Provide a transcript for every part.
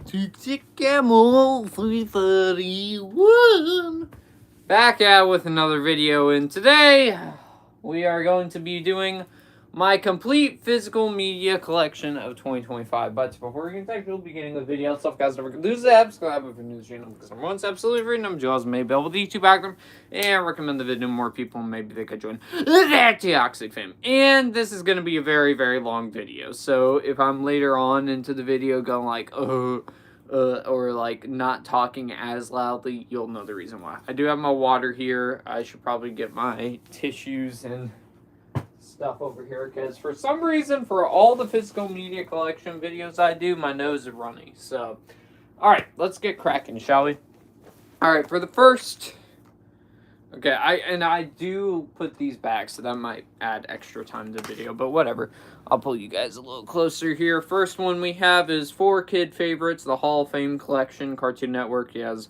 Toxic Camel 331. Back out with another video, and today we are going to be doing my complete physical media collection of 2025. But before we get into the beginning of the video, stuff guys, never lose the subscribe if you're new to the channel because I'm once absolutely free. I'm Jaws, maybe able to YouTube background and recommend the video to more people. Maybe they could join that toxic fam. And this is going to be a very, very long video. So if I'm later on into the video going like, or like not talking as loudly, you'll know the reason why. I do have my water here. I should probably get my tissues and stuff over here because for some reason, for all the physical media collection videos I do, my nose is runny. So, all right, let's get cracking, shall we? All right, for the first. Okay, I do put these back, so that might add extra time to the video, but whatever. I'll pull you guys a little closer here. First one we have is 4 kid favorites, the Hall of Fame collection, Cartoon Network. He has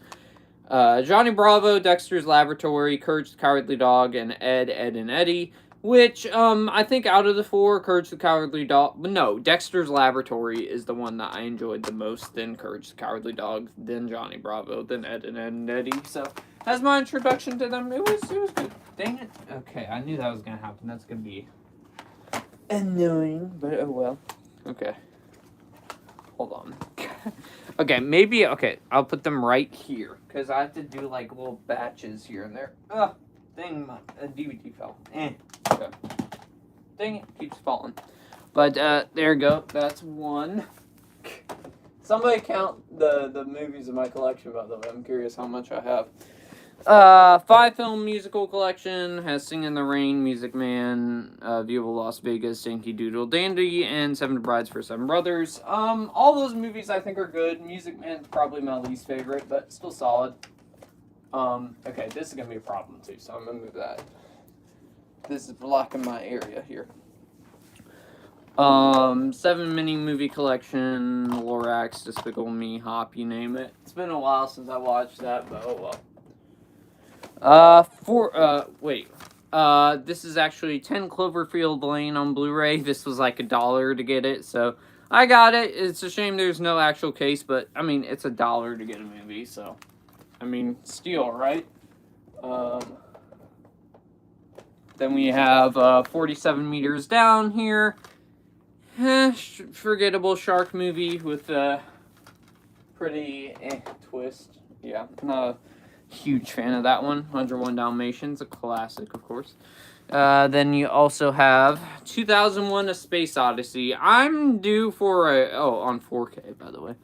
Johnny Bravo, Dexter's Laboratory, Courage the Cowardly Dog, and Ed, Ed and Eddie. Which, I think out of the 4, Courage the Cowardly Dog... No, Dexter's Laboratory is the one that I enjoyed the most, then Courage the Cowardly Dog, then Johnny Bravo, then Ed and Eddie. So, as my introduction to them, it was good. Dang it. Okay, I knew that was going to happen. That's going to be annoying, but oh well. Okay. Hold on. Okay, maybe... Okay, I'll put them right here, because I have to do, like, little batches here and there. Ugh. Dang, my DVD fell. Okay. Dang it, keeps falling. But, there you go. That's one. Somebody count the movies in my collection, by the way. I'm curious how much I have. 5-film musical collection has Sing in the Rain, Music Man, View of Las Vegas, Yankee Doodle Dandy, and 7 Brides for 7 Brothers. All those movies I think are good. Music Man's probably my least favorite, but still solid. Okay, this is gonna be a problem too, so I'm gonna move that. This is blocking my area here. 7 mini movie collection, Lorax, Despicable Me, Hop, you name it. It's been a while since I watched that, but oh well. This is actually 10 Cloverfield Lane on Blu-ray. This was like $1 to get it, so I got it. It's a shame there's no actual case, but I mean, it's $1 to get a movie, so. I mean, steal, right? Then we have 47 Meters Down here. Forgettable shark movie with a pretty twist. Yeah, not a huge fan of that one. 101 Dalmatians, a classic, of course. Then you also have 2001: A Space Odyssey. I'm due for a... Oh, on 4K, by the way.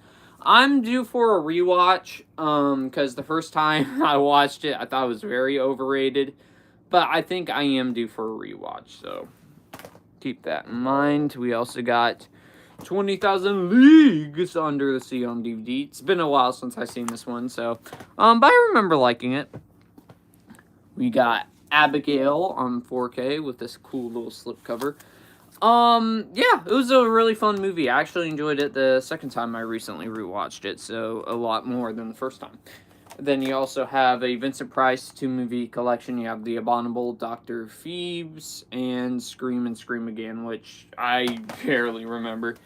I'm due for a rewatch, because the first time I watched it, I thought it was very overrated, but I think I am due for a rewatch, so keep that in mind. We also got 20,000 Leagues Under the Sea on DVD. It's been a while since I've seen this one, so, but I remember liking it. We got Abigail on 4K with this cool little slipcover. Yeah, it was a really fun movie. I actually enjoyed it the second time I recently rewatched it, so a lot more than the first time. Then you also have a Vincent Price 2-movie collection. You have The Abominable, Dr. Phoebes, and Scream and Scream Again, which I barely remember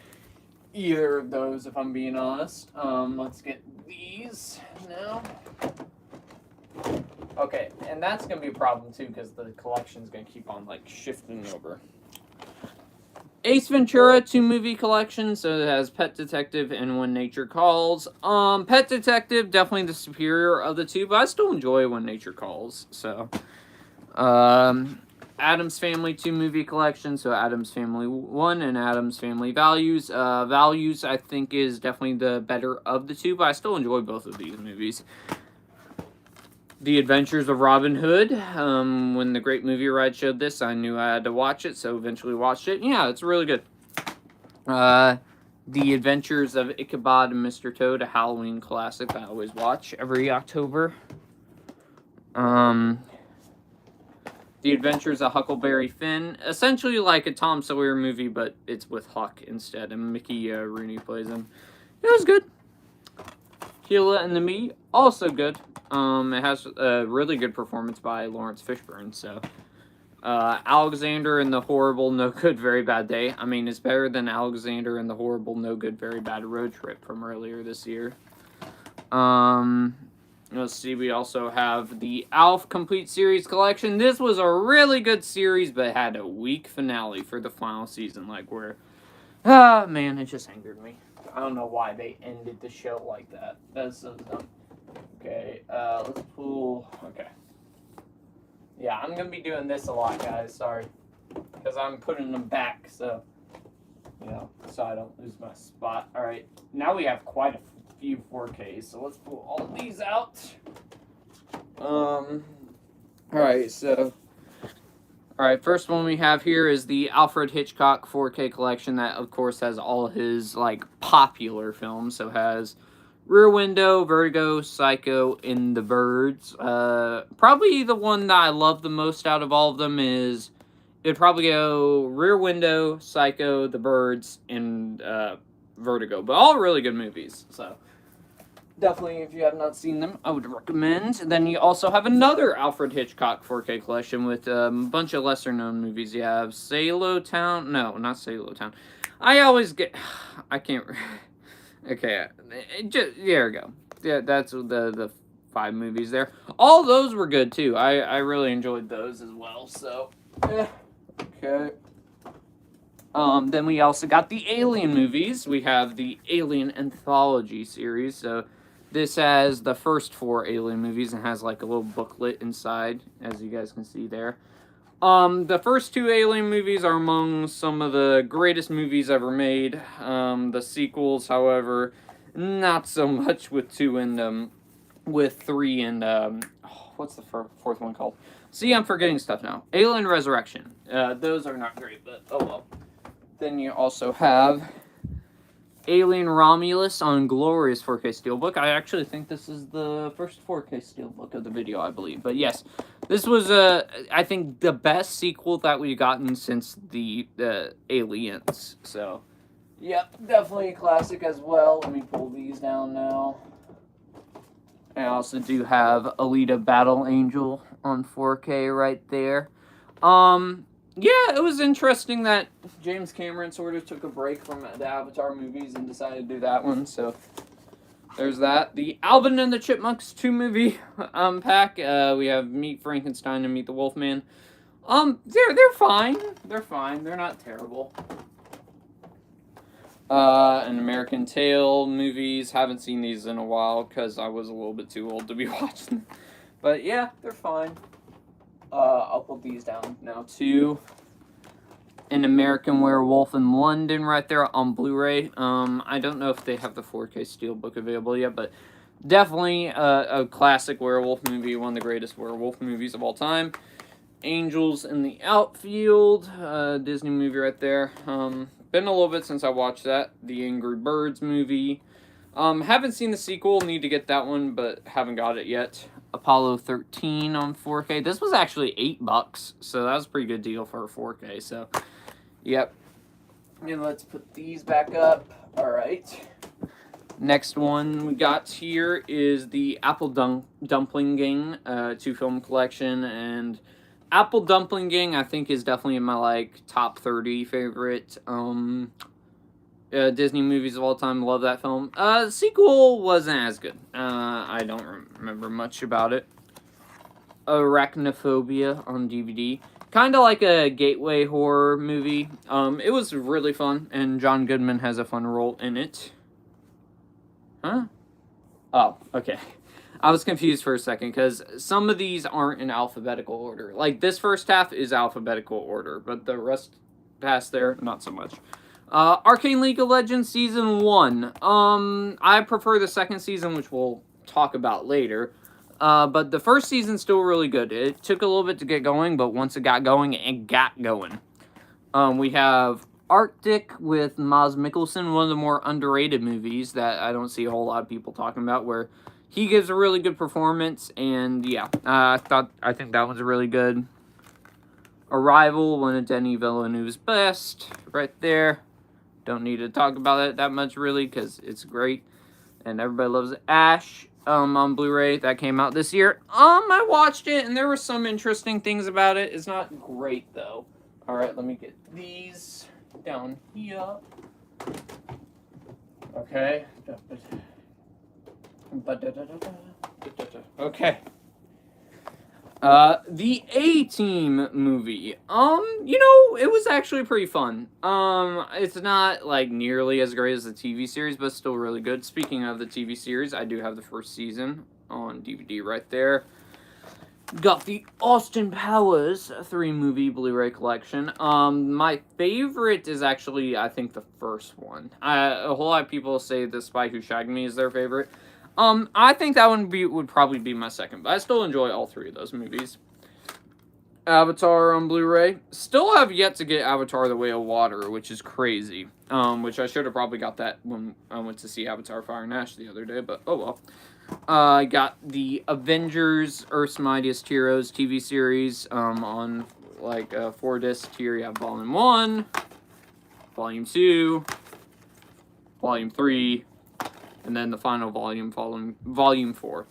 either of those, if I'm being honest. Let's get these now. Okay, and that's going to be a problem, too, because the collection's going to keep on, like, shifting over. Ace Ventura 2-movie collection, so it has Pet Detective and When Nature Calls. Pet Detective, definitely the superior of the two, but I still enjoy When Nature Calls, so. Addams Family 2-movie collection, so Addams Family 1 and Addams Family Values. Values, I think, is definitely the better of the two, but I still enjoy both of these movies. The Adventures of Robin Hood. When the Great Movie Ride showed this, I knew I had to watch it, so eventually watched it. Yeah, it's really good. The Adventures of Ichabod and Mr. Toad, a Halloween classic I always watch every October. The Adventures of Huckleberry Finn. Essentially like a Tom Sawyer movie, but it's with Huck instead, and Mickey Rooney plays him. It was good. Sheila and the Me, also good. It has a really good performance by Lawrence Fishburne, so. Alexander and the Horrible No Good Very Bad Day. I mean, it's better than Alexander and the Horrible No Good Very Bad Road Trip from earlier this year. Let's see, we also have the ALF Complete Series Collection. This was a really good series, but had a weak finale for the final season. Like, where, man, it just angered me. I don't know why they ended the show like that. That's so dumb. Okay, let's pull, okay. Yeah, I'm going to be doing this a lot, guys, sorry. Because I'm putting them back, so, you know, so I don't lose my spot. Alright, now we have quite a few 4Ks, so let's pull all of these out. Alright, so, alright, first one we have here is the Alfred Hitchcock 4K collection that, of course, has all his, like, popular films, so it has Rear Window, Vertigo, Psycho, and The Birds. Probably the one that I love the most out of all of them is, it'd probably go Rear Window, Psycho, The Birds, and Vertigo. But all really good movies, so definitely, if you have not seen them, I would recommend. Then you also have another Alfred Hitchcock 4K collection with a bunch of lesser-known movies. You have Salo Town. No, not Salo Town. I always get... I can't... Okay, there we go. Yeah, that's the 5 movies there. All those were good, too. I really enjoyed those as well, so... Okay. Then we also got the Alien movies. We have the Alien Anthology series, so this has the first 4 Alien movies and has like a little booklet inside, as you guys can see there. The first 2 Alien movies are among some of the greatest movies ever made. The sequels, however, not so much, with 2 in them, with 3 and, what's the fourth one called? See, I'm forgetting stuff now. Alien Resurrection. Those are not great, but oh well. Then you also have Alien Romulus on glorious 4K Steelbook. I actually think this is the first 4K Steelbook of the video, I believe. But yes, this was, I think, the best sequel that we've gotten since the Aliens. So, yep, definitely a classic as well. Let me pull these down now. I also do have Alita Battle Angel on 4K right there. Yeah, it was interesting that James Cameron sort of took a break from the Avatar movies and decided to do that one, so there's that. The Alvin and the Chipmunks 2 movie pack. We have Meet Frankenstein and Meet the Wolfman. They're fine. They're fine. They're not terrible. An American Tail movies. Haven't seen these in a while because I was a little bit too old to be watching them. But yeah, they're fine. I'll put these down now too. An American Werewolf in London right there on Blu-ray. I don't know if they have the 4K Steelbook available yet, but definitely a classic werewolf movie, one of the greatest werewolf movies of all time. Angels in the Outfield, Disney movie right there. Been a little bit since I watched that. The Angry Birds movie. Haven't seen the sequel, need to get that one, but haven't got it yet. Apollo 13 on 4K. This was actually $8, so that was a pretty good deal for a 4K, so, yep. And let's put these back up. Alright. Next one we got here is the Apple Dumpling Gang 2-film collection, and Apple Dumpling Gang, I think, is definitely in my, like, top 30 favorite, Disney movies of all time. Love that film. The sequel wasn't as good. I don't remember much about it. Arachnophobia on DVD. Kind of like a gateway horror movie. It was really fun, and John Goodman has a fun role in it. Huh? Oh, okay. I was confused for a second, because some of these aren't in alphabetical order. Like, this first half is alphabetical order, but the rest past there, not so much. Arcane League of Legends Season 1. I prefer the second season, which we'll talk about later. But the first season's still really good. It took a little bit to get going, but once it got going, it got going. We have Arctic with Mads Mikkelsen, one of the more underrated movies that I don't see a whole lot of people talking about, where he gives a really good performance, and yeah, I think that one's really good. Arrival, one of Denis Villeneuve's best, right there. Don't need to talk about it that much, really, because it's great. and everybody loves it. Ash, on Blu-ray, that came out this year. I watched it, and there were some interesting things about it. It's not great, though. Alright, let me get these down here. Okay. Okay. The A-Team movie. It was actually pretty fun. It's not, like, nearly as great as the TV series, but still really good. Speaking of the TV series, I do have the first season on DVD right there. Got the Austin Powers 3-movie Blu-ray collection. My favorite is actually, I think, the first one. A whole lot of people say The Spy Who Shagged Me is their favorite. I think that one would probably be my second, but I still enjoy all three of those movies. Avatar on Blu-ray. Still have yet to get Avatar The Way of Water, which is crazy. Which I should have probably got that when I went to see Avatar Fire and Ash the other day, but oh well. I got the Avengers Earth's Mightiest Heroes TV series on like a 4-disc tier. You have Volume 1, Volume 2, Volume 3, and then the final volume, Volume 4.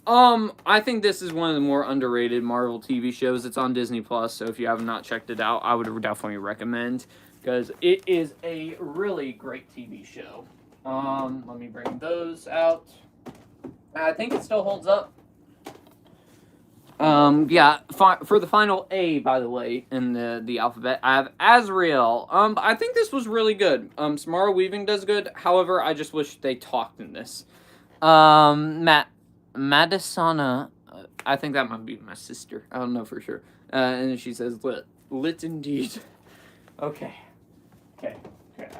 I think this is one of the more underrated Marvel TV shows. It's on Disney Plus, so if you have not checked it out, I would definitely recommend, because it is a really great TV show. Let me bring those out. I think it still holds up. Yeah, for the final A, by the way, in the alphabet, I have Azrael. I think this was really good. Samara Weaving does good. However, I just wish they talked in this. Madisana, I think that might be my sister. I don't know for sure. And she says, lit indeed. Okay, I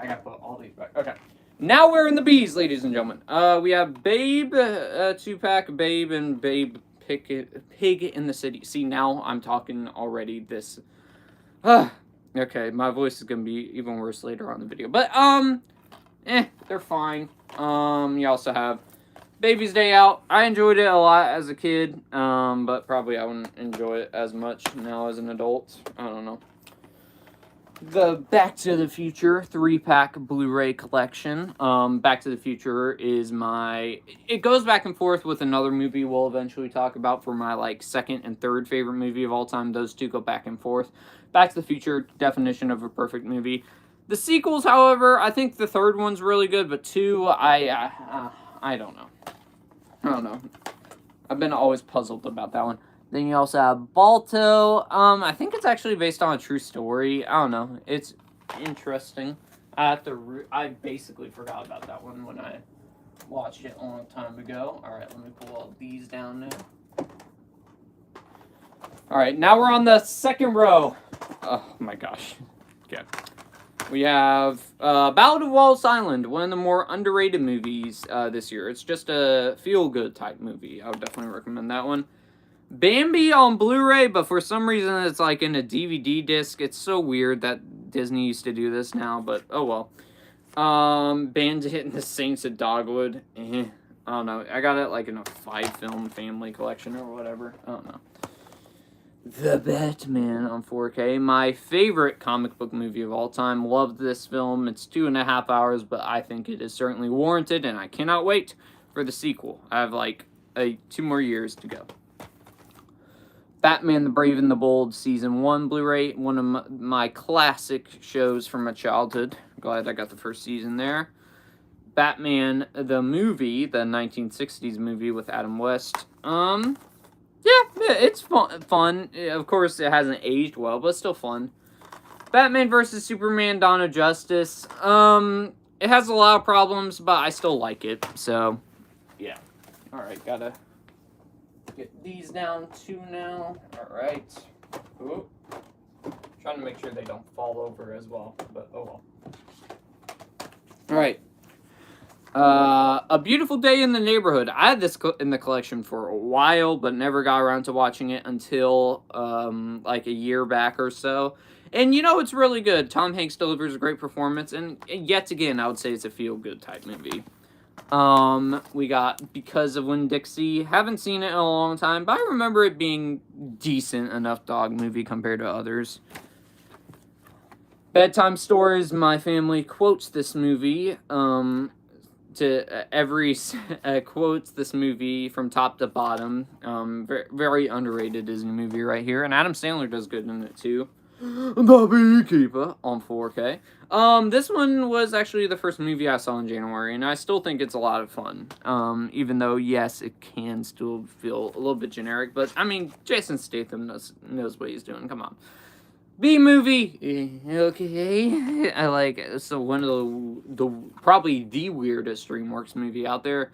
gotta put all these back. Okay. Now we're in the B's, ladies and gentlemen. We have Babe, 2-pack, Babe, and Babe Pig in the City. See, now I'm talking already this. Okay, my voice is gonna be even worse later on in the video. But, they're fine. You also have Baby's Day Out. I enjoyed it a lot as a kid, but probably I wouldn't enjoy it as much now as an adult. I don't know. The Back to the Future 3-pack Blu-ray collection. Back to the Future is it goes back and forth with another movie we'll eventually talk about for my, like, second and third favorite movie of all time. Those two go back and forth. Back to the Future, definition of a perfect movie. The sequels, however, I think the third one's really good, but 2, I don't know. I don't know. I've been always puzzled about that one. Then you also have Balto. I think it's actually based on a true story. I don't know. It's interesting. I basically forgot about that one when I watched it a long time ago. Alright, let me pull all these down now. Alright, now we're on the second row. Oh my gosh. Okay. We have Ballad of Wallace Island, one of the more underrated movies this year. It's just a feel-good type movie. I would definitely recommend that one. Bambi on Blu-ray, but for some reason it's like in a DVD disc. It's so weird that Disney used to do this now, but oh well. Bandit and the Saints of Dogwood. I don't know. I got it like in a 5-film family collection or whatever. I don't know. The Batman on 4K. My favorite comic book movie of all time. Loved this film. It's 2.5 hours, but I think it is certainly warranted, and I cannot wait for the sequel. I have like 2 more years to go. Batman the Brave and the Bold Season 1 Blu-ray, one of my classic shows from my childhood. Glad I got the first season there. Batman the movie, the 1960s movie with Adam West. Yeah, it's fun. Of course, it hasn't aged well, but it's still fun. Batman vs. Superman Dawn of Justice. It has a lot of problems, but I still like it, so yeah. Alright, gotta get these down too now. Alright. Trying to make sure they don't fall over as well, but oh well. Alright. A Beautiful Day in the Neighborhood. I had this in the collection for a while, but never got around to watching it until like a year back or so. And you know, it's really good. Tom Hanks delivers a great performance, and yet again, I would say it's a feel-good type movie. We got Because of Winn-Dixie. Haven't seen it in a long time, but I remember it being decent enough dog movie compared to others. Bedtime Stories. My family quotes this movie. every quotes this movie from top to bottom. Very, very underrated Disney movie right here, and Adam Sandler does good in it too. The Beekeeper on 4K. This one was actually the first movie I saw in January, and I still think it's a lot of fun. Even though, yes, it can still feel a little bit generic, but, I mean, Jason Statham knows what he's doing, come on. B-movie, okay, I like it. So one of the probably the weirdest DreamWorks movie out there.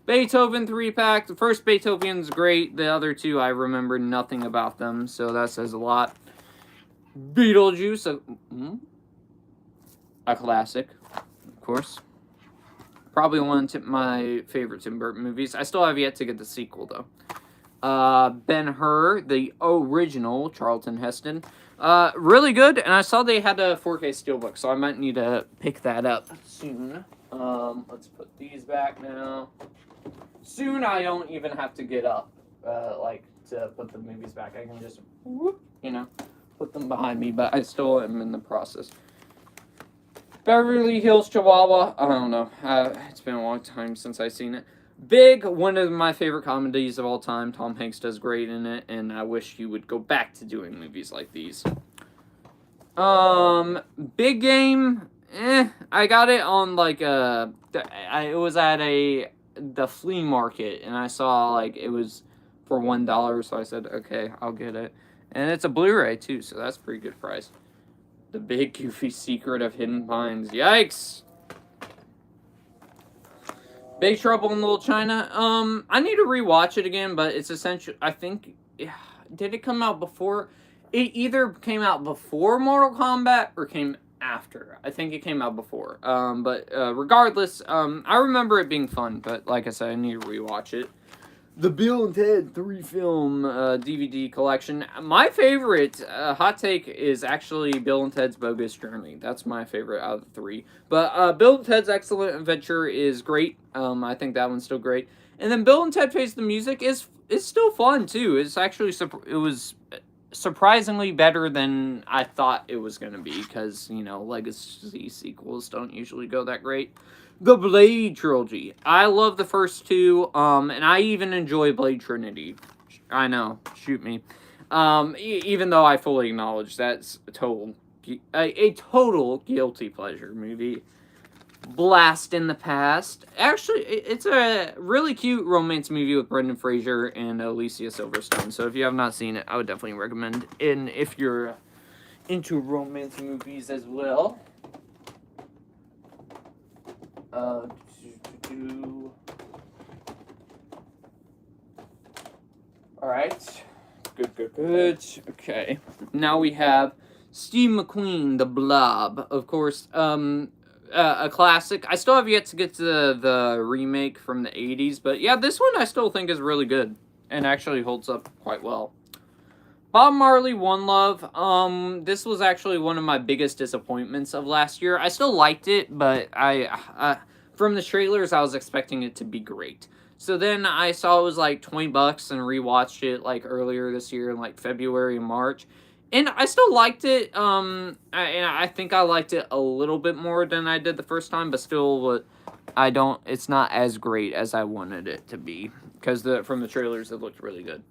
Beethoven 3-pack, the first Beethoven's great, the other two I remember nothing about them, so that says a lot. Beetlejuice, a classic, of course. Probably one of my favorite Tim Burton movies. I still have yet to get the sequel, though. Ben-Hur, the original Charlton Heston. Really good, and I saw they had a 4K steelbook, so I might need to pick that up soon. Let's put these back now. Soon I don't even have to get up, to put the movies back. I can just, whoop, put them behind me, but I still am in the process. Beverly Hills Chihuahua, I don't know. It's been a long time since I've seen it. Big, one of my favorite comedies of all time. Tom Hanks does great in it, and I wish he would go back to doing movies like these. Big Game, I got it on, it was at the flea market, and I saw, it was for $1, so I said, okay, I'll get it. And it's a Blu-ray, too, so that's a pretty good price. The Big Goofy Secret of Hidden Pines. Yikes! Big Trouble in Little China. I need to rewatch it again, but it's essential. I think, did it come out before? It either came out before Mortal Kombat or came after. I think it came out before. But regardless, I remember it being fun, but like I said, I need to rewatch it. The Bill and Ted 3-film DVD collection. My favorite hot take is actually Bill and Ted's Bogus Journey. That's my favorite out of the 3. But Bill and Ted's Excellent Adventure is great. I think that one's still great. And then Bill and Ted Face the Music is still fun too. It's actually it was surprisingly better than I thought it was going to be because, legacy sequels don't usually go that great. The Blade Trilogy. I love the first 2, and I even enjoy Blade Trinity. I know, shoot me. Even though I fully acknowledge that's a total guilty pleasure movie. Blast in the Past. Actually, it's a really cute romance movie with Brendan Fraser and Alicia Silverstone. So if you have not seen it, I would definitely recommend. And if you're into romance movies as well. Alright. Good. Okay. Now we have Steve McQueen, The Blob. Of course, a classic. I still have yet to get to the remake from the 80s, but yeah, this one I still think is really good and actually holds up quite well. Bob Marley, One Love. This was actually one of my biggest disappointments of last year. I still liked it, but I from the trailers, I was expecting it to be great. So then I saw it was like $20 and rewatched it earlier this year in February and March. And I still liked it. And I think I liked it a little bit more than I did the first time, but still it's not as great as I wanted it to be. Because from the trailers, it looked really good.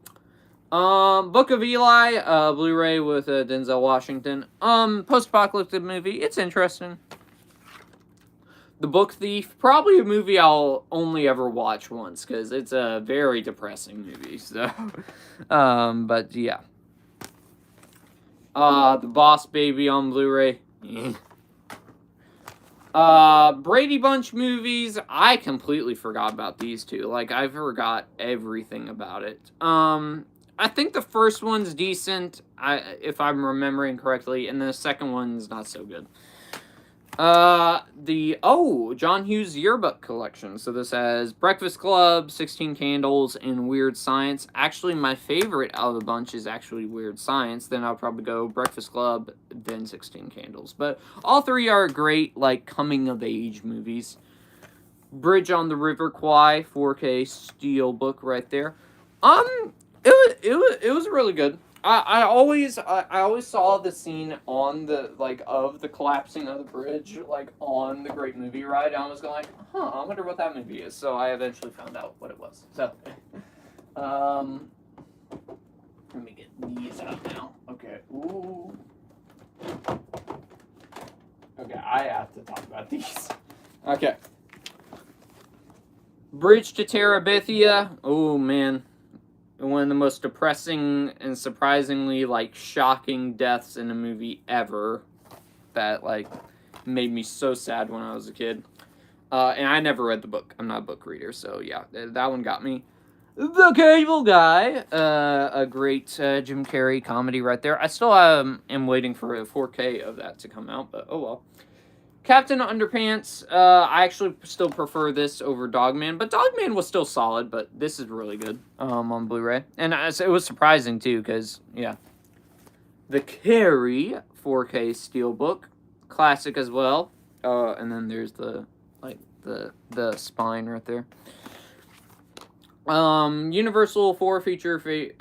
Book of Eli, Blu-ray with Denzel Washington. Post-apocalyptic movie. It's interesting. The Book Thief, probably a movie I'll only ever watch once, because it's a very depressing movie, so, but yeah. The Boss Baby on Blu-ray. Brady Bunch movies, I completely forgot about these two, I forgot everything about it. I think the first one's decent, if I'm remembering correctly, and the second one's not so good. John Hughes Yearbook Collection. So this has Breakfast Club, 16 Candles, and Weird Science. Actually, my favorite out of the bunch is actually Weird Science. Then I'll probably go Breakfast Club, then 16 Candles. But all 3 are great, coming-of-age movies. Bridge on the River Kwai, 4K Steelbook right there. It was really good. I always saw the scene on the of the collapsing of the bridge on the Great Movie Ride, and I was going I wonder what that movie is. So I eventually found out what it was. So, let me get these out now. Okay. Ooh. Okay, I have to talk about these. Okay. Bridge to Terabithia. Oh man. One of the most depressing and surprisingly shocking deaths in a movie ever that made me so sad when I was a kid. And I never read the book. I'm not a book reader, so yeah, that one got me. The Cable Guy, a great Jim Carrey comedy right there. I still am waiting for a 4K of that to come out, but oh well. Captain Underpants, I actually still prefer this over Dogman, but Dogman was still solid, but this is really good on Blu-ray. And it was surprising, too, because, yeah. The Carrie 4K Steelbook, classic as well. And then there's the spine right there. Universal four feature films.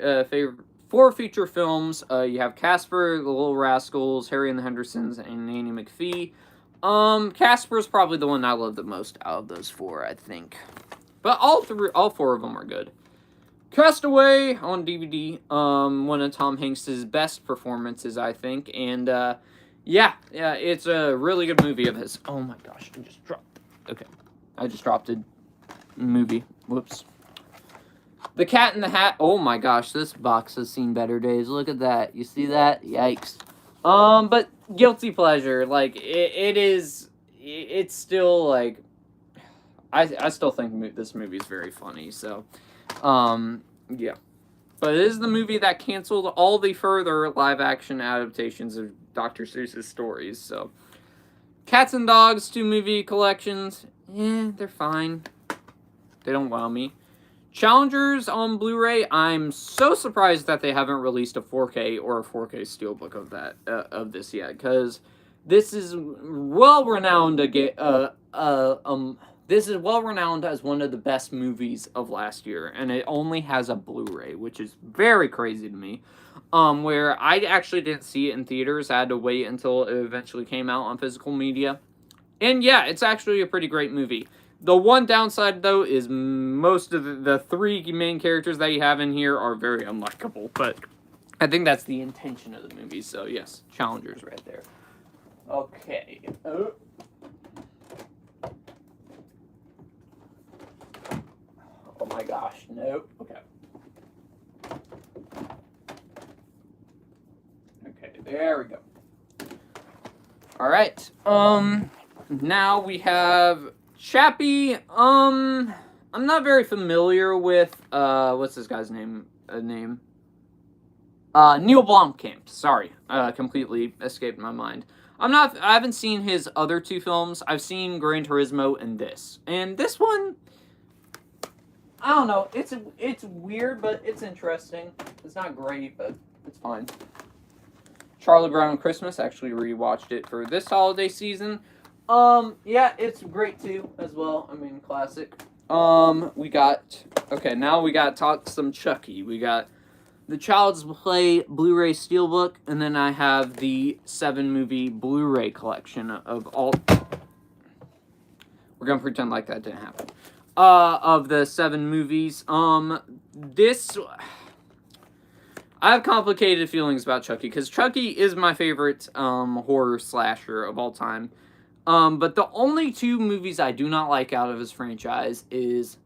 You have Casper, The Little Rascals, Harry and the Hendersons, and Nanny McPhee. Casper's probably the one I love the most out of those four, I think. But all four of them are good. Castaway on DVD, one of Tom Hanks' best performances, I think. And, yeah, it's a really good movie of his. Oh my gosh, I just dropped it. Okay, I just dropped a movie. Whoops. The Cat in the Hat. Oh my gosh, this box has seen better days. Look at that. You see that? Yikes. But guilty pleasure, it's still, I still think this movie is very funny, so, yeah. But it is the movie that canceled all the further live-action adaptations of Dr. Seuss's stories, so. Cats and Dogs 2 movie collections, they're fine. They don't wow me. Challengers on Blu-ray, I'm so surprised that they haven't released a 4K or a 4K Steelbook of this yet, because this is well-renowned this is well-renowned as one of the best movies of last year, and it only has a Blu-ray, which is very crazy to me, where I actually didn't see it in theaters. I had to wait until it eventually came out on physical media, and yeah, it's actually a pretty great movie. The one downside, though, is most of the three main characters that you have in here are very unlikable, but I think that's the intention of the movie, so yes, Challengers right there. Okay. Oh my gosh, no. Okay. Okay, there we go. Alright, now we have Chappie. I'm not very familiar with, what's this guy's name? Neil Blomkamp. Sorry, completely escaped my mind. I haven't seen his other two films. I've seen Gran Turismo and this. And this one, I don't know. It's weird, but it's interesting. It's not great, but it's fine. Charlie Brown Christmas, actually rewatched it for this holiday season. Yeah, it's great too, as well. I mean, classic. Now we got talk some Chucky. We got the Child's Play Blu-ray Steelbook, and then I have the 7-movie Blu-ray collection of all. We're gonna pretend like that didn't happen. Of the 7 movies. I have complicated feelings about Chucky, because Chucky is my favorite, horror slasher of all time. But the only 2 movies I do not like out of his franchise is,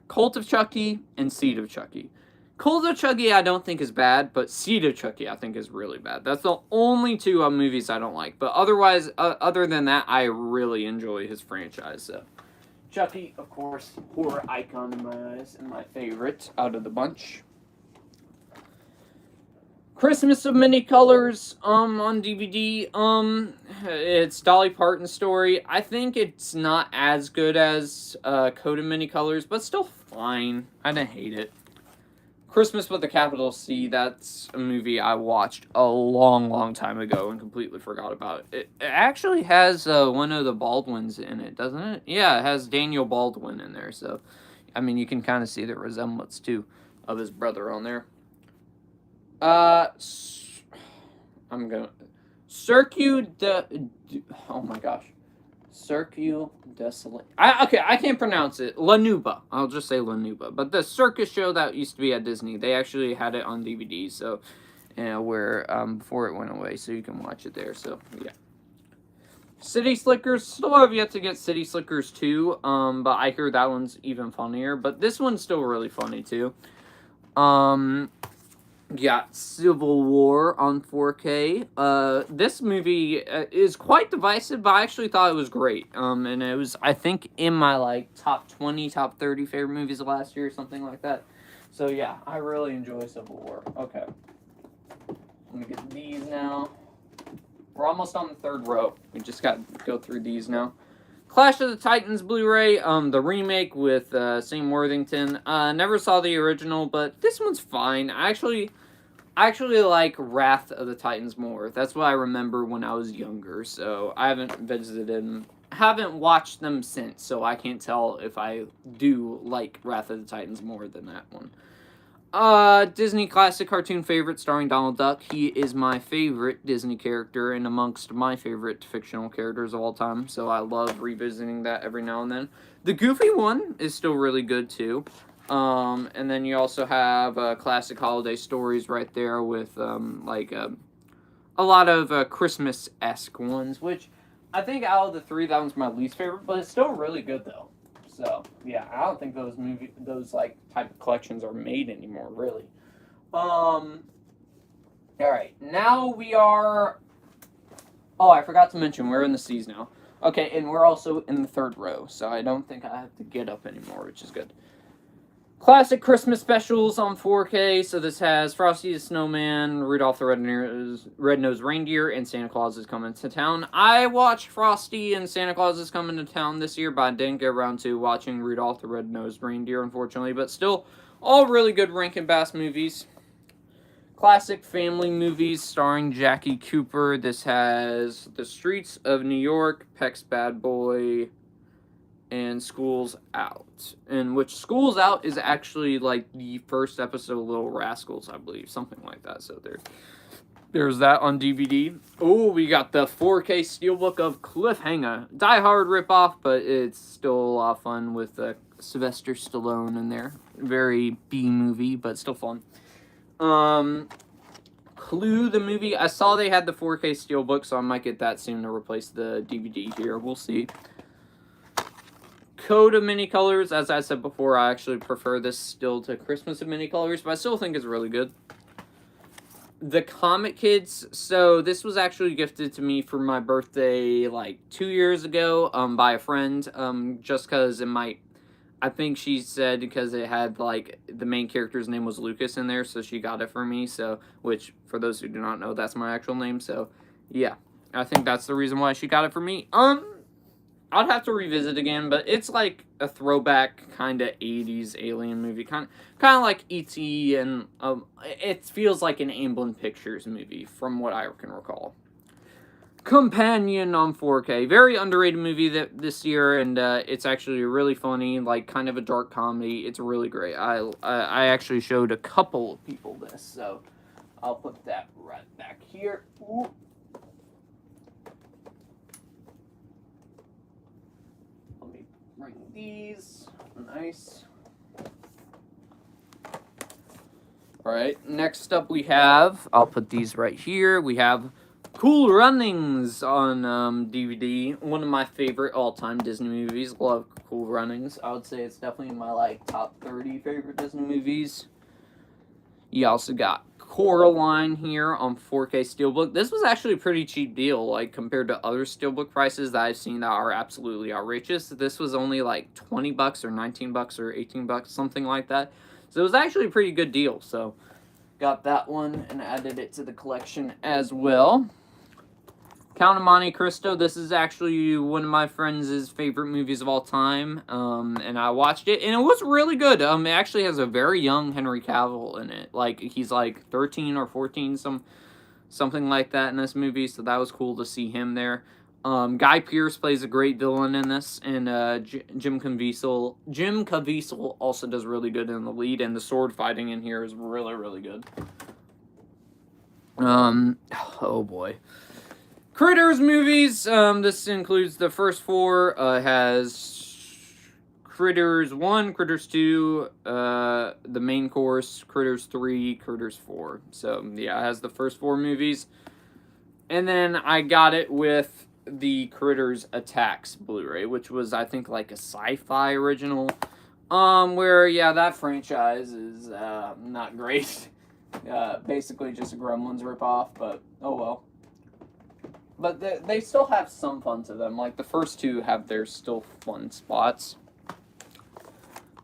Cult of Chucky and Seed of Chucky. Cult of Chucky I don't think is bad, but Seed of Chucky I think is really bad. That's the only 2 movies I don't like. But otherwise, other than that, I really enjoy his franchise. So, Chucky, of course, horror icon in my eyes, and my favorite out of the bunch. Christmas of Many Colors, on DVD, it's Dolly Parton's story. I think it's not as good as, Code of Many Colors, but still fine. I didn't hate it. Christmas with a capital C, that's a movie I watched a long, long time ago and completely forgot about. It actually has, one of the Baldwins in it, doesn't it? Yeah, it has Daniel Baldwin in there, so, I mean, you can kind of see the resemblance, too, of his brother on there. I'm gonna Cirque de. Oh my gosh, Cirque du Soleil. Okay, I can't pronounce it. La Nuba. I'll just say La Nuba. But the circus show that used to be at Disney, they actually had it on DVD. So, where before it went away, so you can watch it there. So yeah. City Slickers, still have yet to get City Slickers 2, but I hear that one's even funnier, but this one's still really funny too. Got Civil War on 4K. This movie is quite divisive, but I actually thought it was great. And it was, I think, in my, like, top 20, top 30 favorite movies of last year or something like that. So, yeah, I really enjoy Civil War. Okay. Let me get these now. We're almost on the third row. We just got to go through these now. Clash of the Titans Blu-ray, the remake with Sam Worthington. Never saw the original, but this one's fine. I actually like Wrath of the Titans more. That's what I remember when I was younger, so I haven't watched them since, so I can't tell if I do like Wrath of the Titans more than that one. Disney classic cartoon favorite starring Donald Duck. He is my favorite Disney character and amongst my favorite fictional characters of all time, so I love revisiting that every now and then. The Goofy one is still really good too. And then you also have classic holiday stories right there with a lot of Christmas-esque ones, which I think out of the three, that one's my least favorite, but it's still really good though. So, yeah, I don't think those type of collections are made anymore, really. Alright, now we are... Oh, I forgot to mention, we're in the C's now. Okay, and we're also in the third row, so I don't think I have to get up anymore, which is good. Classic Christmas specials on 4K. So this has Frosty the Snowman, Rudolph the Red-Nosed Reindeer, and Santa Claus is Coming to Town. I watched Frosty and Santa Claus is Coming to Town this year, but I didn't get around to watching Rudolph the Red-Nosed Reindeer, unfortunately. But still, all really good Rankin Bass movies. Classic family movies starring Jackie Cooper. This has The Streets of New York, Peck's Bad Boy, and School's Out. And which School's Out is actually like the first episode of Little Rascals, I believe. Something like that. So there's that on DVD. Oh, we got the 4K Steelbook of Cliffhanger. Die Hard ripoff, but it's still a lot of fun with Sylvester Stallone in there. Very B movie, but still fun. Clue, the movie. I saw they had the 4K Steelbook, so I might get that soon to replace the DVD here. We'll see. Code of Many Colors, as I said before, I actually prefer this still to Christmas of Many Colors, but I still think it's really good. The Comic Kids, so this was actually gifted to me for my birthday like 2 years ago by a friend, just because it might, I think she said because it had like the main character's name was Lucas in there, so she got it for me, so, which for those who do not know, that's my actual name, so yeah, I think that's the reason why she got it for me. I'd have to revisit again, but it's like a throwback kind of 80s alien movie, kind of like E.T. and it feels like an Amblin Pictures movie from what I can recall. Companion on 4K, very underrated movie this year, and it's actually really funny, like kind of a dark comedy. It's really great. I actually showed a couple of people this, so I'll put that right back here. Ooh. Bring these. Nice. Alright, next up we have, I'll put these right here, we have Cool Runnings on DVD. One of my favorite all-time Disney movies. Love Cool Runnings. I would say it's definitely in my like top 30 favorite Disney movies. You also got Coraline here on 4K Steelbook. This was actually a pretty cheap deal, like, compared to other Steelbook prices that I've seen that are absolutely outrageous. This was only, like, 20 bucks or 19 bucks or 18 bucks, something like that. So it was actually a pretty good deal, so got that one and added it to the collection as well. Count of Monte Cristo, this is actually one of my friends' favorite movies of all time, and I watched it, and it was really good. It actually has a very young Henry Cavill in it, like, he's like 13 or 14, something like that in this movie, so that was cool to see him there. Guy Pearce plays a great villain in this, and Jim Caviezel also does really good in the lead, and the sword fighting in here is really, really good. Oh boy. Critters movies. This includes the first four. Has Critters 1, Critters 2, the main course, Critters 3, Critters 4. So, yeah, it has the first four movies. And then I got it with the Critters Attacks Blu-ray, which was, I think, like a sci-fi original. Where, yeah, that franchise is, not great. Basically just a Gremlins ripoff, but oh well. But they still have some fun to them. Like, the first two have their still fun spots.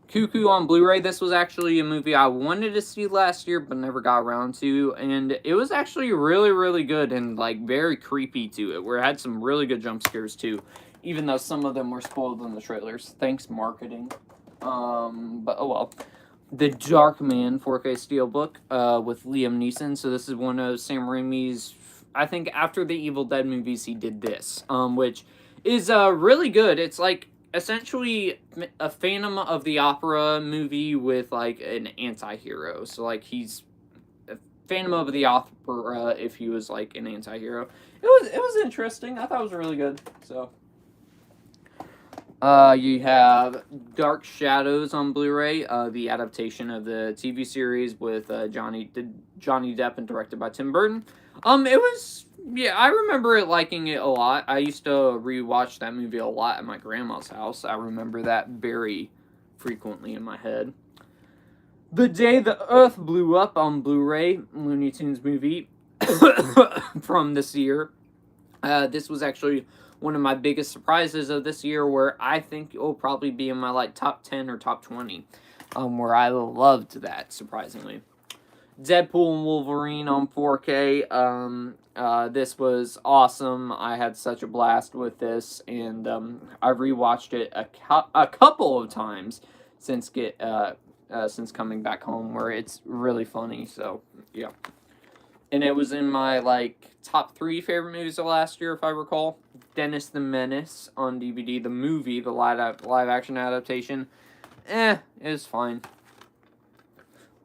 Cuckoo on Blu-ray. This was actually a movie I wanted to see last year, but never got around to. And it was actually really, really good and, like, very creepy to it. Where it had some really good jump scares, too. Even though some of them were spoiled in the trailers. Thanks, marketing. But oh well. The Darkman 4K Steelbook with Liam Neeson. So this is one of Sam Raimi's, I think after the Evil Dead movies, he did this, which is really good. It's like essentially a Phantom of the Opera movie with like an anti-hero. So like he's a Phantom of the Opera if he was like an anti-hero. It was interesting. I thought it was really good. So you have Dark Shadows on Blu-ray, the adaptation of the TV series with Johnny Depp and directed by Tim Burton. It was, yeah, I remember liking it a lot. I used to rewatch that movie a lot at my grandma's house. I remember that very frequently in my head. The Day the Earth Blew Up on Blu-ray, Looney Tunes movie from this year. This was actually one of my biggest surprises of this year, where I think it will probably be in my like top 10 or top 20, where I loved that, surprisingly. Deadpool and Wolverine on 4K. This was awesome. I had such a blast with this, and I've rewatched it a couple of times since coming back home, where it's really funny. So yeah. And it was in my, like, top 3 favorite movies of last year, if I recall. Dennis the Menace on DVD. The movie, the live-action adaptation. It was fine.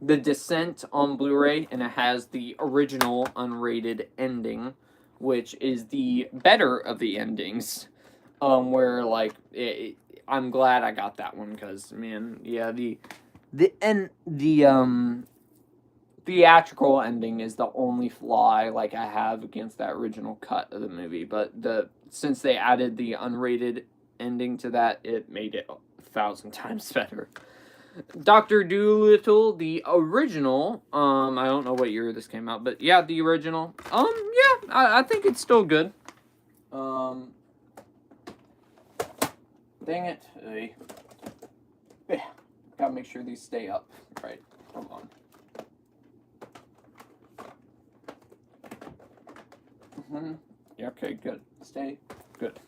The Descent on Blu-ray, and it has the original unrated ending, which is the better of the endings. Where, like, I'm glad I got that one, because, man, yeah, the theatrical ending is the only flaw like I have against that original cut of the movie, but since they added the unrated ending to that, it made it 1,000 times better. Dr. Dolittle, the original, I don't know what year this came out, but yeah, the original. Yeah, I think it's still good. Dang it. Yeah, gotta make sure these stay up. Right, hold on. Yeah, okay, good. Stay good.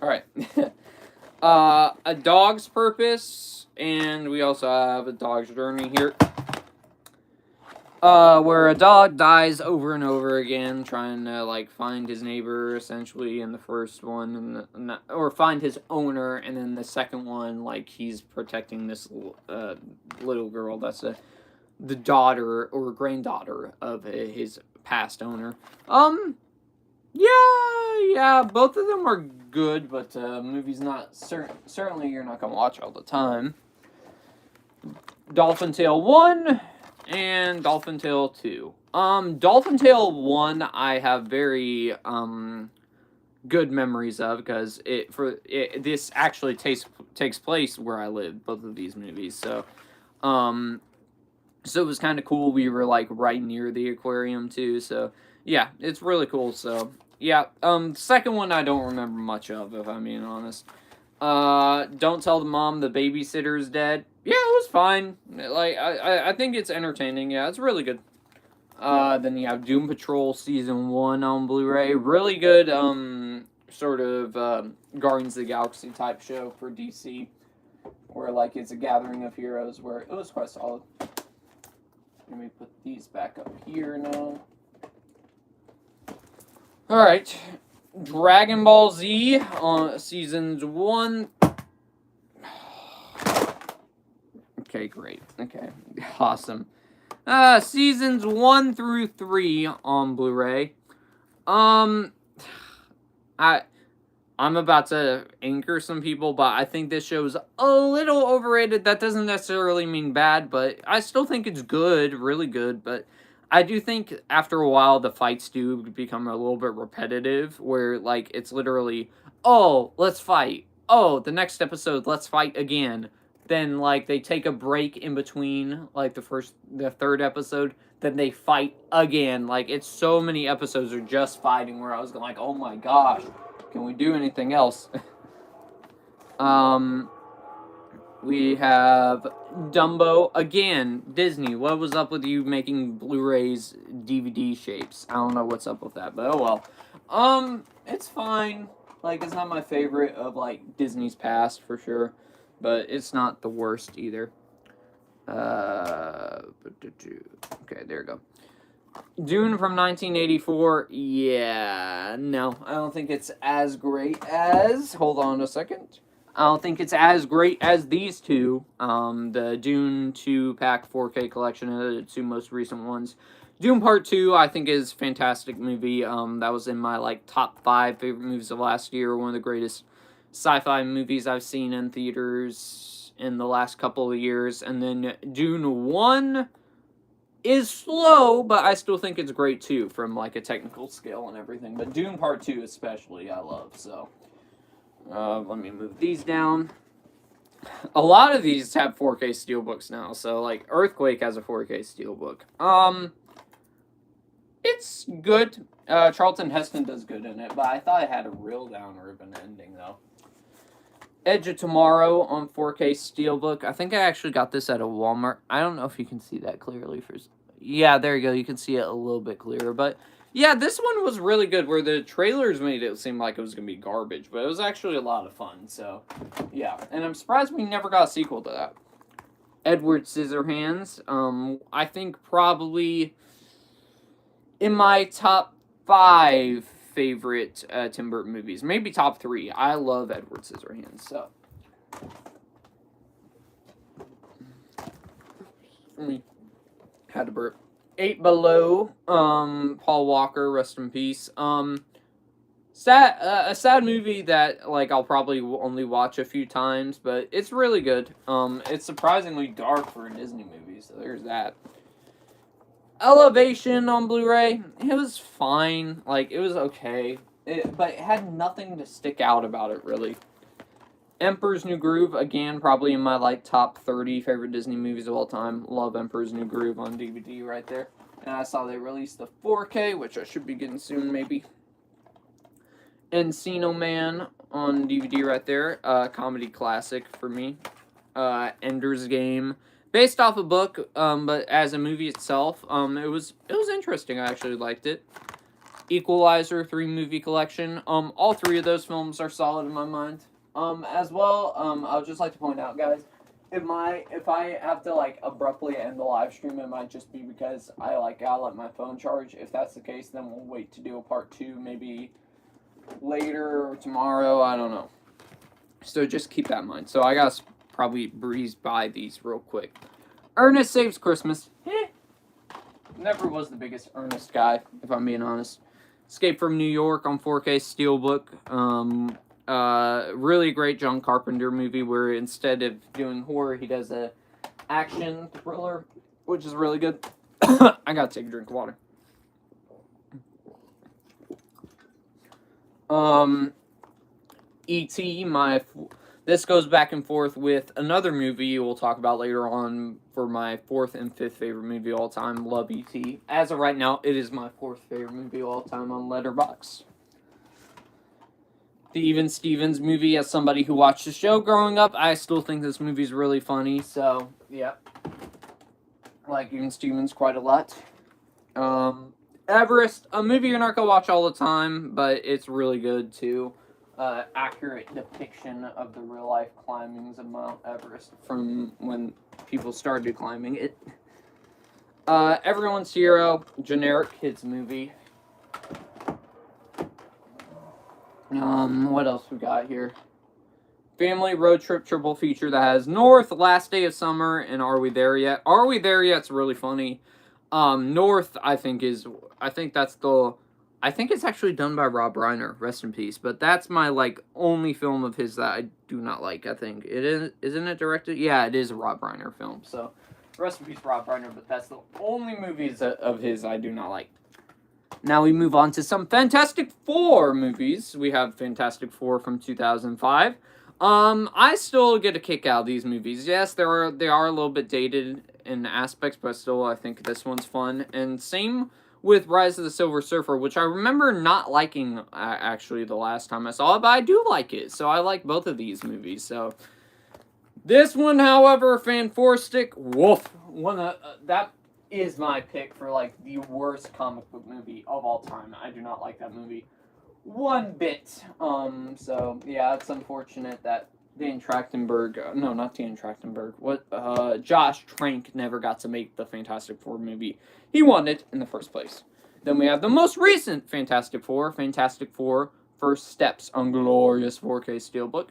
All right. A Dog's Purpose, and we also have A Dog's Journey here. Where a dog dies over and over again, trying to like find his neighbor, essentially, in the first one, or find his owner, and then the second one, like he's protecting this little girl that's the daughter or granddaughter of his past owner. Yeah, both of them are good, but movie's not certainly you're not gonna watch all the time. Dolphin Tale 1 and Dolphin Tale 2. Dolphin Tale 1 I have very good memories of, because this actually takes place where I live, both of these movies. So it was kind of cool. We were like right near the aquarium too, so yeah, it's really cool. So yeah, second one I don't remember much of, if I'm being honest. Don't Tell the Mom the Babysitter's Dead. Yeah, it was fine. Like, I think it's entertaining. Yeah, it's really good. Then you have Doom Patrol Season 1 on Blu-ray. Really good, sort of, Guardians of the Galaxy type show for DC. Where, like, it's a gathering of heroes, where it was quite solid. Let me put these back up here now. Alright, Dragon Ball Z on Seasons 1. Okay, great. Okay, awesome. Seasons 1 through 3 on Blu-ray. I'm about to anchor some people, but I think this show's a little overrated. That doesn't necessarily mean bad, but I still think it's good, really good, but I do think after a while the fights do become a little bit repetitive, where, like, it's literally, oh, let's fight. Oh, the next episode, let's fight again. Then, like, they take a break in between, like, the third episode, then they fight again. Like, it's so many episodes are just fighting, where I was like, oh my gosh, can we do anything else? We have Dumbo again. Disney, what was up with you making Blu-rays DVD shapes? I don't know what's up with that, but oh well. It's fine. Like, it's not my favorite of, like, Disney's past for sure, but it's not the worst either. Okay, there we go. Dune from 1984. Yeah, no, I don't think it's as great as. Hold on a second. I don't think it's as great as these two. The Dune 2-pack 4K collection, the two most recent ones. Dune Part 2, I think, is a fantastic movie. That was in my, like, top 5 favorite movies of last year. One of the greatest sci-fi movies I've seen in theaters in the last couple of years. And then Dune 1 is slow, but I still think it's great, too, from, like, a technical scale and everything. But Dune Part 2 especially, I love, so... let me move these down. A lot of these have 4K steelbooks now, so, like, Earthquake has a 4K steelbook. It's good. Charlton Heston does good in it, but I thought it had a real downer of an ending, though. Edge of Tomorrow on 4K steelbook. I think I actually got this at a Walmart. I don't know if you can see that clearly. Yeah, there you go. You can see it a little bit clearer, but... yeah, this one was really good, where the trailers made it seem like it was going to be garbage, but it was actually a lot of fun, so, yeah. And I'm surprised we never got a sequel to that. Edward Scissorhands, I think probably in my top 5 favorite Tim Burton movies, maybe top 3. I love Edward Scissorhands, so. Had to burp. 8 Below, Paul Walker, rest in peace. A sad movie that, like, I'll probably only watch a few times, but it's really good. It's surprisingly dark for a Disney movie, so there's that. Elevation on Blu-ray, it was fine. Like, it was okay. But it had nothing to stick out about it, really. Emperor's New Groove, again, probably in my, like, top 30 favorite Disney movies of all time. Love Emperor's New Groove on DVD right there. And I saw they released the 4K, which I should be getting soon, maybe. Encino Man on DVD right there. Comedy classic for me. Ender's Game. Based off a book, but as a movie itself, it was interesting. I actually liked it. Equalizer 3-movie collection. All 3 of those films are solid in my mind. As well, I would just like to point out, guys, if I have to, like, abruptly end the live stream, it might just be because I, like, gotta let my phone charge. If that's the case, then we'll wait to do a part 2, maybe later or tomorrow, I don't know. So just keep that in mind. So I gotta probably breeze by these real quick. Ernest Saves Christmas. Never was the biggest Ernest guy, if I'm being honest. Escape from New York on 4K Steelbook. Really great John Carpenter movie where instead of doing horror, he does a action thriller, which is really good. I gotta take a drink of water. E.T., this goes back and forth with another movie we'll talk about later on for my 4th and 5th favorite movie of all time. Love E.T. As of right now, it is my 4th favorite movie of all time on Letterboxd. The Even Stevens movie, as somebody who watched the show growing up, I still think this movie's really funny, so, yeah. I like Even Stevens quite a lot. Everest, a movie you're not going to watch all the time, but it's really good, too. Accurate depiction of the real-life climbings of Mount Everest from when people started climbing it. Everyone's Hero, generic kids movie. What else we got here? family road trip triple feature that has North, Last Day of Summer, and Are We There Yet? Are We There Yet's really funny. North, I think I think it's actually done by Rob Reiner, rest in peace. But that's my like only film of his that I do not like. I think it is, isn't it directed? Yeah, it is a Rob Reiner film. So, rest in peace, Rob Reiner. But that's the only movies of his I do not like. Now we move on to some Fantastic Four movies. We have Fantastic Four from 2005. I still get a kick out of these movies. Yes, they are a little bit dated in aspects, but still I think this one's fun. And same with Rise of the Silver Surfer, which I remember not liking actually the last time I saw it, but I do like it. So I like both of these movies. So this one, however, Fanforstic, woof, that is my pick for like the worst comic book movie of all time. I do not like that movie one bit. So yeah, it's unfortunate that Dan Trachtenberg, no, not Dan Trachtenberg, Josh Trank never got to make the Fantastic Four movie he wanted in the first place. Then we have the most recent Fantastic Four, First Steps, Unglorious 4K Steelbook.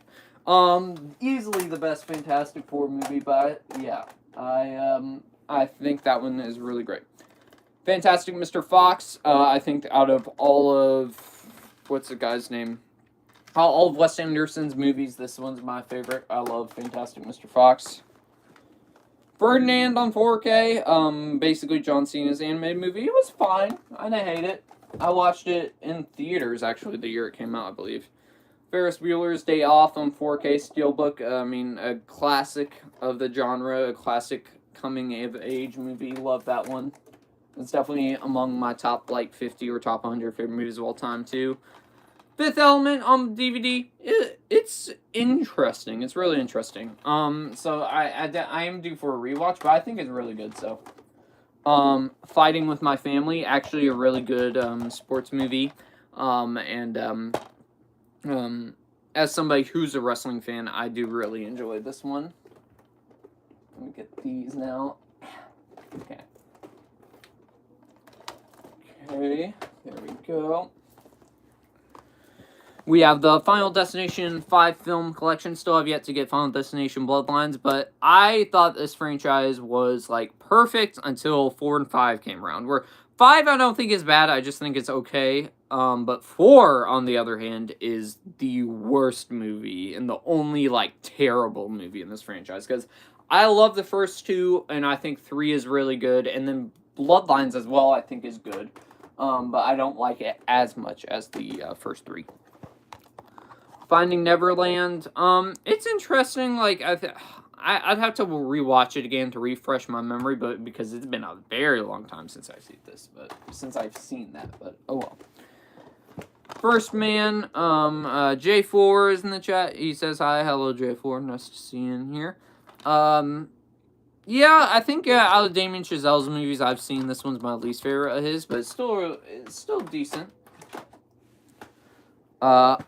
Easily the best Fantastic Four movie, but yeah, I think that one is really great. Fantastic Mr. Fox, I think out of all of, what's the guy's name? All of Wes Anderson's movies, this one's my favorite. I love Fantastic Mr. Fox. Ferdinand on 4K, basically John Cena's animated movie. It was fine. I didn't hate it. I watched it in theaters, actually, the year it came out, I believe. Ferris Bueller's Day Off on 4K Steelbook. A classic of the genre, a classic coming-of-age movie. Love that one. It's definitely among my top, 50 or top 100 favorite movies of all time, too. Fifth Element on DVD, it's interesting. It's really interesting. So I am due for a rewatch, but I think it's really good, so. Fighting with My Family, actually a really good, sports movie. As somebody who's a wrestling fan, I do really enjoy this one. Let me get these now. Okay. Okay, there we go. We have the Final Destination 5 film collection. Still have yet to get Final Destination Bloodlines, but I thought this franchise was, perfect until 4 and 5 came around. Where 5 I don't think is bad, I just think it's okay. But 4, on the other hand, is the worst movie and the only, terrible movie in this franchise. Because I love the first 2, and I think 3 is really good, and then Bloodlines as well I think is good. But I don't like it as much as the first 3. Finding Neverland, it's interesting, I'd have to rewatch it again to refresh my memory, but because it's been a very long time since I've seen that, but oh well. First Man, J4 is in the chat, he says hi, hello J4, nice to see you in here. Yeah, I think out of Damien Chazelle's movies I've seen, this one's my least favorite of his, but it's still decent. How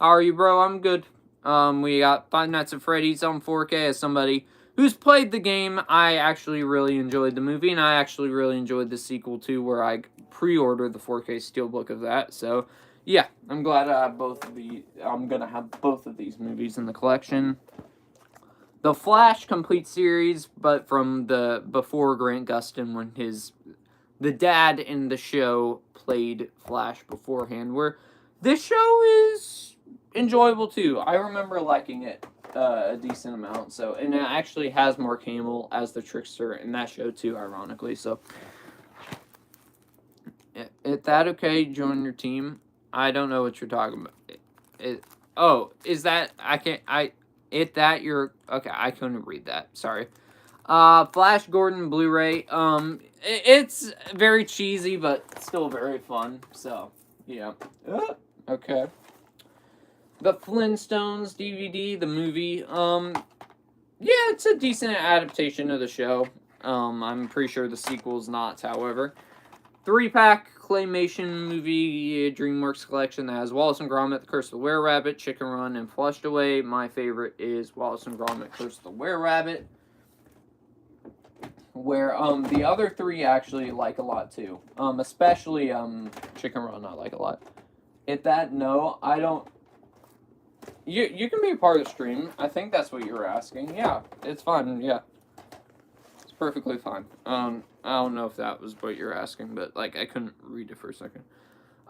are you, bro? I'm good. We got Five Nights at Freddy's on 4K. As somebody who's played the game, I actually really enjoyed the movie, and I actually really enjoyed the sequel too, where I pre-ordered the 4K steelbook of that. So, yeah, I'm glad I have both of the. I'm gonna have both of these movies in the collection. The Flash complete series, but from the before Grant Gustin, when the dad in the show played Flash beforehand, where this show is enjoyable too. I remember liking it a decent amount. So, and it actually has Mark Hamill as the Trickster in that show too, ironically. So, is that okay? Join your team. I don't know what you're talking about. Is that okay? I couldn't read that. Sorry. Flash Gordon Blu-ray. It's very cheesy, but still very fun. So, yeah. Okay. The Flintstones DVD, the movie. Yeah, it's a decent adaptation of the show. I'm pretty sure the sequel's not, however. 3-pack claymation movie DreamWorks collection that has Wallace and Gromit, The Curse of the Were-Rabbit, Chicken Run, and Flushed Away. My favorite is Wallace and Gromit, Curse of the Were-Rabbit. Where the other 3 actually like a lot too. Especially Chicken Run I like a lot. Hit that? No, I don't. You can be a part of the stream. I think that's what you were asking. Yeah, it's fine. Yeah, it's perfectly fine. I don't know if that was what you're asking, but like I couldn't read it for a second.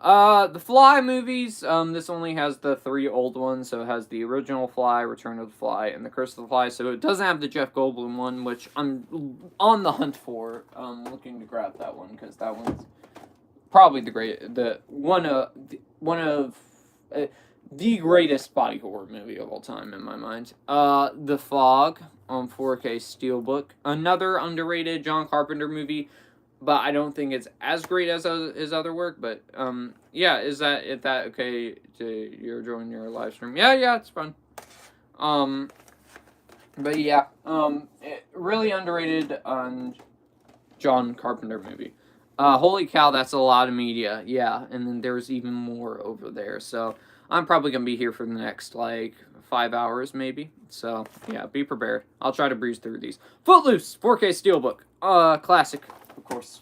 The Fly movies. This only has the 3 old ones, so it has the original Fly, Return of the Fly, and the Curse of the Fly. So it doesn't have the Jeff Goldblum one, which I'm on the hunt for. Looking to grab that one because that one's probably one of the greatest body horror movie of all time in my mind. The Fog on 4K Steelbook, another underrated John Carpenter movie, but I don't think it's as great as his other work. But yeah, is that okay? You're joining your live stream? Yeah, it's fun. But yeah, really underrated John Carpenter movie. Holy cow, that's a lot of media. Yeah, and then there's even more over there. So I'm probably gonna be here for the next like 5 hours maybe. So yeah, be prepared. I'll try to breeze through these. Footloose, 4K Steelbook, classic, of course.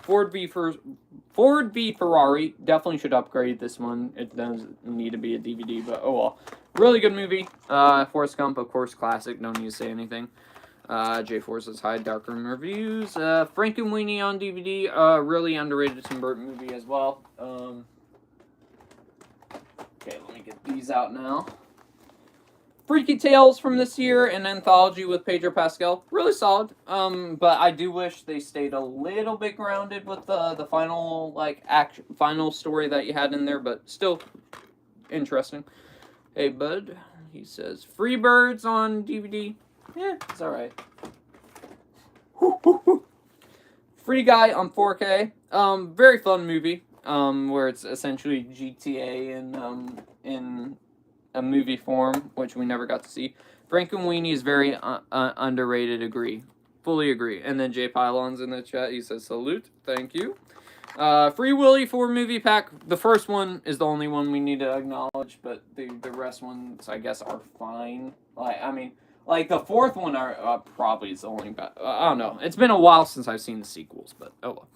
Ford v Ferrari, definitely should upgrade this one. It doesn't need to be a DVD, but oh well. Really good movie. Forrest Gump, of course, classic. No need to say anything. J Force's High Darkroom Reviews. Frankenweenie on DVD. Really underrated Tim Burton movie as well. Okay, let me get these out now. Freaky Tales from this year, an anthology with Pedro Pascal. Really solid. But I do wish they stayed a little bit grounded with the final final story that you had in there, but still interesting. Hey bud, he says Freebirds on DVD. Yeah, it's alright. Free Guy on 4K. Very fun movie. Where it's essentially GTA in a movie form, which we never got to see. Frankenweenie is very underrated. Agree, fully agree. And then Jay Pylon's in the chat. He says salute. Thank you. Free Willy 4 movie pack. The first one is the only one we need to acknowledge, but the rest ones I guess are fine. Like the fourth one are probably is the only bad. I don't know. It's been a while since I've seen the sequels, but oh well.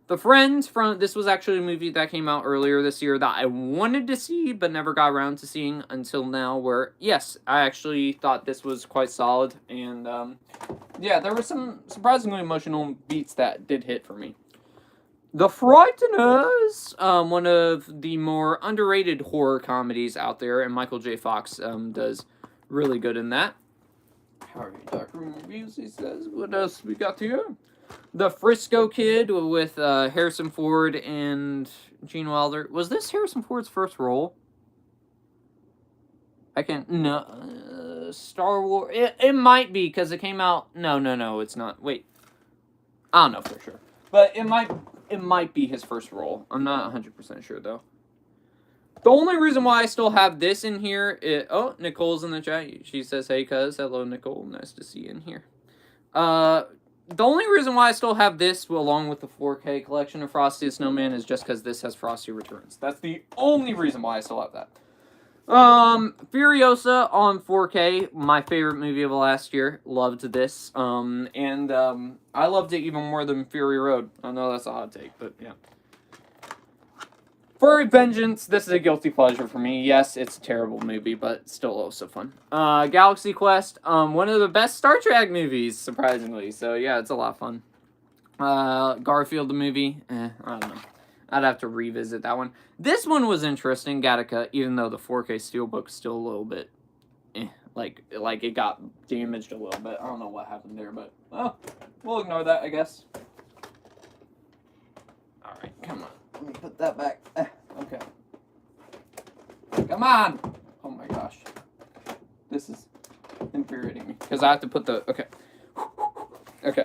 The Friends this was actually a movie that came out earlier this year that I wanted to see but never got around to seeing until now, where yes, I actually thought this was quite solid, and yeah, there were some surprisingly emotional beats that did hit for me. The Frighteners, one of the more underrated horror comedies out there, and Michael J. Fox does really good in that. Harvey Darkroom Reviews, he says. What else we got here? The Frisco Kid with Harrison Ford and Gene Wilder. Was this Harrison Ford's first role? I can't. No. Star Wars. It might be because it came out. No, it's not. Wait. I don't know for sure. But it might be his first role. I'm not 100% sure though. The only reason why I still have this in here is... Oh, Nicole's in the chat. She says, hey, cuz. Hello, Nicole. Nice to see you in here. The only reason why I still have this, along with the 4K collection of Frosty the Snowman, is just because this has Frosty Returns. That's the only reason why I still have that. Furiosa on 4K, my favorite movie of last year. Loved this. I loved it even more than Fury Road. I know that's a hot take, but yeah. Furry Vengeance, this is a guilty pleasure for me. Yes, it's a terrible movie, but still also fun. Galaxy Quest, one of the best Star Trek movies, surprisingly. So yeah, it's a lot of fun. Garfield the movie, I don't know. I'd have to revisit that one. This one was interesting, Gattaca, even though the 4K Steelbook is still a little bit, like it got damaged a little bit. I don't know what happened there, but, well, we'll ignore that, I guess. Alright, come on. Let me put that back. Okay. Come on! Oh my gosh. This is infuriating me. Because I have to put the... Okay. Okay.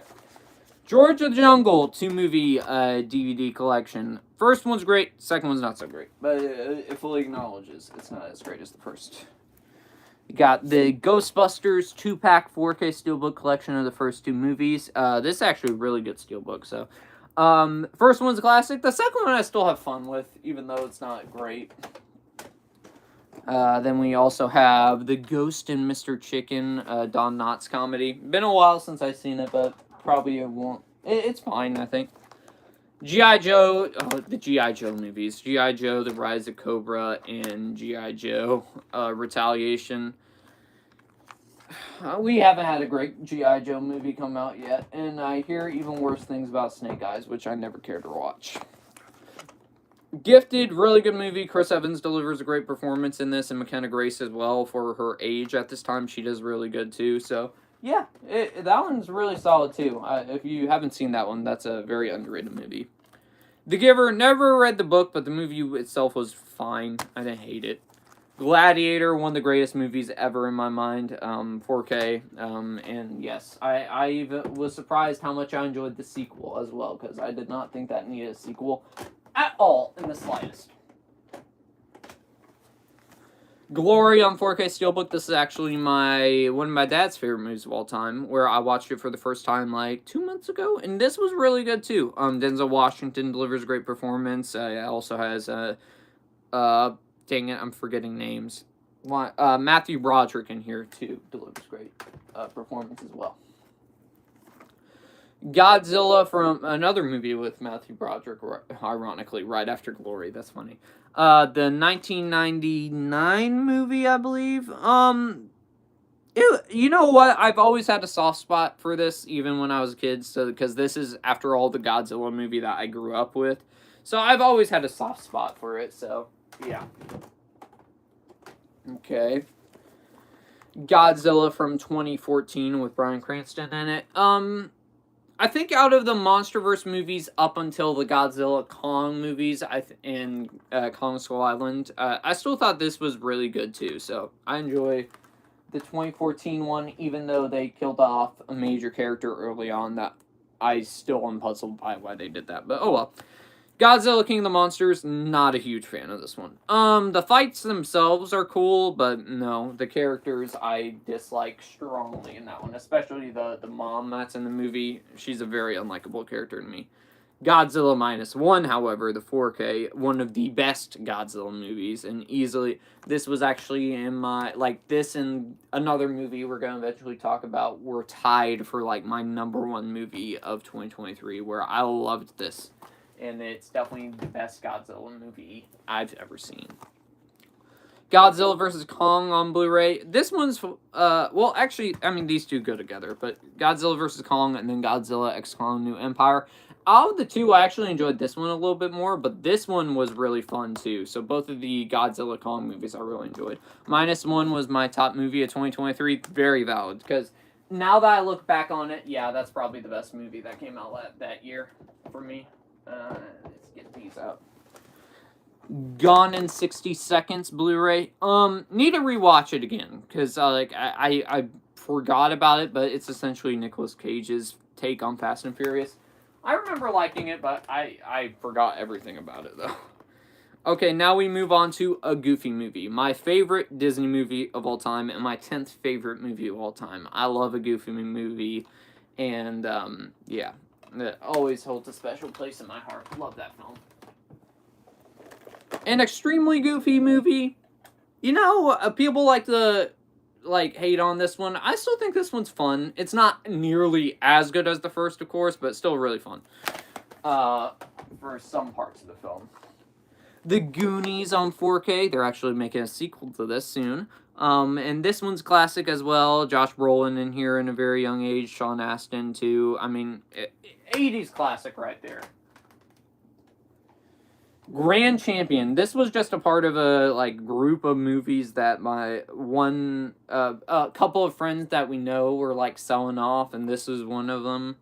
George of the Jungle 2-movie DVD collection. First one's great. Second one's not so great. But it fully acknowledges it's not as great as the first. You got the Ghostbusters 2-pack 4K Steelbook collection of the first 2 movies. This is actually a really good Steelbook, so... First one's a classic. The second one I still have fun with, even though it's not great. Then we also have The Ghost and Mr. Chicken, Don Knotts comedy. Been a while since I've seen it, but probably it won't. It's fine, I think. G.I. Joe, the G.I. Joe movies. G.I. Joe, The Rise of Cobra, and G.I. Joe, Retaliation. We haven't had a great G.I. Joe movie come out yet, and I hear even worse things about Snake Eyes, which I never cared to watch. Gifted, really good movie. Chris Evans delivers a great performance in this, and McKenna Grace as well for her age at this time. She does really good too. So yeah, that one's really solid too. If you haven't seen that one, that's a very underrated movie. The Giver, never read the book, but the movie itself was fine. I didn't hate it. Gladiator, one of the greatest movies ever in my mind, 4K, and yes, I even was surprised how much I enjoyed the sequel as well, because I did not think that needed a sequel at all, in the slightest. Glory on 4K Steelbook, this is actually one of my dad's favorite movies of all time, where I watched it for the first time like 2 months ago, and this was really good too. Denzel Washington delivers a great performance. It also has dang it, I'm forgetting names. Matthew Broderick in here too delivers great performance as well. Godzilla, from another movie with Matthew Broderick, ironically, right after Glory. That's funny. The 1999 movie, I believe. You know what? I've always had a soft spot for this, even when I was a kid. So, because this is, after all, the Godzilla movie that I grew up with. So I've always had a soft spot for it. So yeah. Okay. Godzilla from 2014 with Bryan Cranston in it. I think out of the MonsterVerse movies up until the Godzilla Kong movies, and Kong Skull Island, I still thought this was really good too. So I enjoy the 2014 one, even though they killed off a major character early on. That I still am puzzled by why they did that. But oh well. Godzilla King of the Monsters, not a huge fan of this one. The fights themselves are cool, but no, the characters I dislike strongly in that one, especially the mom that's in the movie. She's a very unlikable character to me. Godzilla -1, however, the 4K, one of the best Godzilla movies, and easily, this was actually in my, this and another movie we're going to eventually talk about were tied for, my #1 movie of 2023, where I loved this. And it's definitely the best Godzilla movie I've ever seen. Godzilla vs. Kong on Blu-ray. This one's, well, actually, I mean, these two go together, but Godzilla vs. Kong and then Godzilla X Kong New Empire. Out of the two, I actually enjoyed this one a little bit more, but this one was really fun, too. So both of the Godzilla Kong movies I really enjoyed. -1 was my top movie of 2023. Very valid, because now that I look back on it, yeah, that's probably the best movie that came out that year for me. Let's get these out. Gone in 60 Seconds Blu-ray. Need to rewatch it again, because I forgot about it, but it's essentially Nicolas Cage's take on Fast and Furious. I remember liking it, but I forgot everything about it, though. Okay, now we move on to a Goofy movie. My favorite Disney movie of all time, and my 10th favorite movie of all time. I love a Goofy movie, and, yeah. That always holds a special place in my heart. Love that film. An extremely goofy movie. You know, people like to hate on this one. I still think this one's fun. It's not nearly as good as the first, of course, but still really fun. For some parts of the film. The Goonies on 4K. They're actually making a sequel to this soon. And this one's classic as well. Josh Brolin in here in a very young age. Sean Astin, too. I mean, 80s classic right there. Grand Champion. This was just a part of a, group of movies that a couple of friends that we know were, selling off, and this was one of them.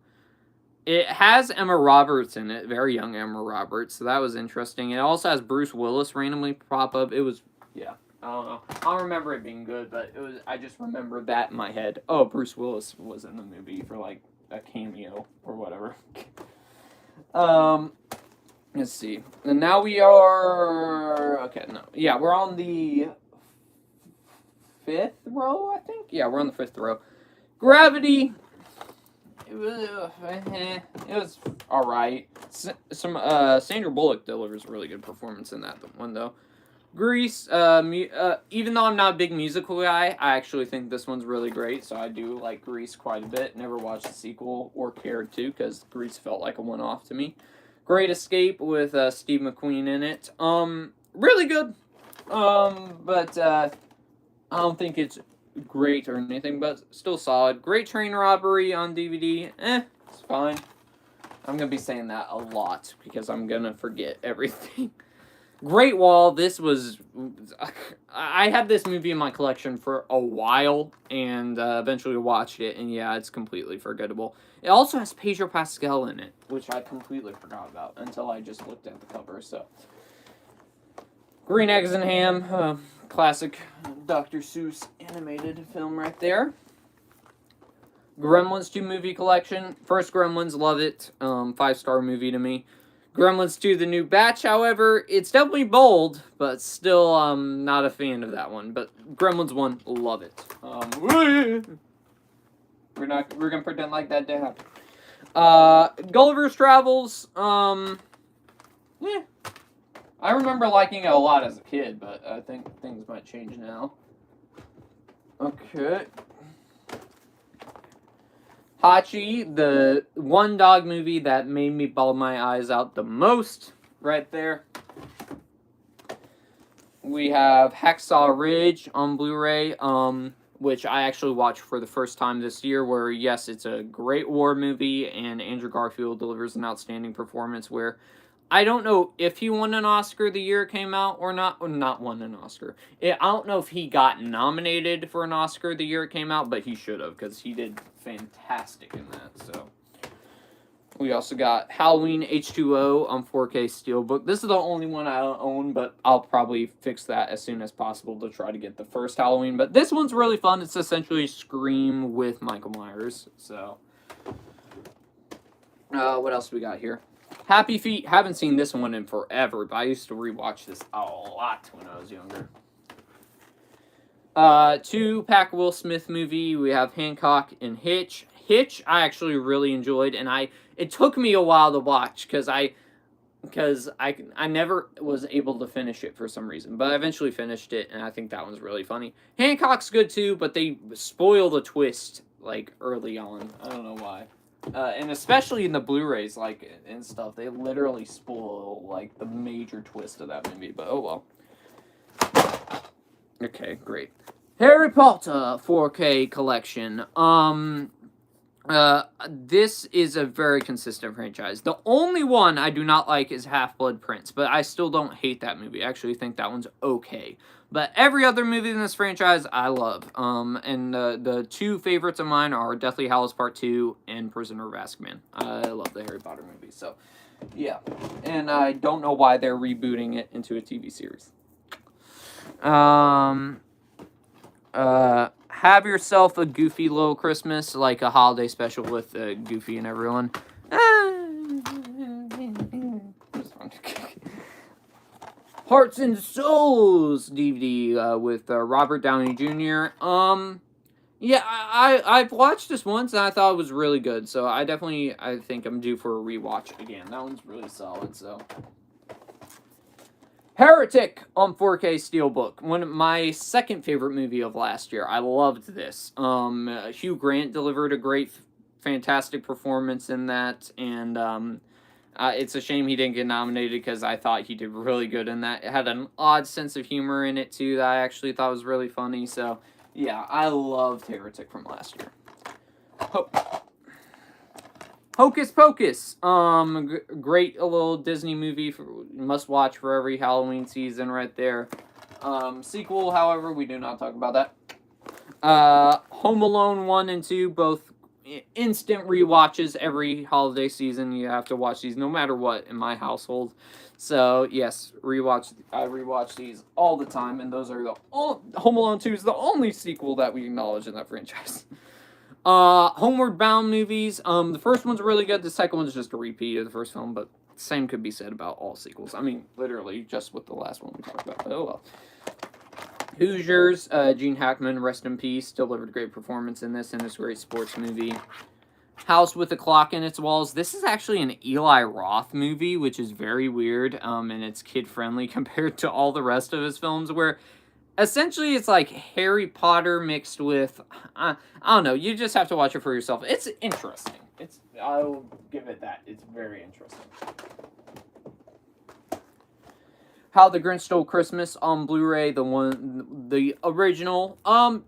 It has Emma Roberts in it. Very young Emma Roberts, so that was interesting. It also has Bruce Willis randomly pop up. It was, yeah. I don't know. I don't remember it being good, but I just remember that in my head. Oh, Bruce Willis was in the movie for, a cameo or whatever. Let's see. And now we are... Okay, no. Yeah, we're on the 5th row, I think? Yeah, we're on the 5th row. Gravity... It was alright. Sandra Bullock delivers a really good performance in that one, though. Grease, even though I'm not a big musical guy, I actually think this one's really great, so I do like Grease quite a bit. Never watched the sequel or cared to, because Grease felt like a one-off to me. Great Escape with Steve McQueen in it. Really good. But I don't think it's great or anything, but still solid. Great Train Robbery on DVD. It's fine. I'm gonna be saying that a lot because I'm gonna forget everything. Great Wall. This was. I had this movie in my collection for a while and eventually watched it, and yeah, it's completely forgettable. It also has Pedro Pascal in it, which I completely forgot about until I just looked at the cover. So, Green Eggs and Ham, classic Dr. Seuss animated film right there. Gremlins 2 movie collection. First Gremlins, love it. 5-star movie to me. Gremlins 2, the new batch, however, it's definitely bold, but still not a fan of that one. But Gremlins 1, love it. We're gonna pretend like that didn't happen. Gulliver's Travels, yeah. I remember liking it a lot as a kid, but I think things might change now. Okay. Hachi, the one dog movie that made me bawl my eyes out the most, right there. We have Hacksaw Ridge on Blu-ray, which I actually watched for the first time this year, where, yes, it's a great war movie, and Andrew Garfield delivers an outstanding performance where I don't know if he won an Oscar the year it came out or not. Or not won an Oscar. I don't know if he got nominated for an Oscar the year it came out, but he should have, because he did fantastic in that. So we also got Halloween H2O on 4K Steelbook. This is the only one I own, but I'll probably fix that as soon as possible to try to get the first Halloween. But this one's really fun. It's essentially Scream with Michael Myers. So what else we got here? Happy Feet, haven't seen this one in forever, but I used to rewatch this a lot when I was younger. 2-pack Will Smith movie, we have Hancock and Hitch. Hitch, I actually really enjoyed, and it took me a while to watch, because I never was able to finish it for some reason, but I eventually finished it, and I think that one's really funny. Hancock's good too, but they spoil the twist, like, early on. I don't know why. And especially in the Blu-rays, like, and stuff, they literally spoil, like, the major twist of that movie, but oh well. Okay, great. Harry Potter 4K collection. This is a very consistent franchise. The only one I do not like is Half-Blood Prince, but I still don't hate that movie. I actually think that one's okay. But every other movie in this franchise, I love. And the two favorites of mine are Deathly Hallows Part 2 and Prisoner of Azkaban. I love the Harry Potter movies, so yeah. And I don't know why they're rebooting it into a TV series. Have yourself a goofy little Christmas, like a holiday special with Goofy and everyone. Hearts and Souls DVD with Robert Downey Jr. Yeah, I've watched this once and I thought it was really good, so I think I'm due for a rewatch again. That one's really solid, so. Heretic on 4K Steelbook, one of my second favorite movie of last year. I loved this. Hugh Grant delivered a great, fantastic performance in that, and it's a shame he didn't get nominated because I thought he did really good in that. It had an odd sense of humor in it too that I actually thought was really funny. So yeah, I loved Heretic from last year. Hocus Pocus, great little Disney movie, must watch for every Halloween season right there. Sequel, however, we do not talk about that. Home Alone 1 and 2, both instant rewatches every holiday season. You have to watch these no matter what in my household. So, yes, I rewatch these all the time, and those are Home Alone 2 is the only sequel that we acknowledge in that franchise. Homeward Bound movies. The first one's really good. The second one's just a repeat of the first film, but same could be said about all sequels. I mean, literally, just with the last one we talked about. But oh well. Hoosiers. Gene Hackman, rest in peace, delivered a great performance in this, and it's a great sports movie. House with a Clock in Its Walls. This is actually an Eli Roth movie, which is very weird, and it's kid-friendly compared to all the rest of his films, where essentially, it's like Harry Potter mixed with, I don't know, you just have to watch it for yourself. It's interesting. I'll give it that. It's very interesting. How the Grinch Stole Christmas on Blu-ray, the original.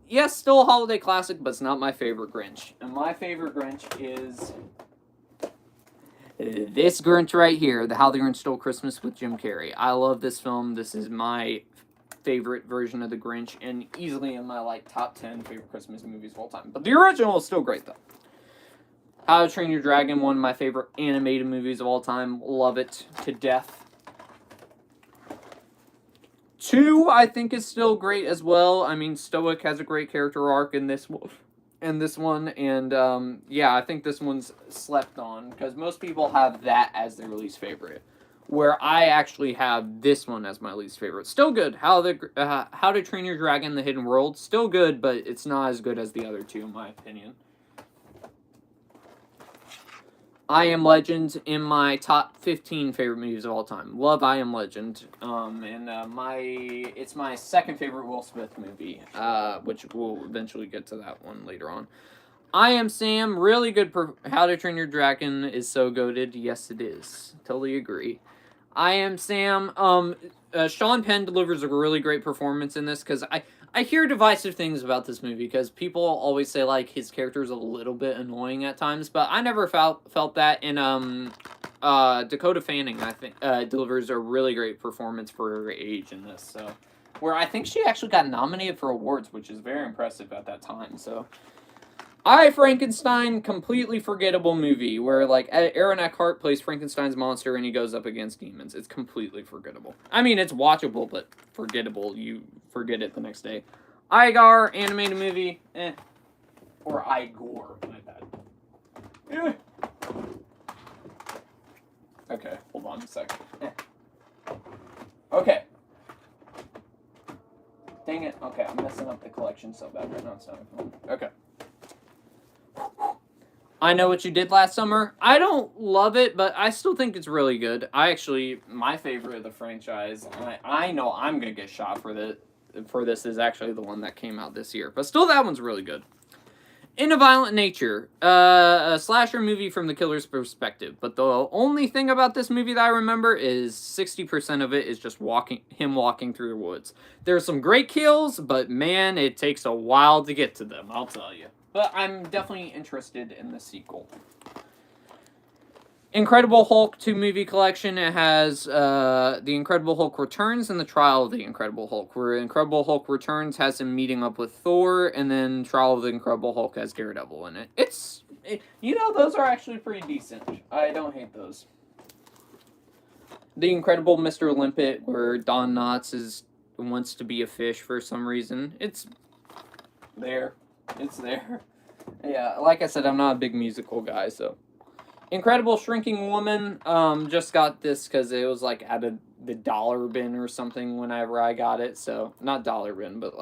Yes, still a holiday classic, but it's not my favorite Grinch. And my favorite Grinch is this Grinch right here, the How the Grinch Stole Christmas with Jim Carrey. I love this film. This is my favorite version of the Grinch, and easily in my top 10 favorite Christmas movies of all time. But the original is still great though. How to Train Your Dragon, one of my favorite animated movies of all time. Love it to death. 2, I think, is still great as well. I mean, Stoic has a great character arc in this one. And yeah, I think this one's slept on, because most people have that as their least favorite, where I actually have this one as my least favorite. Still good. How to Train Your Dragon, The Hidden World, still good, but it's not as good as the other two, in my opinion. I Am Legend in my top 15 favorite movies of all time. Love I Am Legend. It's my second favorite Will Smith movie, which we'll eventually get to that one later on. I Am Sam, really good. How to Train Your Dragon is so goated. Yes, it is. Totally agree. I Am Sam. Sean Penn delivers a really great performance in this, because I hear divisive things about this movie, because people always say, his character is a little bit annoying at times, but I never felt that. And Dakota Fanning, I think, delivers a really great performance for her age in this, so, where I think she actually got nominated for awards, which is very impressive at that time, so. I, Frankenstein, completely forgettable movie, where, Aaron Eckhart plays Frankenstein's monster and he goes up against demons. It's completely forgettable. I mean, it's watchable, but forgettable. You forget it the next day. Igor, animated movie, Or Igor, my bad. Okay, hold on a second. Okay. Dang it. Okay, I'm messing up the collection so bad right now. It's not fun. Okay. I Know What You Did Last Summer. I don't love it, but I still think it's really good. My favorite of the franchise, I know I'm going to get shot for this, is actually the one that came out this year. But still, that one's really good. In a Violent Nature, a slasher movie from the killer's perspective. But the only thing about this movie that I remember is 60% of it is just him walking through the woods. There's some great kills, but man, it takes a while to get to them, I'll tell you. But I'm definitely interested in the sequel. Incredible Hulk 2 movie collection. It has The Incredible Hulk Returns and The Trial of the Incredible Hulk, where Incredible Hulk Returns has him meeting up with Thor, and then Trial of the Incredible Hulk has Daredevil in it. Those are actually pretty decent. I don't hate those. The Incredible Mr. Limpet, where Don Knotts wants to be a fish for some reason. It's there. It's there. Yeah, like I said, I'm not a big musical guy, so. Incredible Shrinking Woman, just got this because it was, at the dollar bin or something whenever I got it, so, not dollar bin, but,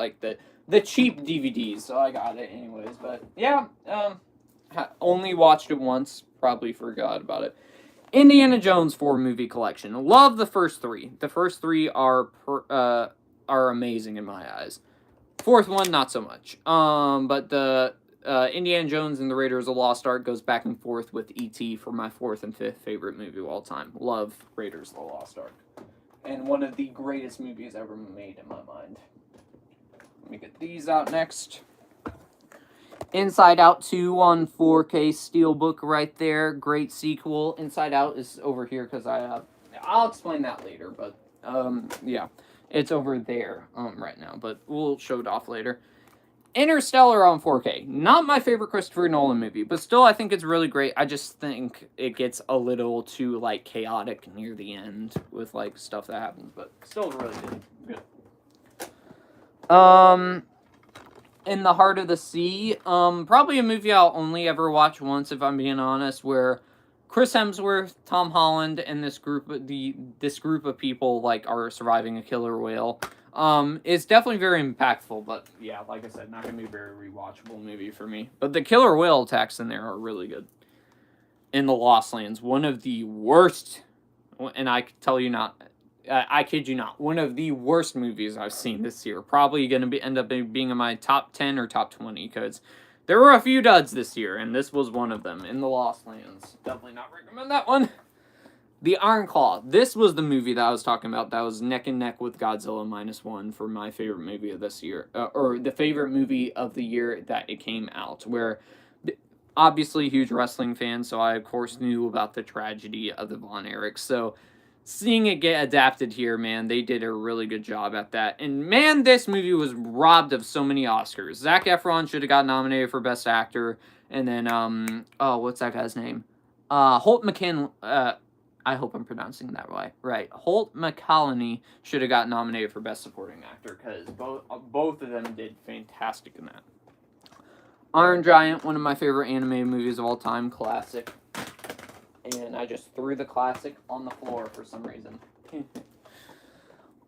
the cheap DVDs, so I got it anyways, but, yeah, only watched it once, probably forgot about it. Indiana Jones 4 movie collection. Love the first 3. The first 3 are amazing in my eyes. Fourth one, not so much. But the Indiana Jones and the Raiders of the Lost Ark goes back and forth with E.T. for my 4th and 5th favorite movie of all time. Love Raiders of the Lost Ark. And one of the greatest movies ever made in my mind. Let me get these out next. Inside Out 2 on 4K Steelbook right there. Great sequel. Inside Out is over here because I'll explain that later, but yeah. It's over there right now, but we'll show it off later. Interstellar on 4K. Not my favorite Christopher Nolan movie, but still I think it's really great. I just think it gets a little too, chaotic near the end with, stuff that happens, but still really good. In the Heart of the Sea, probably a movie I'll only ever watch once, if I'm being honest, where Chris Hemsworth, Tom Holland, and this group of people are surviving a killer whale. It's definitely very impactful, but yeah, like I said, not gonna be a very rewatchable movie for me. But the killer whale attacks in there are really good. In the Lost Lands, one of the worst, and I kid you not, one of the worst movies I've seen this year. Probably gonna end up being in my top 10 or top 20, because There were a few duds this year, and this was one of them. In the Lost Lands. Definitely not recommend that one. The Iron Claw. This was the movie that I was talking about that was neck and neck with Godzilla -1 for my favorite movie of this year. Or the favorite movie of the year that it came out. Where, obviously, huge wrestling fan, so I, of course, knew about the tragedy of the Von Erichs. So, seeing it get adapted here, man, they did a really good job at that. And, man, this movie was robbed of so many Oscars. Zac Efron should have got nominated for Best Actor. And then, what's that guy's name? Holt McKinley, I hope I'm pronouncing that right. Holt McCallany should have got nominated for Best Supporting Actor, because both of them did fantastic in that. Iron Giant, one of my favorite animated movies of all time, classic. And I just threw the classic on the floor for some reason.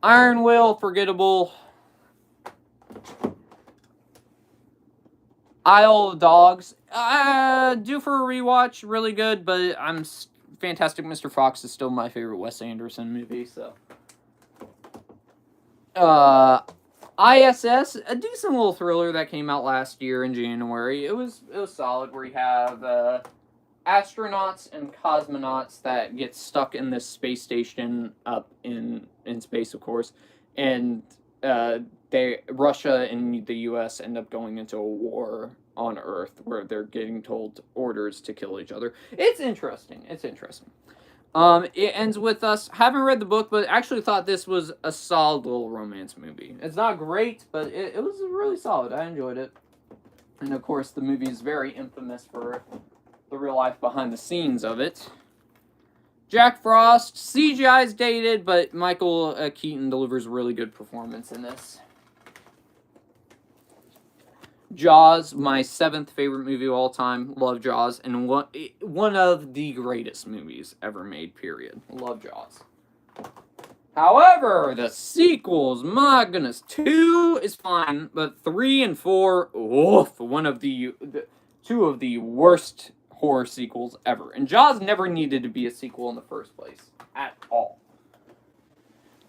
Iron Will, forgettable. Isle of Dogs, due for a rewatch, really good, but Fantastic Mr. Fox is still my favorite Wes Anderson movie, so. ISS, a decent little thriller that came out last year in January. It was solid, where you have astronauts and cosmonauts that get stuck in this space station up in space, of course, and Russia and the U.S. end up going into a war on Earth where they're getting told orders to kill each other. It's interesting. It ends with us. Haven't read the book, but actually thought this was a solid little romance movie. It's not great, but it was really solid. I enjoyed it. And of course, the movie is very infamous for the real life behind the scenes of it. Jack Frost, CGI's dated, but Michael Keaton delivers a really good performance in this. Jaws, my 7th favorite movie of all time. Love Jaws, and one of the greatest movies ever made, period. Love Jaws. However, the sequels, my goodness, 2 is fine, but 3 and 4, oof, two of the worst horror sequels ever. And Jaws never needed to be a sequel in the first place, at all.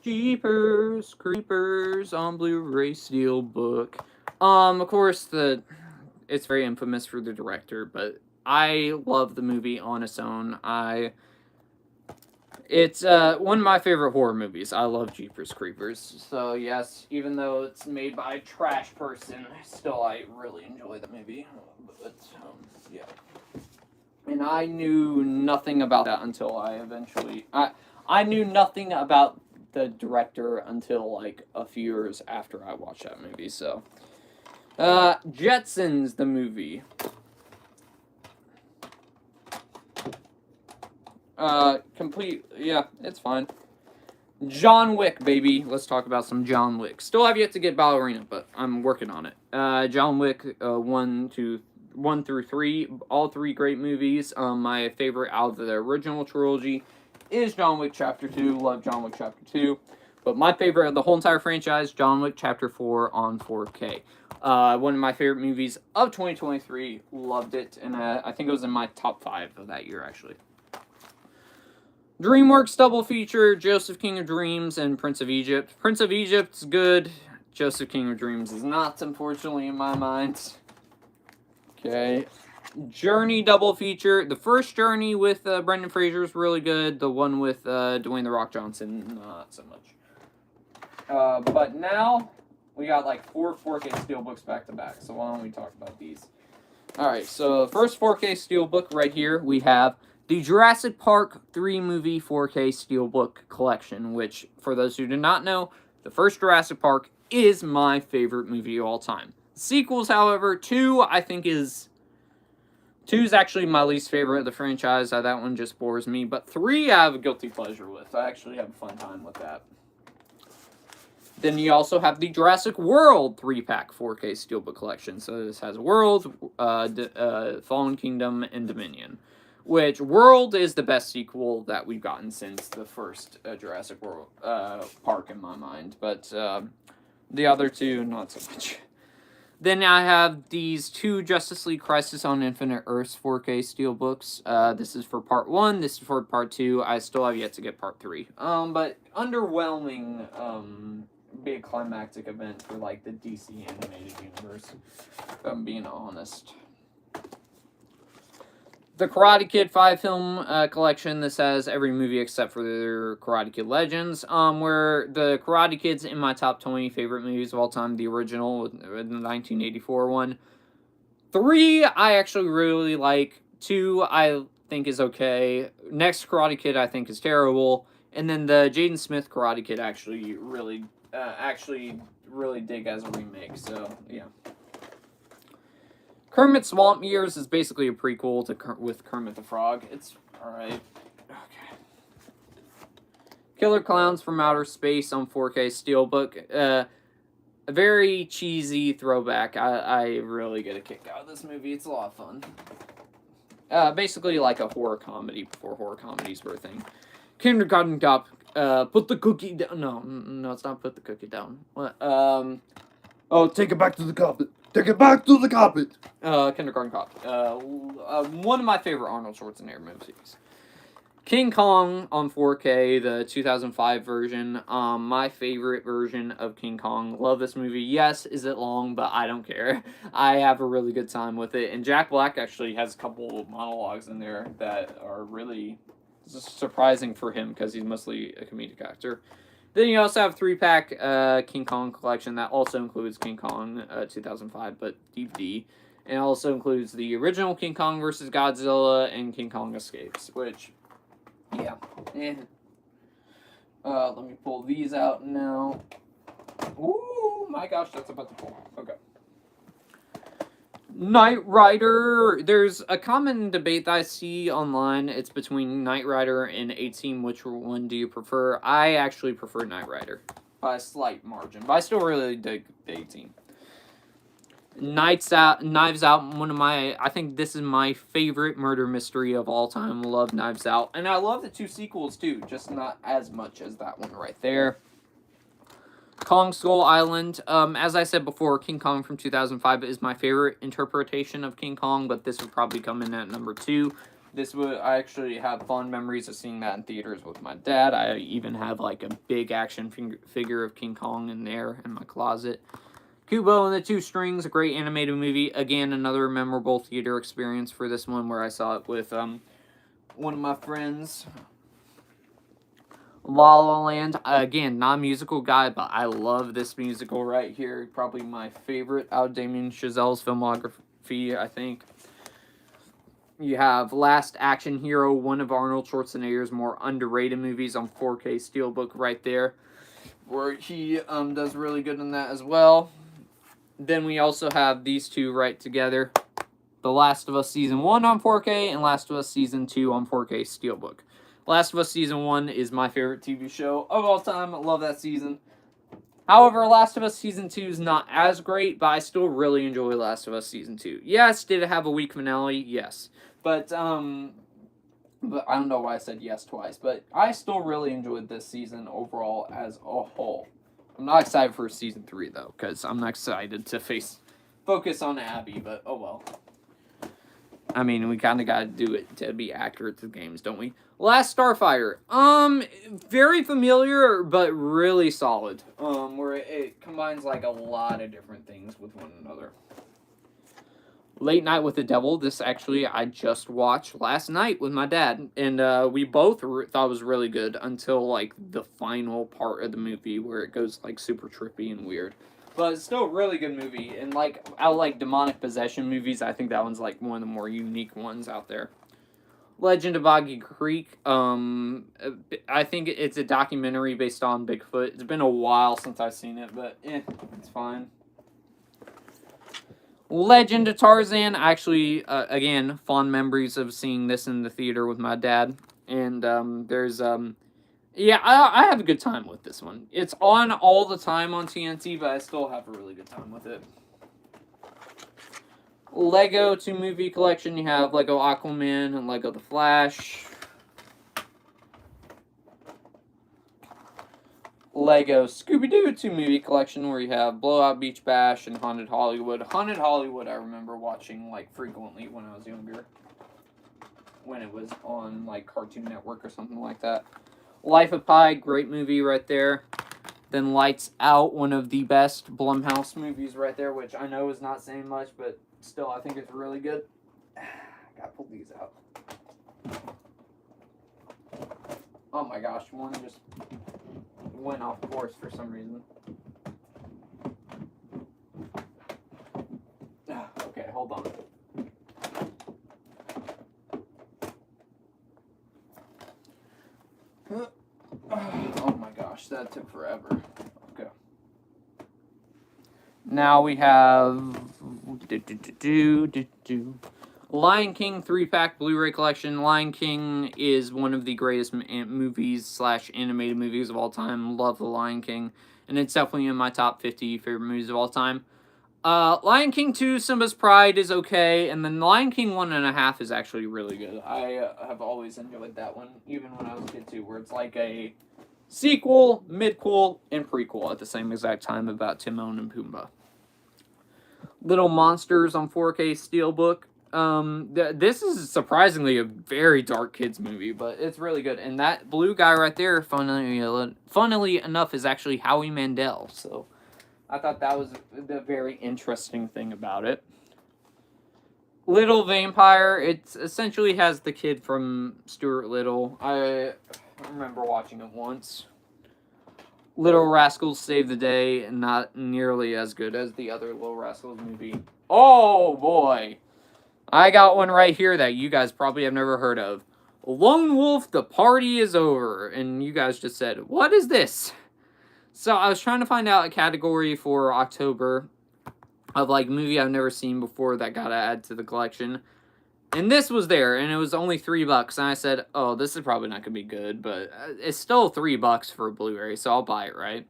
Jeepers Creepers on Blu-ray Steelbook. Of course, it's very infamous for the director, but I love the movie on its own. It's one of my favorite horror movies. I love Jeepers Creepers. So yes, even though it's made by a trash person, still I really enjoy the movie. But yeah. And I knew nothing about that until I knew nothing about the director until like a few years after I watched that movie, so. Jetsons, the movie. Yeah, it's fine. John Wick, baby. Let's talk about some John Wick. Still have yet to get Ballerina, but I'm working on it. John Wick, 1 through 3, all 3 great movies. My favorite out of the original trilogy is John Wick Chapter 2. Love John Wick Chapter 2. But my favorite of the whole entire franchise, John Wick Chapter 4 on 4K. One of my favorite movies of 2023. Loved it. And I think it was in my top 5 of that year, actually. DreamWorks double feature, Joseph King of Dreams and Prince of Egypt. Prince of Egypt's good. Joseph King of Dreams is not, unfortunately, in my mind. Okay. Journey double feature. The first Journey with Brendan Fraser is really good. The one with Dwayne The Rock Johnson, not so much. But now, we got like 4 4K Steelbooks back to back. So why don't we talk about these? Alright, so first 4K Steelbook right here, we have the Jurassic Park 3 movie 4K Steelbook collection, which, for those who do not know, the first Jurassic Park is my favorite movie of all time. Sequels, however, 2 I think is... 2 is actually my least favorite of the franchise. That one just bores me. But 3 I have a guilty pleasure with. I actually have a fun time with that. Then you also have the Jurassic World 3-pack 4K Steelbook collection. So this has World, Fallen Kingdom, and Dominion. Which, World is the best sequel that we've gotten since the first Jurassic World Park, in my mind. But the other 2, not so much. Then I have these 2 Justice League Crisis on Infinite Earths 4K Steelbooks. This is for part 1, this is for part 2. I still have yet to get part 3. But underwhelming big climactic event for, like, the DC animated universe, if I'm being honest. The Karate Kid 5-film collection. This has every movie except for the Karate Kid Legends, where the Karate Kid's in my top 20 favorite movies of all time. The original, the 1984 one. 3, I actually really like. 2, I think is okay. Next Karate Kid, I think is terrible. And then the Jaden Smith Karate Kid actually really dig as a remake. So yeah. Kermit Swamp Years is basically a prequel to with Kermit the Frog. It's alright. Okay. Killer Clowns from Outer Space on 4K Steelbook. A very cheesy throwback. I really get a kick out of this movie. It's a lot of fun. Basically like a horror comedy before horror comedies were a thing. Kindergarten Cop. Put the cookie down. No, it's not put the cookie down. What? Oh, take it back to the carpet. Take it back to the carpet. Kindergarten Cop. One of my favorite Arnold Schwarzenegger movies. King Kong on 4K, the 2005 version. My favorite version of King Kong. Love this movie. Yes, is it long, but I don't care. I have a really good time with it. And Jack Black actually has a couple of monologues in there that are really surprising for him because he's mostly a comedic actor. Then you also have 3-pack King Kong collection that also includes King Kong 2005, but DVD. And it also includes the original King Kong vs. Godzilla and King Kong Escapes, which, yeah. Let me pull these out now. Ooh, my gosh, that's about to pull. Okay. Knight Rider. There's a common debate that I see online. It's between Knight Rider and A-Team. Which one do you prefer? I actually prefer Knight Rider by a slight margin, but I still really dig the A-Team. Knives Out. One of my. I think this is my favorite murder mystery of all time. Love Knives Out, and I love the 2 sequels too. Just not as much as that one right there. Kong Skull Island. As I said before, King Kong from 2005 is my favorite interpretation of King Kong, but this would probably come in at number 2. I actually have fond memories of seeing that in theaters with my dad. I even have like a big action figure of King Kong in there in my closet. Kubo and the Two Strings, a great animated movie. Again, another memorable theater experience for this one where I saw it with one of my friends. La La Land, again, not a musical guy, but I love this musical right here. Probably my favorite out of Damien Chazelle's filmography, I think. You have Last Action Hero, one of Arnold Schwarzenegger's more underrated movies on 4K Steelbook right there, where he does really good in that as well. Then we also have these two right together. The Last of Us Season 1 on 4K and Last of Us Season 2 on 4K Steelbook. Last of Us Season 1 is my favorite TV show of all time. I love that season. However, Last of Us Season 2 is not as great, but I still really enjoy Last of Us Season 2. Yes, did it have a weak finale? Yes. But I don't know why I said yes twice. But I still really enjoyed this season overall as a whole. I'm not excited for Season 3, though, because I'm not excited to focus on Abby, but oh well. I mean, we kind of got to do it to be accurate to the games, don't we? Last Starfighter. Very familiar, but really solid. Where it combines, like, a lot of different things with one another. Late Night with the Devil. This, actually, I just watched last night with my dad. And we both thought it was really good until, like, the final part of the movie where it goes, like, super trippy and weird. But it's still a really good movie. And, like, out like demonic possession movies, I think that one's, like, one of the more unique ones out there. Legend of Boggy Creek. I think it's a documentary based on Bigfoot. It's been a while since I've seen it, but it's fine. Legend of Tarzan. Actually, again, fond memories of seeing this in the theater with my dad. And there's yeah, I have a good time with this one. It's on all the time on TNT, but I still have a really good time with it. Lego 2-movie collection. You have Lego Aquaman and Lego The Flash. Lego Scooby-Doo 2-movie collection where you have Blowout Beach Bash and Haunted Hollywood. Haunted Hollywood I remember watching, like, frequently when I was younger. When it was on, like, Cartoon Network or something like that. Life of Pi, great movie right there. Then Lights Out, one of the best Blumhouse movies right there, which I know is not saying much, but still I think it's really good. Gotta pull these out. Oh my gosh, one just went off course for some reason. Okay, hold on. Oh my gosh, that took forever. Okay. Now we have Lion King 3-pack Blu-ray collection. Lion King is one of the greatest movies / animated movies of all time. Love The Lion King, and it's definitely in my top 50 favorite movies of all time. Lion King 2, Simba's Pride is okay, and then Lion King 1.5 is actually really good. I have always enjoyed that one, even when I was a kid too, where it's like a sequel, midquel, and prequel at the same exact time about Timon and Pumbaa. Little Monsters on 4K Steelbook. This is surprisingly a very dark kids movie, but it's really good. And that blue guy right there, funnily enough, is actually Howie Mandel, so I thought that was the very interesting thing about it. Little Vampire, it essentially has the kid from Stuart Little. I remember watching it once. Little Rascals Save the Day, not nearly as good as the other Little Rascals movie. Oh boy! I got one right here that you guys probably have never heard of. Lone Wolf, The Party Is Over. And you guys just said, what is this? So I was trying to find out a category for October of like movie I've never seen before that got to add to the collection. And this was there, and it was only $3. And I said, oh, this is probably not going to be good, but it's still $3 for a Blu-ray, so I'll buy it, right?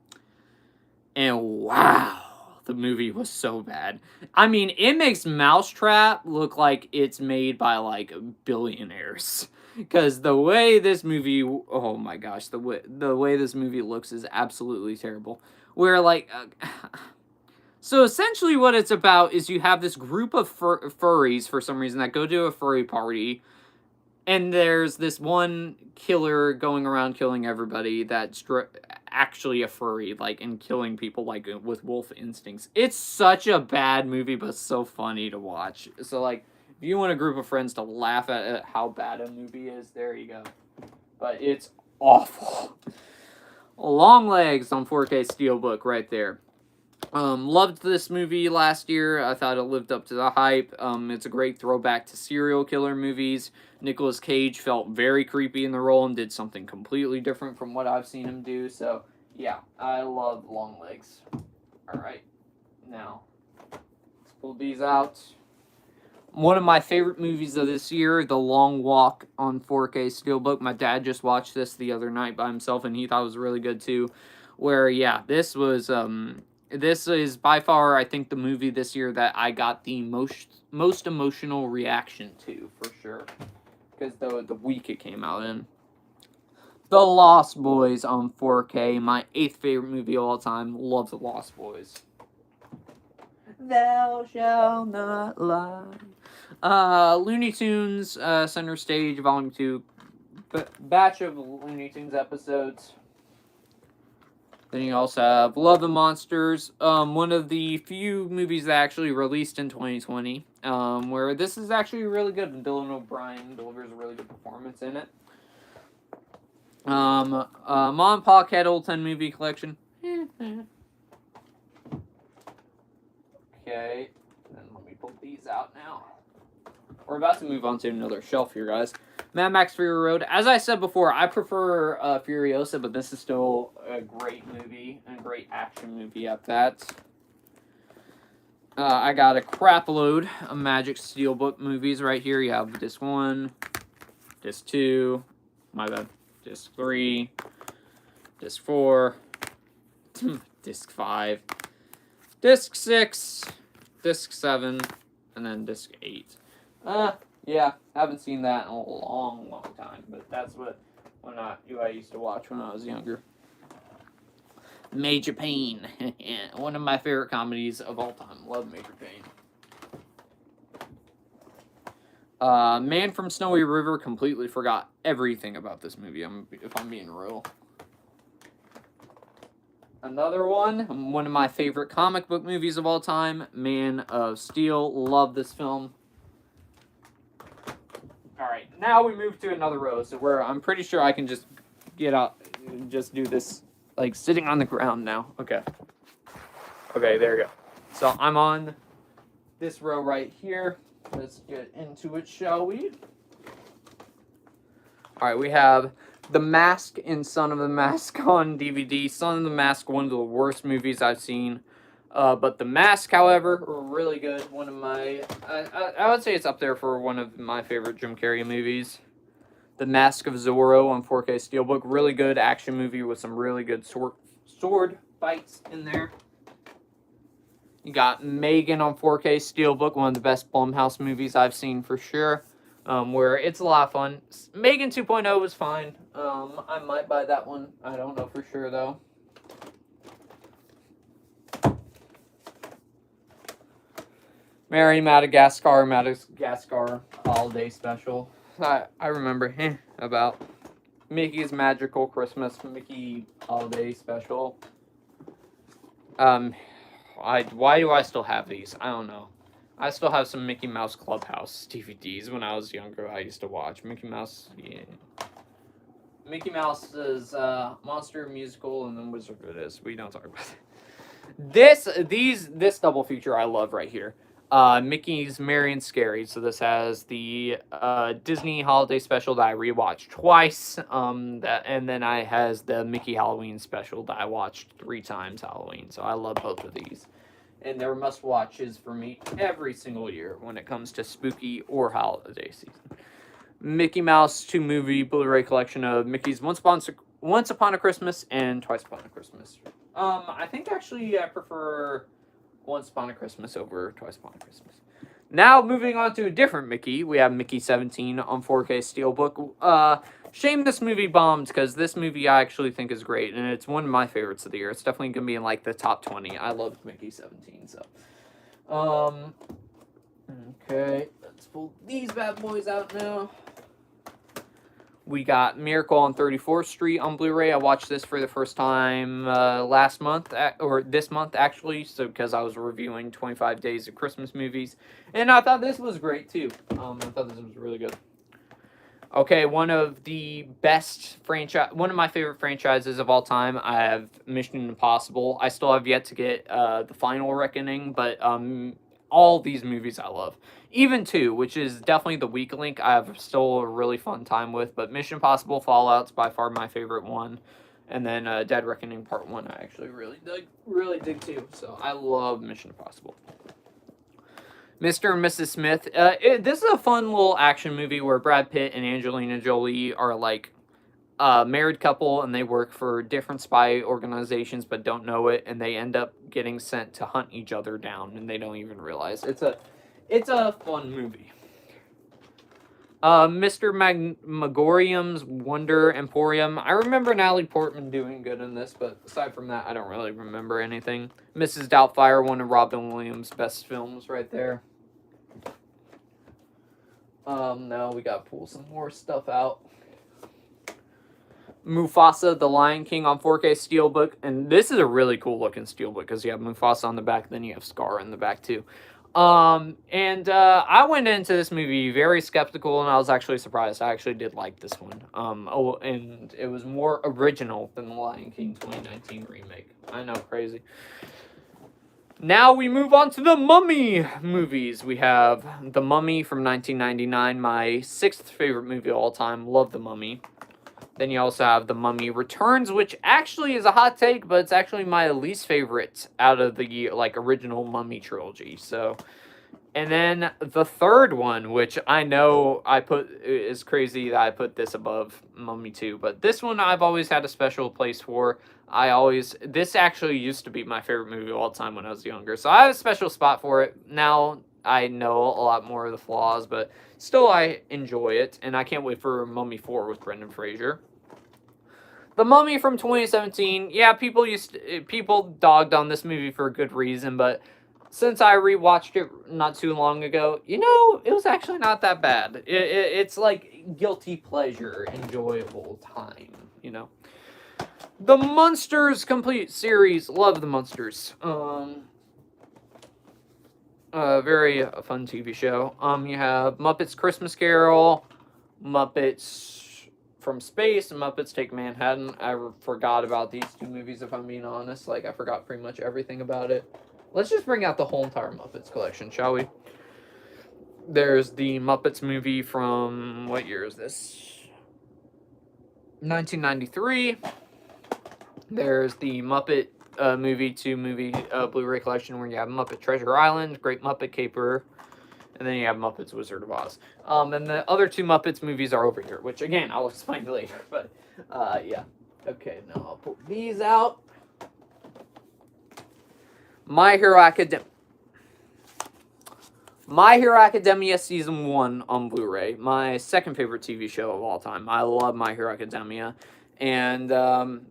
And wow, the movie was so bad. I mean, it makes Mousetrap look like it's made by, like, billionaires. Because the way this movie, oh my gosh, the way this movie looks is absolutely terrible. Where, like, so essentially what it's about is you have this group of furries, for some reason, that go to a furry party. And there's this one killer going around killing everybody that's actually a furry, like, and killing people, like, with wolf instincts. It's such a bad movie, but so funny to watch. So, like, if you want a group of friends to laugh at how bad a movie is, there you go. But it's awful. Longlegs on 4K Steelbook right there. Loved this movie last year. I thought it lived up to the hype. It's a great throwback to serial killer movies. Nicolas Cage felt very creepy in the role and did something completely different from what I've seen him do. So, yeah, I love Longlegs. Alright, now, let's pull these out. One of my favorite movies of this year, The Long Walk on 4K Steelbook. My dad just watched this the other night by himself, and he thought it was really good too. Where, yeah, this was, this is by far, I think, the movie this year that I got the most emotional reaction to, for sure. Because the week it came out in. The Lost Boys on 4K, my 8th favorite movie of all time. Love The Lost Boys. Thou shalt not lie. Looney Tunes, Center Stage, Volume 2. Batch of Looney Tunes episodes. Then you also have Love and Monsters, one of the few movies that actually released in 2020, where this is actually really good, and Dylan O'Brien delivers a really good performance in it. Mom and Pa Kettle 10 movie collection. Okay, then let me pull these out now. We're about to move on to another shelf here, guys. Mad Max Fury Road. As I said before, I prefer Furiosa, but this is still a great movie, and a great action movie at that. I got a crap load of Magic Steelbook movies right here. You have Disc 1, Disc 2, my bad, Disc 3, Disc 4, Disc 5, Disc 6, Disc 7, and then Disc 8. Yeah, haven't seen that in a long, long time, but that's what I used to watch when I was younger. Major Payne, one of my favorite comedies of all time. Love Major Payne. Man from Snowy River, completely forgot everything about this movie, if I'm being real. Another one of my favorite comic book movies of all time, Man of Steel. Love this film. Alright, now we move to another row, so where I'm pretty sure I can just get out, just do this, like, sitting on the ground now. Okay. Okay, there we go. So I'm on this row right here. Let's get into it, shall we? Alright, we have The Mask and Son of the Mask on DVD. Son of the Mask, one of the worst movies I've seen. But The Mask, however, really good. One of my... I would say it's up there for one of my favorite Jim Carrey movies. The Mask of Zorro on 4K Steelbook. Really good action movie with some really good sword fights in there. You got Megan on 4K Steelbook, one of the best Blumhouse movies I've seen for sure. Where it's a lot of fun. Megan 2.0 was fine. I might buy that one. I don't know for sure, though. Mary Madagascar holiday special. I remember about Mickey's Magical Christmas Mickey holiday special. Why do I still have these? I don't know. I still have some Mickey Mouse Clubhouse DVDs when I was younger. I used to watch Mickey Mouse. Yeah. Mickey Mouse's Monster Musical and then Wizard of Oz. We don't talk about it. This double feature I love right here. Mickey's Merry and Scary. So this has the Disney holiday special that I rewatched twice. And then I has the Mickey Halloween special that I watched 3 times Halloween. So I love both of these. And they're must-watches for me every single year when it comes to spooky or holiday season. Mickey Mouse 2-movie Blu-ray collection of Mickey's Once Upon a Christmas and Twice Upon a Christmas. I think actually I prefer Once Upon a Christmas over Twice Upon a Christmas. Now, moving on to a different Mickey, we have Mickey 17 on 4K Steelbook. Shame this movie bombed, because this movie I actually think is great, and it's one of my favorites of the year. It's definitely going to be in, like, the top 20. I loved Mickey 17, so. Okay, let's pull these bad boys out now. We got Miracle on 34th Street on Blu-ray. I watched this for the first time last month, or this month, actually, so because I was reviewing 25 Days of Christmas movies, and I thought this was great, too. I thought this was really good. Okay, one of my favorite franchises of all time, I have Mission Impossible. I still have yet to get The Final Reckoning, but all these movies I love. Even 2, which is definitely the weak link, I have still a really fun time with, but Mission Impossible Fallout's by far my favorite one. And then Dead Reckoning Part 1 I actually really dig too, so I love Mission Impossible. Mr. and Mrs. Smith. This is a fun little action movie where Brad Pitt and Angelina Jolie are like a married couple and they work for different spy organizations but don't know it, and they end up getting sent to hunt each other down and they don't even realize. It's a fun movie. Mr. Magorium's Wonder Emporium. I remember Natalie Portman doing good in this, but aside from that, I don't really remember anything. Mrs. Doubtfire, one of Robin Williams' best films right there. Now we gotta pull some more stuff out. Mufasa, The Lion King on 4K Steelbook, and this is a really cool looking Steelbook because you have Mufasa on the back, then you have Scar in the back too. I went into this movie very skeptical, and I was actually surprised. I actually did like this one. And it was more original than The Lion King 2019 remake. I know, crazy. Now we move on to the Mummy movies. We have The Mummy from 1999, my 6th favorite movie of all time. Love The Mummy. Then you also have The Mummy Returns, which actually is a hot take, but it's actually my least favorite out of the original Mummy trilogy. So, and then the third one, which I know is crazy that I put this above Mummy 2, but this one I've always had a special place for. This actually used to be my favorite movie of all time when I was younger, so I have a special spot for it. Now I know a lot more of the flaws, but still I enjoy it, and I can't wait for Mummy 4 with Brendan Fraser. The Mummy from 2017, yeah, people dogged on this movie for a good reason, but since I rewatched it not too long ago, it was actually not that bad. It's like guilty pleasure, enjoyable time, The Munsters complete series. Love the Munsters. Very fun TV show. You have Muppets Christmas Carol, Muppets from Space, and Muppets Take Manhattan. I forgot about these two movies, if I'm being honest. Like, I forgot pretty much everything about it. Let's just bring out the whole entire Muppets collection, shall we? There's the Muppets movie from, what year is this? 1993. There's the Muppet movie Blu-ray collection where you have Muppet Treasure Island, Great Muppet Caper, and then you have Muppets Wizard of Oz. And the other two Muppets movies are over here, which again, I'll explain later. But yeah. Okay, now I'll pull these out. My Hero Academia Season 1 on Blu-ray. My second favorite TV show of all time. I love My Hero Academia. And,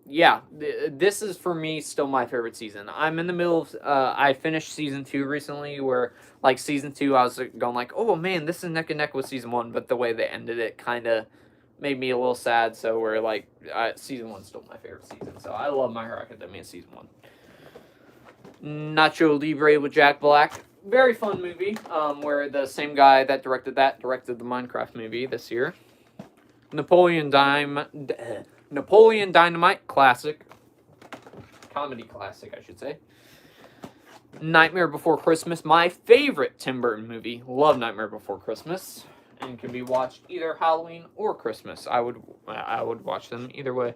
yeah, this is, for me, still my favorite season. I'm in the middle of, I finished Season 2 recently, where, like, Season 2, I was going like, oh, man, this is neck and neck with Season 1, but the way they ended it kind of made me a little sad, so we're, like, Season 1's still my favorite season, so I love My Hero Academia Season 1. Nacho Libre with Jack Black. Very fun movie, where the same guy that directed the Minecraft movie this year. Napoleon Dynamite, classic. Comedy classic, I should say. Nightmare Before Christmas, my favorite Tim Burton movie. Love Nightmare Before Christmas. And can be watched either Halloween or Christmas. I would watch them either way.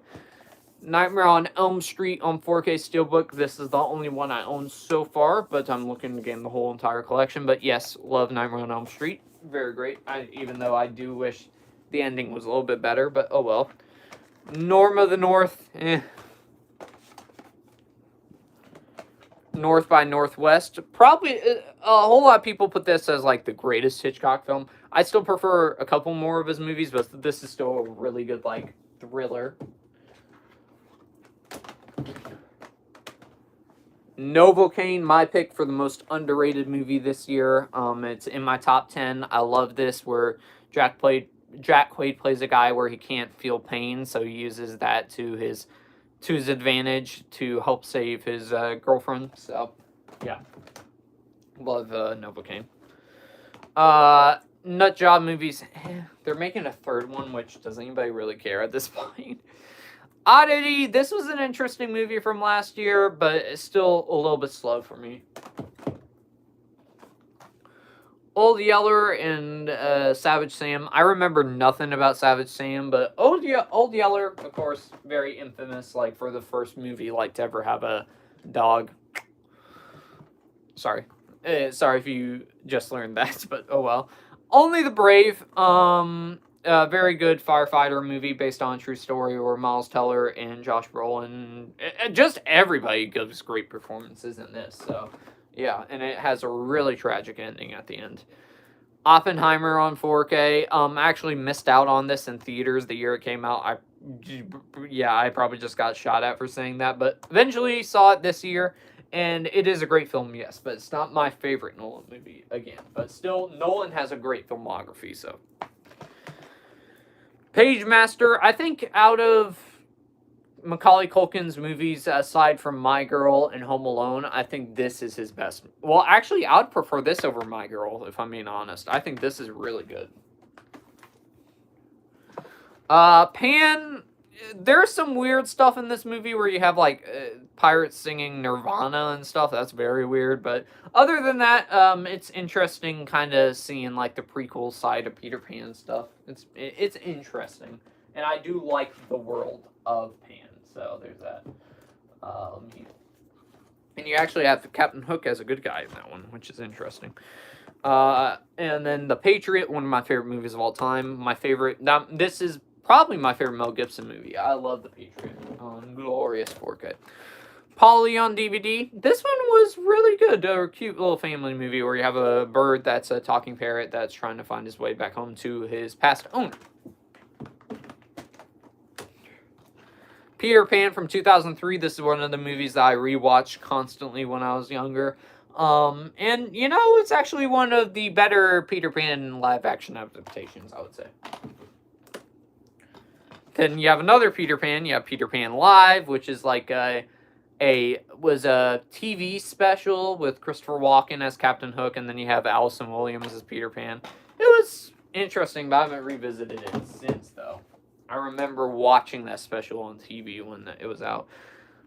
Nightmare on Elm Street on 4K Steelbook. This is the only one I own so far, but I'm looking to gain the whole entire collection. But yes, love Nightmare on Elm Street. Very great. Even though I do wish the ending was a little bit better, but oh well. Norm of the North. North by Northwest. Probably a whole lot of people put this as like the greatest Hitchcock film. I still prefer a couple more of his movies, but this is still a really good like thriller. Novocaine, my pick for the most underrated movie this year. It's in my top 10. I love this, where Jack Quaid plays a guy where he can't feel pain, so he uses that to his advantage to help save his girlfriend. So, yeah, love Novocaine. Nut Job movies. They're making a third one, which does anybody really care at this point? Oddity, this was an interesting movie from last year, but it's still a little bit slow for me. Old Yeller and Savage Sam. I remember nothing about Savage Sam, but Old Yeller, of course, very infamous, like, for the first movie, like, to ever have a dog. Sorry. Sorry if you just learned that, but oh well. Only the Brave. Very good firefighter movie based on a true story where Miles Teller and Josh Brolin, just everybody gives great performances in this. So, yeah, and it has a really tragic ending at the end. Oppenheimer on 4K. I actually missed out on this in theaters the year it came out. I probably just got shot at for saying that, but eventually saw it this year, and it is a great film, yes, but it's not my favorite Nolan movie, again. But still, Nolan has a great filmography, so... Pagemaster, I think out of Macaulay Culkin's movies, aside from My Girl and Home Alone, I think this is his best. Well, actually, I would prefer this over My Girl, if I'm being honest. I think this is really good. Pan, there's some weird stuff in this movie where you have, like, pirates singing Nirvana and stuff. That's very weird, but other than that, it's interesting kind of seeing, like, the prequel side of Peter Pan stuff. It's interesting, and I do like the world of Pan, so there's that. And you actually have Captain Hook as a good guy in that one, which is interesting. And then The Patriot, one of my favorite movies of all time. This is probably my favorite Mel Gibson movie. I love The Patriot on glorious 4K. Polly on DVD. This one was really good. A cute little family movie where you have a bird that's a talking parrot that's trying to find his way back home to his past owner. Peter Pan from 2003. This is one of the movies that I rewatched constantly when I was younger. And, you know, it's actually one of the better Peter Pan live-action adaptations, I would say. Then you have another Peter Pan. You have Peter Pan Live, which is like a TV special with Christopher Walken as Captain Hook, and then you have Allison Williams as Peter Pan. It was interesting, but I haven't revisited it since, though. I remember watching that special on TV when it was out.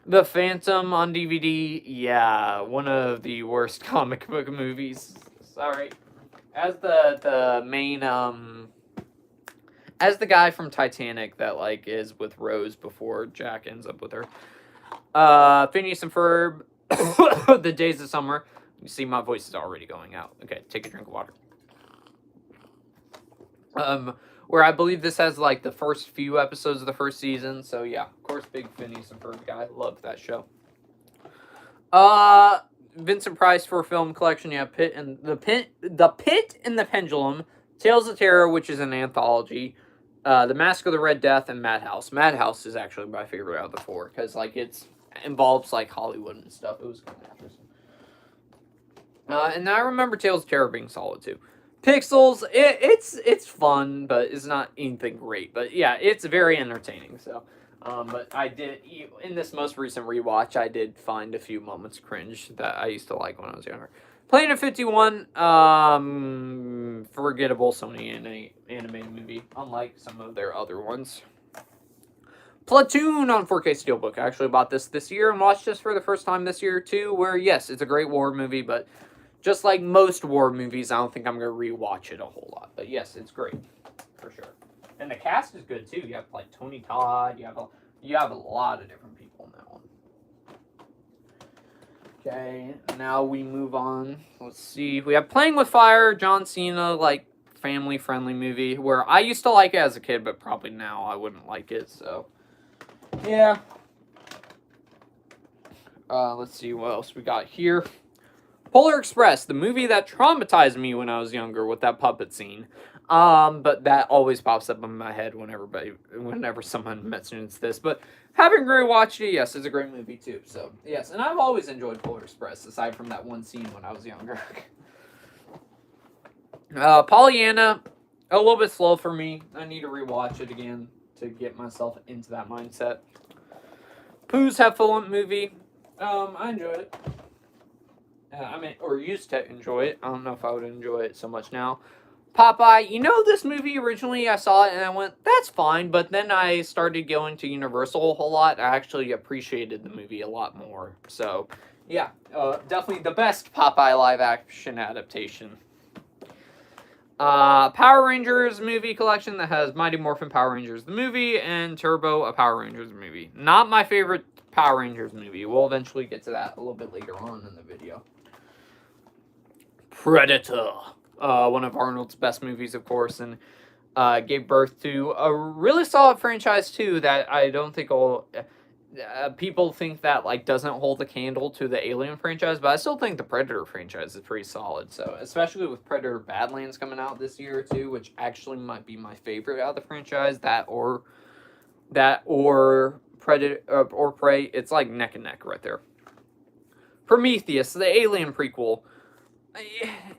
The Phantom on DVD, yeah, one of the worst comic book movies. Sorry. As the main, as the guy from Titanic that, like, is with Rose before Jack ends up with her. Phineas and Ferb, The Days of Summer. You see my voice is already going out. Okay, take a drink of water. Where I believe this has, like, the first few episodes of the first season. So, yeah, of course, big Phineas and Ferb guy. Love that show. Vincent Price for film collection. You have The Pit and the Pendulum, Tales of Terror, which is an anthology, The Mask of the Red Death, and Madhouse. Madhouse is actually my favorite out of the four, because, like, it involves, like, Hollywood and stuff. It was kind of interesting. And I remember Tales of Terror being solid, too. Pixels, it's fun, but it's not anything great. But, yeah, it's very entertaining, so... but I did, in this most recent rewatch, I did find a few moments cringe that I used to like when I was younger. Planet 51, forgettable Sony animated movie, unlike some of their other ones. Platoon on 4K Steelbook. I actually bought this year and watched this for the first time this year, too, where, yes, it's a great war movie, but just like most war movies, I don't think I'm going to rewatch it a whole lot. But, yes, it's great, for sure. And the cast is good, too. You have, like, Tony Todd. You have a lot of different people in that one. Okay, now we move on. Let's see. We have Playing with Fire, John Cena, like, family-friendly movie, where I used to like it as a kid, but probably now I wouldn't like it, so... yeah. Let's see what else we got here. Polar Express, the movie that traumatized me when I was younger with that puppet scene. But that always pops up in my head whenever someone mentions this. But having rewatched it, yes, it's a great movie too. So, yes, and I've always enjoyed Polar Express, aside from that one scene when I was younger. Pollyanna, a little bit slow for me. I need to rewatch it again to get myself into that mindset. Pooh's Heffalump movie, I enjoyed it. Or used to enjoy it. I don't know if I would enjoy it so much now. Popeye, this movie originally, I saw it and I went, that's fine, but then I started going to Universal a whole lot. I actually appreciated the movie a lot more. So, yeah, definitely the best Popeye live-action adaptation. Power Rangers movie collection that has Mighty Morphin Power Rangers the movie and Turbo, a Power Rangers movie. Not my favorite Power Rangers movie. We'll eventually get to that a little bit later on in the video. Predator. One of Arnold's best movies, of course, and gave birth to a really solid franchise, too, that I don't think people think that, like, doesn't hold a candle to the Alien franchise, but I still think the Predator franchise is pretty solid, so, especially with Predator Badlands coming out this year, too, which actually might be my favorite out of the franchise, that or Predator, or Prey, it's, like, neck and neck right there. Prometheus, the Alien prequel.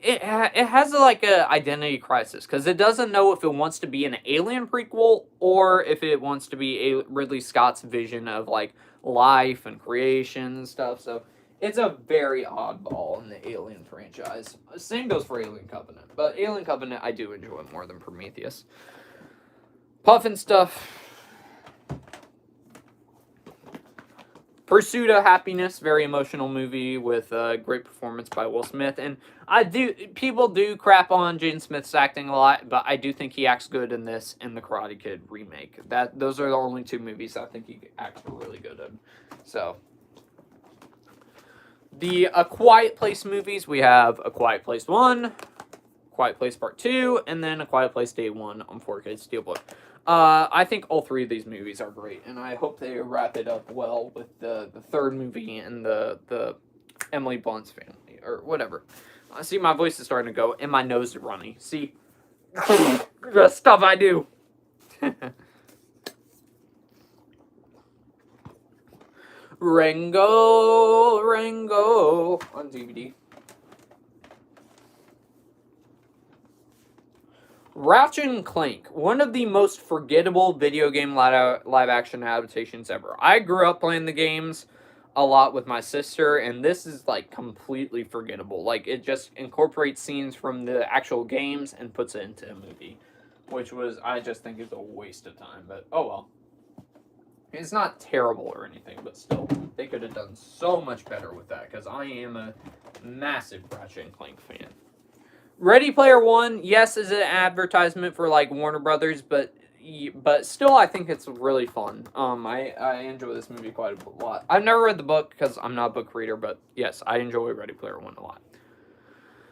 It has like a identity crisis because it doesn't know if it wants to be an Alien prequel or if it wants to be Ridley Scott's vision of like life and creation and stuff. So it's a very oddball in the Alien franchise. Same goes for Alien Covenant, but Alien Covenant I do enjoy more than Prometheus. Puffin Stuff. Pursuit of Happiness, very emotional movie with a great performance by Will Smith. And people do crap on Jaden Smith's acting a lot, but I do think he acts good in this and the Karate Kid remake. Those are the only two movies I think he acts really good in. So, the A Quiet Place movies, we have A Quiet Place 1, Quiet Place Part 2, and then A Quiet Place Day 1 on 4K Steelbook. I think all three of these movies are great, and I hope they wrap it up well with the third movie and the Emily Blunt's family, or whatever. I see my voice is starting to go, and my nose is runny. See? The stuff I do. Rango on DVD. Ratchet and Clank, one of the most forgettable video game live action adaptations ever. I grew up playing the games a lot with my sister, and this is like completely forgettable. Like, it just incorporates scenes from the actual games and puts it into a movie, which was, I just think, is a waste of time. But oh well. It's not terrible or anything, but still, they could have done so much better with that, because I am a massive Ratchet and Clank fan. Ready Player One, yes, is an advertisement for like Warner Brothers, but still, I think it's really fun. I enjoy this movie quite a lot. I've never read the book because I'm not a book reader, but yes, I enjoy Ready Player One a lot.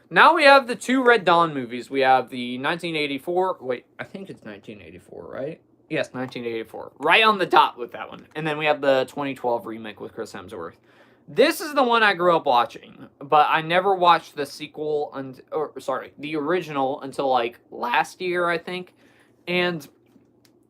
Now we have the two Red Dawn movies. We have the 1984. Wait, I think it's 1984, right? Yes, 1984. Right on the dot with that one. And then we have the 2012 remake with Chris Hemsworth. This is the one I grew up watching, but I never watched the sequel, the original until like last year, I think. And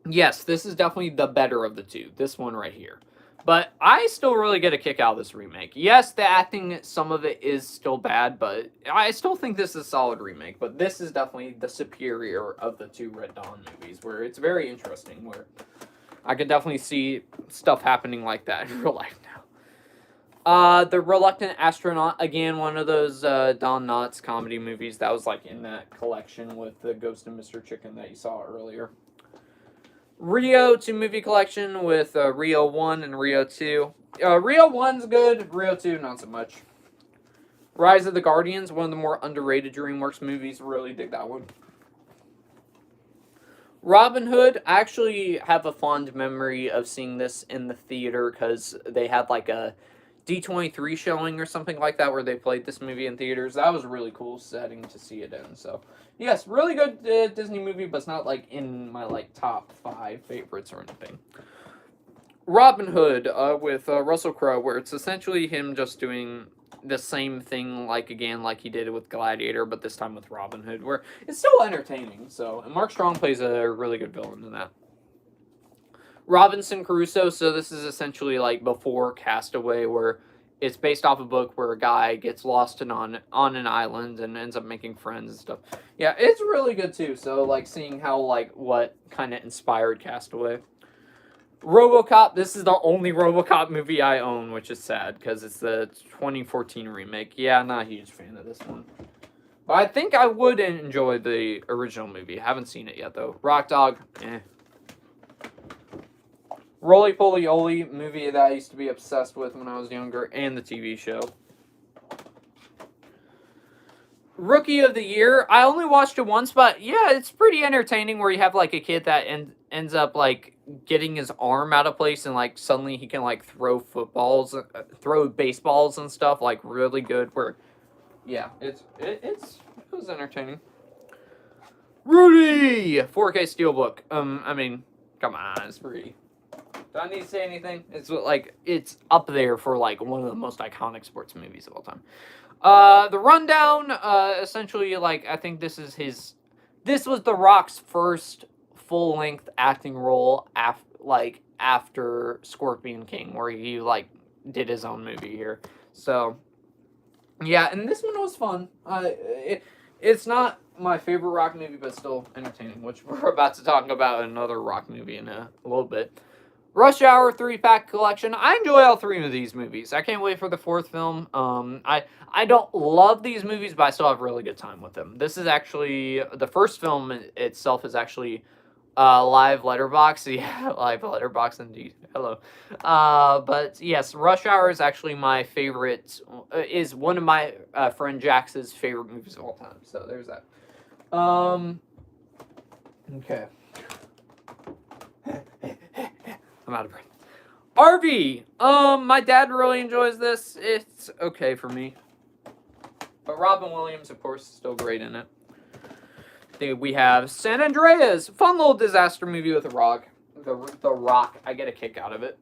yes, this is definitely the better of the two. This one right here. But I still really get a kick out of this remake. Yes, the acting, some of it is still bad, but I still think this is a solid remake. But this is definitely the superior of the two Red Dawn movies, where it's very interesting, where I could definitely see stuff happening like that in real life now. The Reluctant Astronaut, again, one of those Don Knotts comedy movies that was like in that collection with the Ghost and Mr. Chicken that you saw earlier. Rio 2 movie collection with Rio 1 and Rio 2. Rio 1's good, Rio 2 not so much. Rise of the Guardians, one of the more underrated DreamWorks movies. Really dig that one. Robin Hood, I actually have a fond memory of seeing this in the theater because they had like a D23 showing or something like that where they played this movie in theaters. That was a really cool setting to see it in. So, yes, really good Disney movie, but it's not like in my like top 5 favorites or anything. Robin Hood with Russell Crowe, where it's essentially him just doing the same thing like he did with Gladiator, but this time with Robin Hood, where it's still entertaining. So, and Mark Strong plays a really good villain in that. Robinson Crusoe, so this is essentially like before Castaway, where it's based off a book where a guy gets lost on an island and ends up making friends and stuff. Yeah, it's really good too. So like seeing how like what kind of inspired Castaway. RoboCop, this is the only RoboCop movie I own, which is sad because it's the 2014 remake. Yeah, not a huge fan of this one. But I think I would enjoy the original movie. Haven't seen it yet though. Rock Dog, eh. Roly Poly Oly, movie that I used to be obsessed with when I was younger, and the TV show. Rookie of the Year, I only watched it once, but yeah, it's pretty entertaining where you have like a kid that ends up like getting his arm out of place and like suddenly he can like throw baseballs and stuff, like really good where, yeah, it was entertaining. Rudy! 4K Steelbook. I mean, come on, it's free. Do I need to say anything? It's up there for like one of the most iconic sports movies of all time. The Rundown, essentially, like I think this was The Rock's first full-length acting role after Scorpion King, where he like did his own movie here. So yeah, and this one was fun. It's not my favorite Rock movie, but still entertaining, which we're about to talk about another Rock movie in a little bit. Rush Hour 3-pack collection. I enjoy all 3 of these movies. I can't wait for the 4th film. I don't love these movies, but I still have a really good time with them. This is actually, the first film itself is actually live Letterboxd. Yeah, live Letterboxd indeed. Hello. But yes, Rush Hour is actually my favorite, is one of my friend Jax's favorite movies of all time. So there's that. Okay. I'm out of breath. RV. My dad really enjoys this. It's okay for me. But Robin Williams, of course, is still great in it. We have San Andreas. Fun little disaster movie with The Rock. The Rock. I get a kick out of it.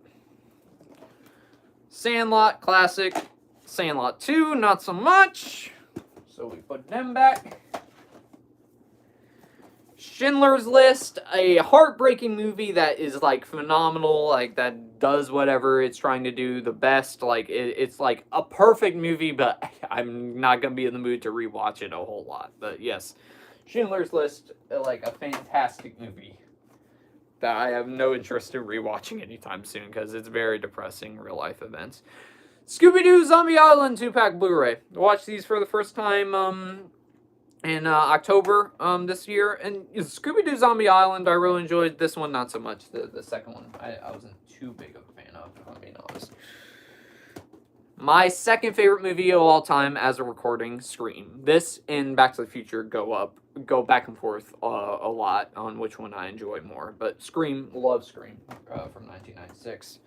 Sandlot, classic. Sandlot 2, not so much. So we put them back. Schindler's List, a heartbreaking movie that is like phenomenal, like that does whatever it's trying to do the best. Like it's like a perfect movie, but I'm not gonna be in the mood to rewatch it a whole lot. But yes, Schindler's List, like a fantastic movie that I have no interest in rewatching anytime soon because it's very depressing real life events. Scooby-Doo Zombie Island 2-pack Blu-ray. Watched these for the first time in October this year. And Scooby-Doo Zombie Island, I really enjoyed. This one, not so much. The second one, I wasn't too big of a fan of, if I'm being honest. My second favorite movie of all time as a recording, Scream. This and Back to the Future go back and forth a lot on which one I enjoy more. But Scream, love Scream from 1996.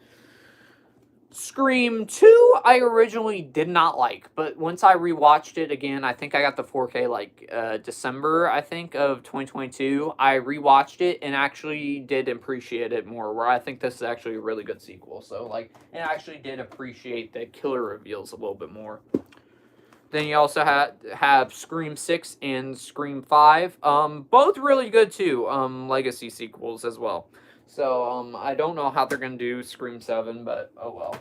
Scream 2, I originally did not like, but once I rewatched it again, I think I got the 4K like December, I think, of 2022. I rewatched it and actually did appreciate it more, where I think this is actually a really good sequel. So, like, I actually did appreciate the killer reveals a little bit more. Then you also have Scream 6 and Scream 5. Both really good, too. Legacy sequels as well. So, I don't know how they're going to do Scream 7, but oh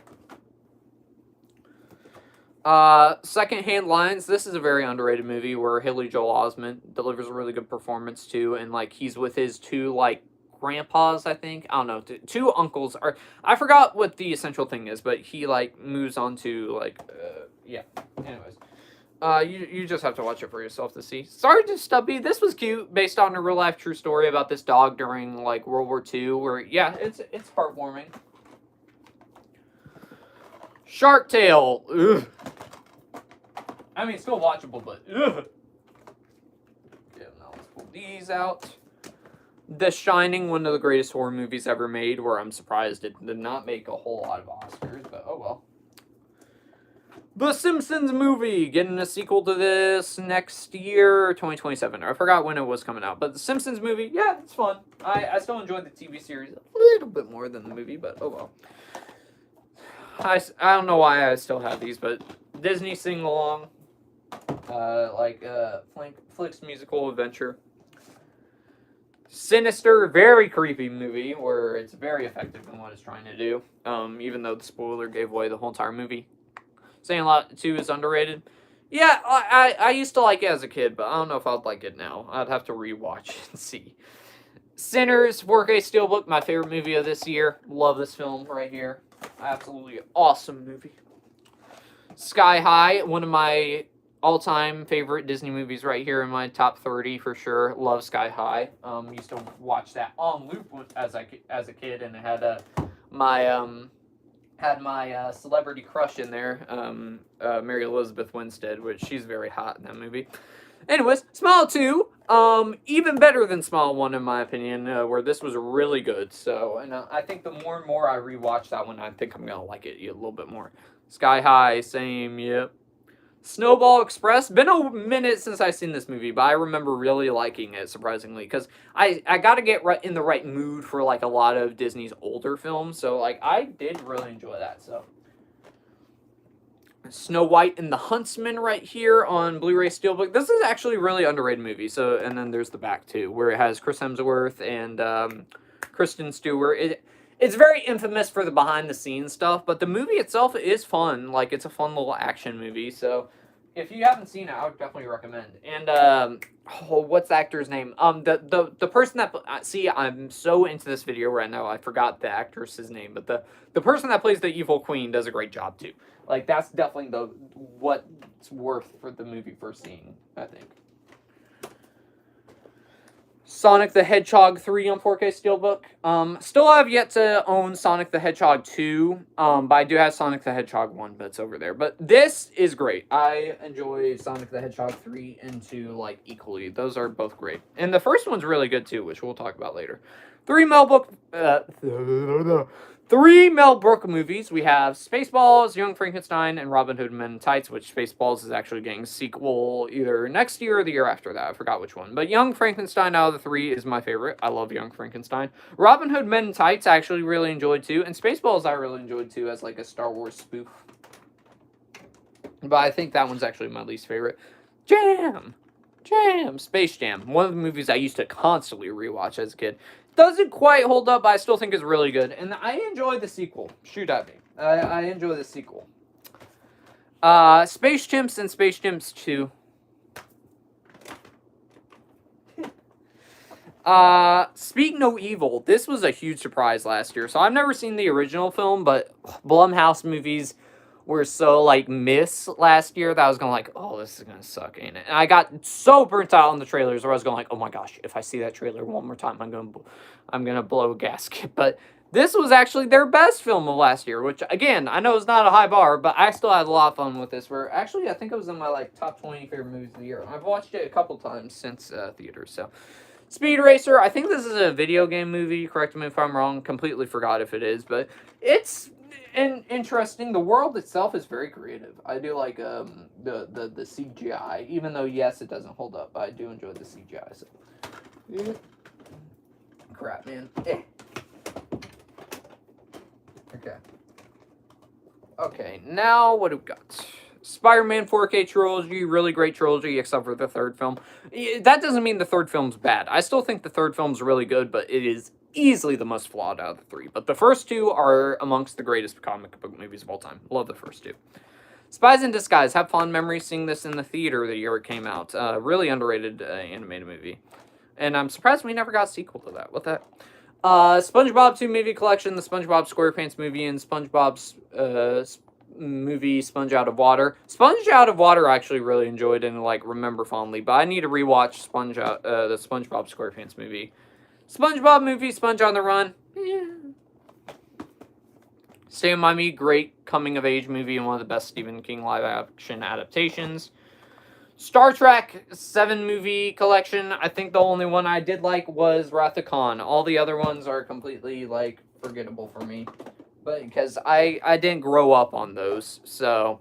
well. Secondhand Lines. This is a very underrated movie where Haley Joel Osment delivers a really good performance, too. And, like, he's with his two, like, grandpas, I think. I don't know. Two uncles. I forgot what the essential thing is, but he, like, moves on to, like, yeah. Anyways. You just have to watch it for yourself to see. Sergeant Stubby, this was cute, based on a real-life true story about this dog during, like, World War II, where, yeah, it's heartwarming. Shark Tale. Ugh. I mean, it's still watchable, but, ugh. Yeah, now let's pull these out. The Shining, one of the greatest horror movies ever made, where I'm surprised it did not make a whole lot of Oscars, but oh well. The Simpsons movie, getting a sequel to this next year, 2027. I forgot when it was coming out. But the Simpsons movie, yeah, it's fun. I still enjoyed the TV series a little bit more than the movie, but oh well. I don't know why I still have these, but Disney sing-along, Flick's musical adventure. Sinister, very creepy movie, where it's very effective in what it's trying to do, even though the spoiler gave away the whole entire movie. Sandlot 2 is underrated. Yeah, I used to like it as a kid, but I don't know if I'd like it now. I'd have to rewatch it and see. Sinners, 4K Steelbook, my favorite movie of this year. Love this film right here. Absolutely awesome movie. Sky High, one of my all-time favorite Disney movies right here in my top 30 for sure. Love Sky High. Used to watch that on loop as a kid, and it had my celebrity crush in there, Mary Elizabeth Winstead, which she's very hot in that movie. Anyways, Smile 2, even better than Smile 1 in my opinion, where this was really good. So, and I think the more and more I rewatch that one, I think I'm gonna like it a little bit more. Sky High, same, yep. Snowball Express, been a minute since I've seen this movie, but I remember really liking it, surprisingly, because I gotta get in the right mood for, like, a lot of Disney's older films, so, like, I did really enjoy that, so. Snow White and the Huntsman right here on Blu-ray Steelbook. This is actually a really underrated movie, so, and then there's the back, too, where it has Chris Hemsworth and Kristen Stewart. It's very infamous for the behind-the-scenes stuff, but the movie itself is fun. Like, it's a fun little action movie, so if you haven't seen it, I would definitely recommend. And, what's the actor's name? The person that, see, I'm so into this video right now, I forgot the actress's name, but the person that plays the evil queen does a great job, too. Like, that's definitely what's worth for the movie for seeing, I think. Sonic the Hedgehog 3 on 4K Steelbook. Still have yet to own Sonic the Hedgehog 2, but I do have Sonic the Hedgehog 1, but it's over there. But this is great. I enjoy Sonic the Hedgehog 3 and 2, like, equally. Those are both great. And the first one's really good, too, which we'll talk about later. Three Mel Brooks movies. We have Spaceballs, Young Frankenstein, and Robin Hood Men in Tights, which Spaceballs is actually getting a sequel either next year or the year after that. I forgot which one. But Young Frankenstein out of the three is my favorite. I love Young Frankenstein. Robin Hood Men in Tights I actually really enjoyed too. And Spaceballs I really enjoyed too as like a Star Wars spoof. But I think that one's actually my least favorite. Space Jam. One of the movies I used to constantly rewatch as a kid. Doesn't quite hold up, but I still think it's really good. And I enjoy the sequel. Shoot at me. I enjoy the sequel. Space Chimps and Space Chimps 2. Speak No Evil. This was a huge surprise last year. So I've never seen the original film, but Blumhouse movies were so like miss last year that I was going like, oh, this is gonna suck, ain't it? And I got so burnt out on the trailers where I was going like, oh my gosh, if I see that trailer one more time, I'm gonna blow a gasket. But this was actually their best film of last year, which again I know is not a high bar, but I still had a lot of fun with this. Where actually I think it was in my like top 20 favorite movies of the year. I've watched it a couple times since theaters, so. Speed Racer, I think this is a video game movie. Correct me if I'm wrong. Completely forgot if it is, but it's interesting. The world itself is very creative. I do like the CGI, even though yes, it doesn't hold up. But I do enjoy the CGI. So, crap, man. Okay. Okay, now what do we got? Spider-Man 4K trilogy, really great trilogy, except for the third film. That doesn't mean the third film's bad. I still think the third film's really good, but it is easily the most flawed out of the three. But the first two are amongst the greatest comic book movies of all time. Love the first two. Spies in Disguise. Have fond memories seeing this in the theater the year it came out. Really underrated animated movie. And I'm surprised we never got a sequel to that. What the heck? SpongeBob 2 movie collection, the SpongeBob SquarePants movie, and SpongeBob's movie Sponge Out of Water. Sponge Out of Water I actually really enjoyed and like remember fondly, but I need to rewatch the SpongeBob SquarePants movie. SpongeBob movie, Sponge on the Run. Yeah. Stand By Me, great coming of age movie and one of the best Stephen King live action adaptations. Star Trek 7 movie collection. I think the only one I did like was Wrath of Khan. All the other ones are completely like forgettable for me. But because I didn't grow up on those, so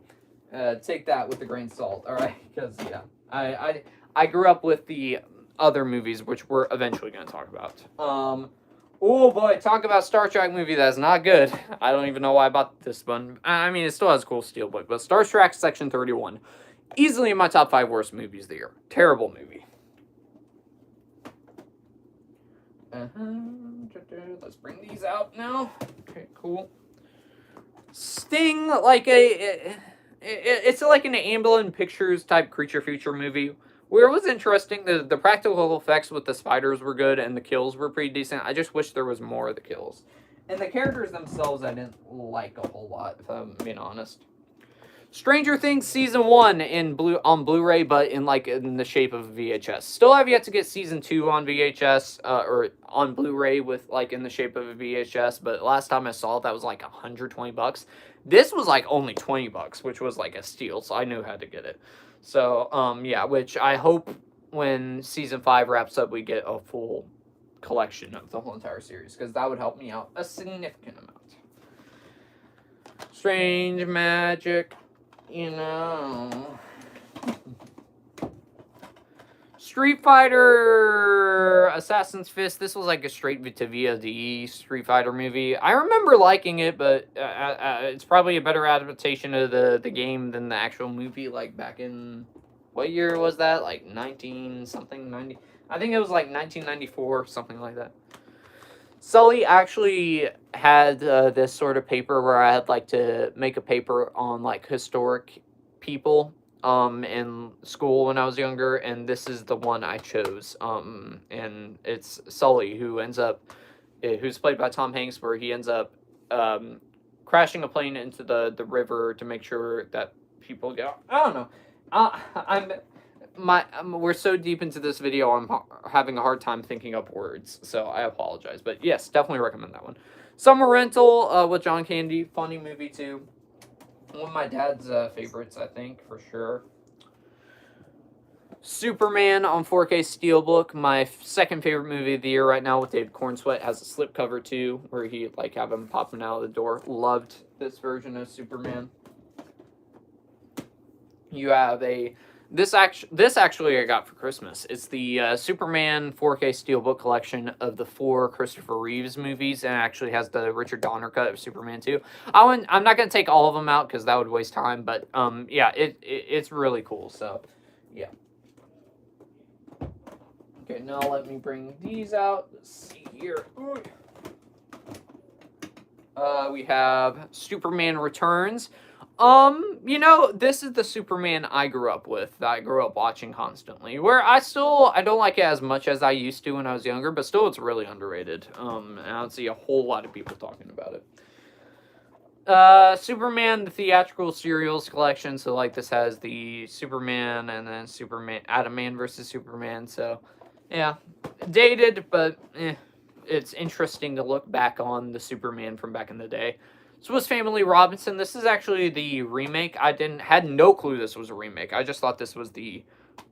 take that with a grain of salt, all right? Because yeah, I grew up with the other movies, which we're eventually going to talk about. Oh boy, talk about Star Trek movie that's not good. I don't even know why I bought this one. I mean, it still has a cool steelbook, but Star Trek Section 31, easily in my top 5 worst movies of the year. Terrible movie. Let's bring these out now. Okay, cool. Sting, like it's like an Amblin Pictures type creature feature movie. Where it was interesting, the practical effects with the spiders were good and the kills were pretty decent. I just wish there was more of the kills. And the characters themselves I didn't like a whole lot, if I'm being honest. Stranger Things Season 1 on Blu-ray, but in the shape of VHS. Still have yet to get Season 2 on VHS, or on Blu-ray with like in the shape of a VHS, but last time I saw it, that was like $120. This was like only $20, which was like a steal, so I knew how to get it. So, yeah, which I hope when Season 5 wraps up, we get a full collection of the whole entire series, because that would help me out a significant amount. Strange Magic. You know, Street Fighter Assassin's Fist. This was like a straight to VOD Street Fighter movie. I remember liking it, but it's probably a better adaptation of the game than the actual movie. Like back in, what year was that? Like 90. I think it was like 1994, something like that. Sully actually had this sort of paper where I had like to make a paper on like historic people in school when I was younger, and this is the one I chose. And it's Sully who's played by Tom Hanks, where he ends up crashing a plane into the river to make sure that people get. I don't know. We're so deep into this video, I'm having a hard time thinking up words, so I apologize. But yes, definitely recommend that one. Summer Rental with John Candy, funny movie too. One of my dad's favorites, I think, for sure. Superman on 4K Steelbook, my second favorite movie of the year right now with David Cornsweet. Has a slipcover too, where he like have him popping out of the door. Loved this version of Superman. You have This actually I got for Christmas. It's the Superman 4K Steelbook collection of the 4 Christopher Reeves movies, and it actually has the Richard Donner cut of Superman 2. I'm not going to take all of them out because that would waste time, but yeah, it's really cool, so yeah. Okay, now let me bring these out. Let's see here. We have Superman Returns. You know, this is the Superman I grew up with, that I grew up watching constantly. Where I don't like it as much as I used to when I was younger, but still it's really underrated. And I don't see a whole lot of people talking about it. Superman, the theatrical serials collection, so like this has the Superman and then Superman, Adam Man versus Superman, so yeah, dated, but it's interesting to look back on the Superman from back in the day. This was Family Robinson. This is actually the remake. I had no clue this was a remake. I just thought this was the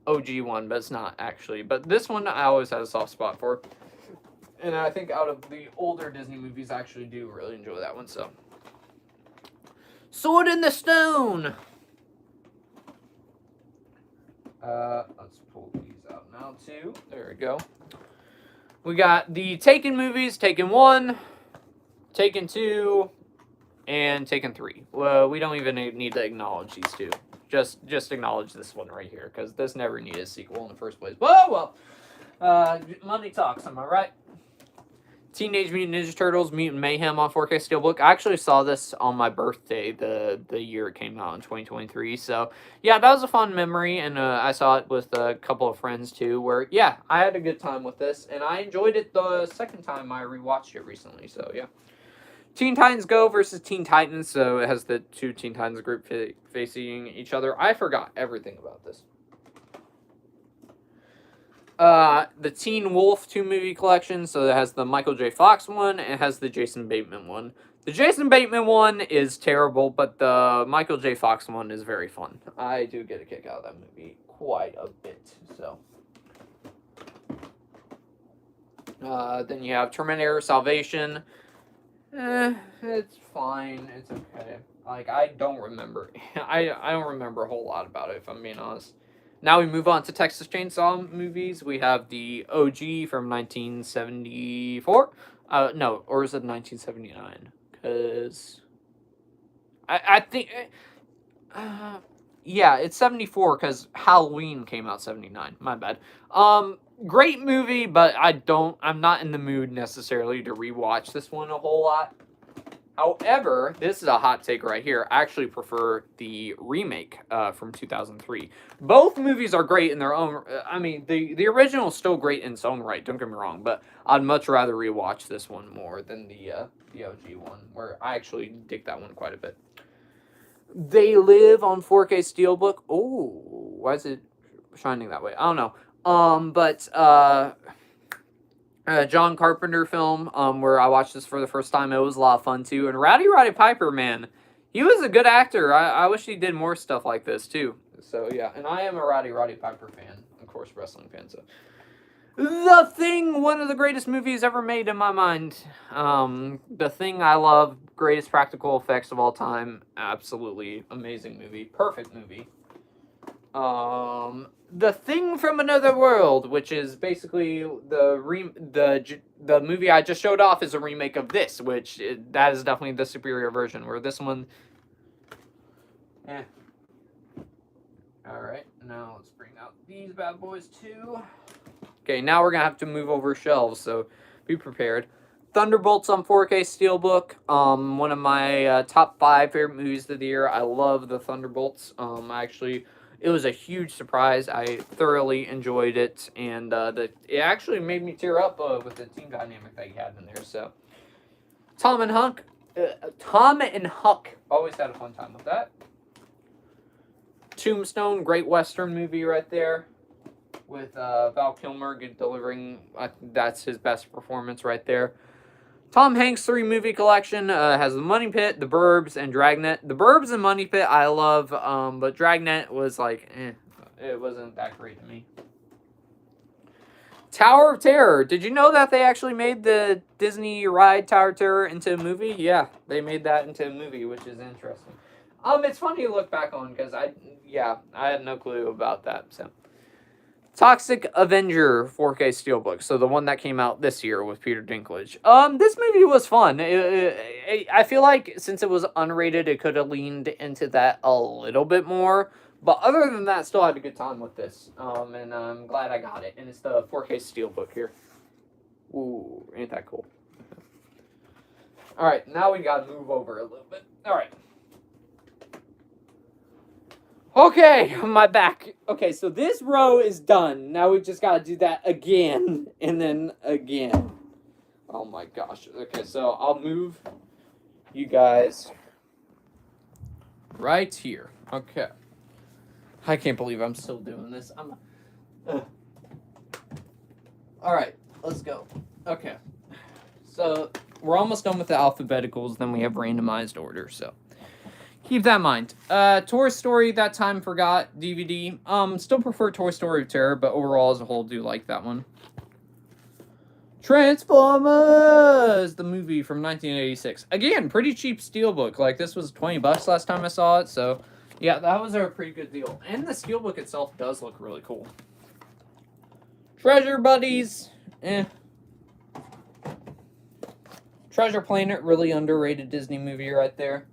OG one, but it's not actually. But this one I always had a soft spot for. And I think out of the older Disney movies, I actually do really enjoy that one, so. Sword in the Stone! Let's pull these out now, too. There we go. We got the Taken movies, Taken 1, Taken 2, and Taken 3. Well, we don't even need to acknowledge these two. Just acknowledge this one right here, because this never needed a sequel in the first place. Whoa, well. Money talks, am I right? Teenage Mutant Ninja Turtles Mutant Mayhem on 4K Steelbook. I actually saw this on my birthday, the year it came out in 2023. So, yeah, that was a fun memory, and I saw it with a couple of friends, too, where, yeah, I had a good time with this, and I enjoyed it the second time I rewatched it recently, so, yeah. Teen Titans Go versus Teen Titans, so it has the two Teen Titans group facing each other. I forgot everything about this. The Teen Wolf 2-movie collection, so it has the Michael J. Fox one, and it has the Jason Bateman one. The Jason Bateman one is terrible, but the Michael J. Fox one is very fun. I do get a kick out of that movie quite a bit, so. Then you have Terminator Salvation. It's fine. It's okay. Like, I don't remember. I don't remember a whole lot about it, if I'm being honest. Now we move on to Texas Chainsaw movies. We have the OG from 1974. No, or is it 1979? Because I think, yeah, it's 74 because Halloween came out 79. My bad. Great movie, but I'm not in the mood necessarily to rewatch this one a whole lot. However, this is a hot take right here. I actually prefer the remake from 2003. Both movies are great in their own. I mean, the original is still great in its own right. Don't get me wrong, but I'd much rather rewatch this one more than the OG one, where I actually dig that one quite a bit. They Live on 4K Steelbook. Oh, why is it shining that way? I don't know. John Carpenter film, where I watched this for the first time. It was a lot of fun, too. And Rowdy Roddy Piper, man, he was a good actor. I wish he did more stuff like this, too. So, yeah. And I am a Rowdy Roddy Piper fan. Of course, wrestling fan, so. The Thing, one of the greatest movies ever made in my mind. The Thing I love. Greatest practical effects of all time. Absolutely amazing movie. Perfect movie. The Thing from Another World, which is basically the movie I just showed off is a remake of this, which that is definitely the superior version. Where this one, All right, now let's bring out these bad boys too. Okay, now we're gonna have to move over shelves, so be prepared. Thunderbolts on 4K Steelbook. One of my top 5 favorite movies of the year. I love the Thunderbolts. It was a huge surprise. I thoroughly enjoyed it, and it actually made me tear up with the team dynamic that he had in there. So, Tom and Huck always had a fun time with that. Tombstone, great Western movie right there, with Val Kilmer delivering. That's his best performance right there. Tom Hanks 3-movie collection has The Money Pit, The Burbs, and Dragnet. The Burbs and Money Pit I love, but Dragnet was like, it wasn't that great to me. Tower of Terror. Did you know that they actually made the Disney ride Tower of Terror into a movie? Yeah, they made that into a movie, which is interesting. It's funny to look back on because I had no clue about that. So, Toxic Avenger 4K Steelbook. So the one that came out this year with Peter Dinklage. This movie was fun. I feel like since it was unrated, it could have leaned into that a little bit more. But other than that, still had a good time with this. And I'm glad I got it. And it's the 4K Steelbook here. Ooh, ain't that cool? All right, now we gotta move over a little bit. All right. Okay, my back. Okay, so this row is done. Now we just gotta do that again, and then again. Oh my gosh. Okay, so I'll move you guys right here. Okay. I can't believe I'm still doing this. Alright, let's go. Okay. So, we're almost done with the alphabeticals, then we have randomized order, so keep that in mind. Toy Story, That Time Forgot DVD. Still prefer Toy Story Terror, but overall as a whole do like that one. Transformers, the movie from 1986. Again, pretty cheap steelbook. Like, this was $20 last time I saw it, so yeah, that was a pretty good deal. And the steelbook itself does look really cool. Treasure Buddies, Treasure Planet, really underrated Disney movie right there.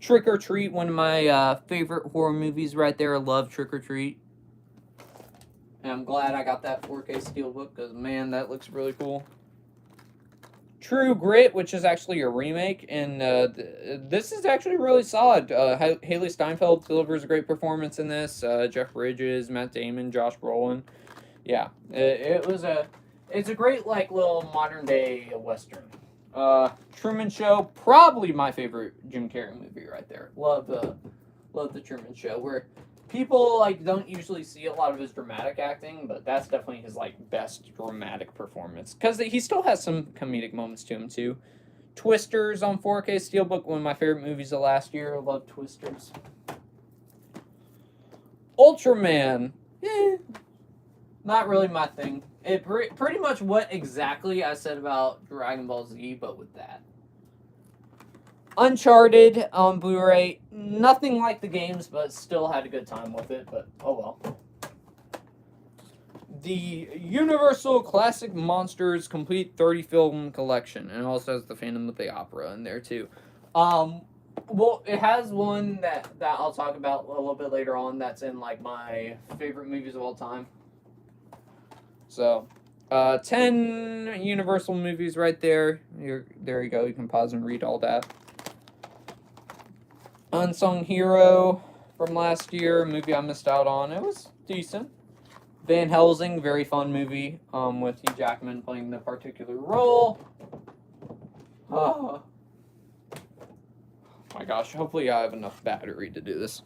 Trick or Treat, one of my favorite horror movies right there. I love Trick or Treat. And I'm glad I got that 4K steelbook because, man, that looks really cool. True Grit, which is actually a remake, and this is actually really solid. Haley Steinfeld delivers a great performance in this. Jeff Bridges, Matt Damon, Josh Brolin. Yeah, it's a great, like, little modern-day Western. Truman Show, probably my favorite Jim Carrey movie right there. Love the Truman Show, where people, like, don't usually see a lot of his dramatic acting, but that's definitely his, like, best dramatic performance. Because he still has some comedic moments to him, too. Twisters on 4K Steelbook, one of my favorite movies of last year. I love Twisters. Ultraman. Not really my thing. It pretty much what exactly I said about Dragon Ball Z, but with that. Uncharted on Blu-ray. Nothing like the games, but still had a good time with it, but oh well. The Universal Classic Monsters Complete 30 Film Collection, and it also has the Phantom of the Opera in there too. Well, it has one that I'll talk about a little bit later on that's in, like, my favorite movies of all time. So, 10 Universal movies right there. There you go. You can pause and read all that. Unsung Hero from last year, a movie I missed out on. It was decent. Van Helsing, very fun movie, with Hugh Jackman playing the particular role. Oh my gosh, hopefully I have enough battery to do this.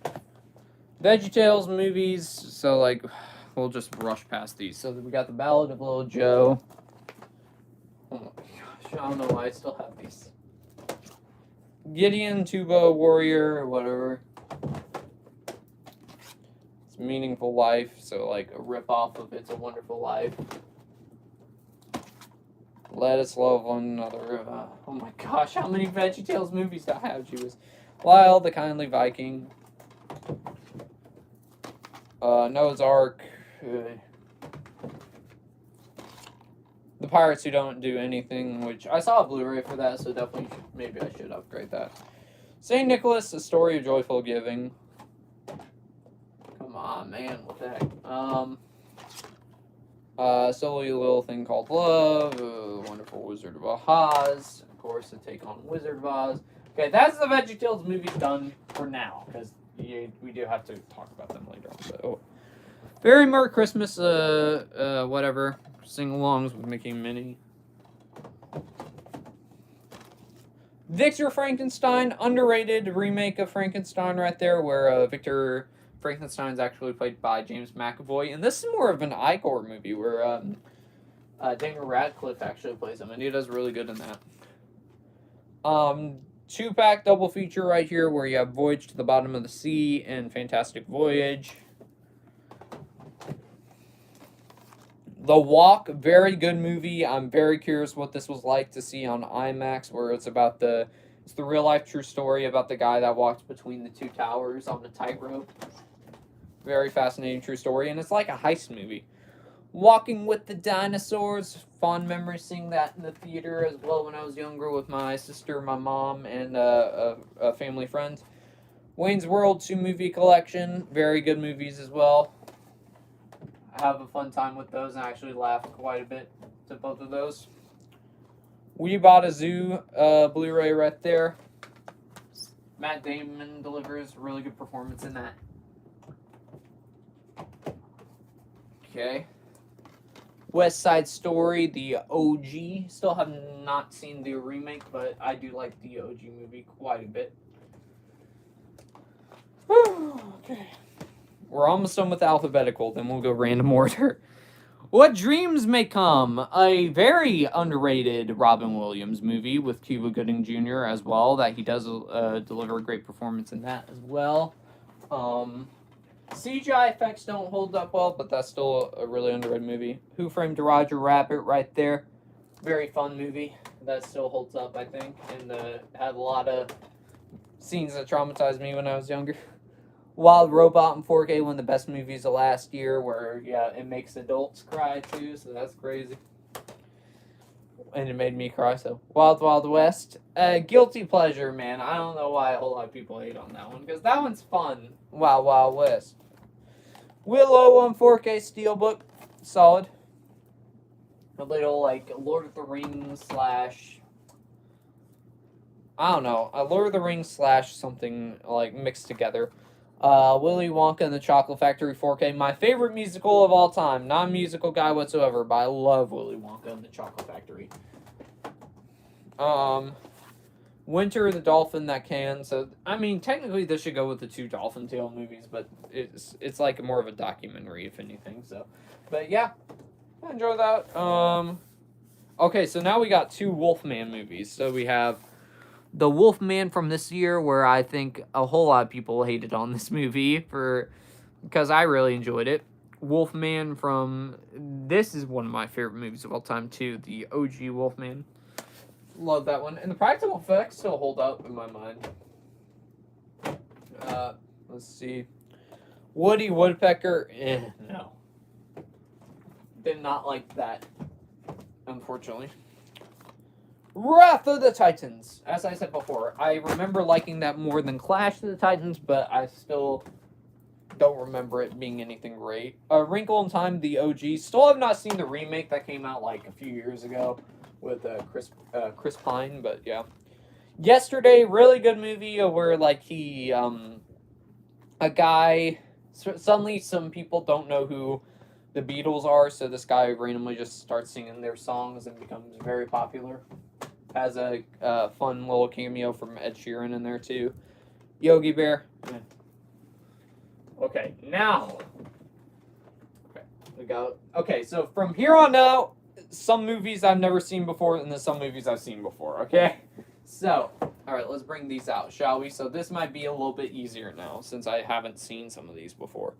VeggieTales movies, so, like, we'll just rush past these. So we got The Ballad of Little Joe. Oh my gosh, I don't know why I still have these. Gideon, Tuba, Warrior, or whatever. It's Meaningful Life, so, like, a rip-off of It's a Wonderful Life. Let Us Love One Another. Oh my gosh, how many VeggieTales movies do I have, Jews? Lyle, the Kindly Viking. Noah's Ark. The Pirates Who Don't Do Anything, which I saw a Blu-ray for that, so definitely maybe I should upgrade that. St. Nicholas, A Story of Joyful Giving. Come on, man, what the heck? Silly Little Thing Called Love, Wonderful Wizard of Oz, of course, a take on Wizard of Oz. Okay, that's the VeggieTales movies done for now, because we do have to talk about them later on. So, Very Merry Christmas, whatever. Sing-alongs with Mickey and Minnie. Victor Frankenstein, underrated remake of Frankenstein right there, where Victor Frankenstein's actually played by James McAvoy. And this is more of an Igor movie, where Daniel Radcliffe actually plays him, and he does really good in that. Two-pack double feature right here, where you have Voyage to the Bottom of the Sea and Fantastic Voyage. The Walk, very good movie. I'm very curious what this was like to see on IMAX, where it's about the real life true story about the guy that walked between the two towers on the tightrope. Very fascinating true story, and it's like a heist movie. Walking with the Dinosaurs, fond memory seeing that in the theater as well when I was younger with my sister, my mom, and a family friend. Wayne's World 2 movie collection, very good movies as well. I have a fun time with those, and I actually laughed quite a bit to both of those. We Bought a Zoo Blu-ray right there. Matt Damon delivers a really good performance in that. Okay. West Side Story, the OG. Still have not seen the remake, but I do like the OG movie quite a bit. Okay. We're almost done with alphabetical, then we'll go random order. What Dreams May Come, a very underrated Robin Williams movie with Cuba Gooding Jr. as well, that he does deliver a great performance in that as well. CGI effects don't hold up well, but that's still a really underrated movie. Who Framed Roger Rabbit right there. Very fun movie. That still holds up, I think, and had a lot of scenes that traumatized me when I was younger. Wild Robot in 4K, one of the best movies of last year, where, yeah, it makes adults cry, too, so that's crazy. And it made me cry, so. Wild Wild West. Guilty Pleasure, man. I don't know why a whole lot of people hate on that one, because that one's fun. Wild Wild West. Willow on 4K Steelbook. Solid. A little, like, Lord of the Rings / I don't know. A Lord of the Rings / something, like, mixed together. Willy Wonka and the Chocolate Factory 4K. My favorite musical of all time. Not a musical guy whatsoever, but I love Willy Wonka and the Chocolate Factory. Winter the Dolphin That Can. So, I mean, technically this should go with the 2 Dolphin Tale movies, but it's like more of a documentary, if anything. So, but yeah, I enjoy that. Okay, so now we got 2 Wolfman movies. So we have The Wolfman from this year, where I think a whole lot of people hated on this movie because I really enjoyed it. Wolfman from, this is one of my favorite movies of all time too, the OG Wolfman. Love that one. And the practical effects still hold up in my mind. Let's see. Woody Woodpecker, no. Did not like that, unfortunately. Wrath of the Titans. As I said before, I remember liking that more than Clash of the Titans, but I still don't remember it being anything great. Wrinkle in Time, the OG. Still have not seen the remake that came out like a few years ago with Chris Pine, but yeah. Yesterday, really good movie where like he, a guy, suddenly some people don't know who the Beatles are, so this guy randomly just starts singing their songs and becomes very popular. Has a fun little cameo from Ed Sheeran in there too. Yogi Bear. Okay, now. Okay, we go. Okay, so from here on out, some movies I've never seen before, and then some movies I've seen before. Okay, so all right, let's bring these out, shall we? So this might be a little bit easier now since I haven't seen some of these before.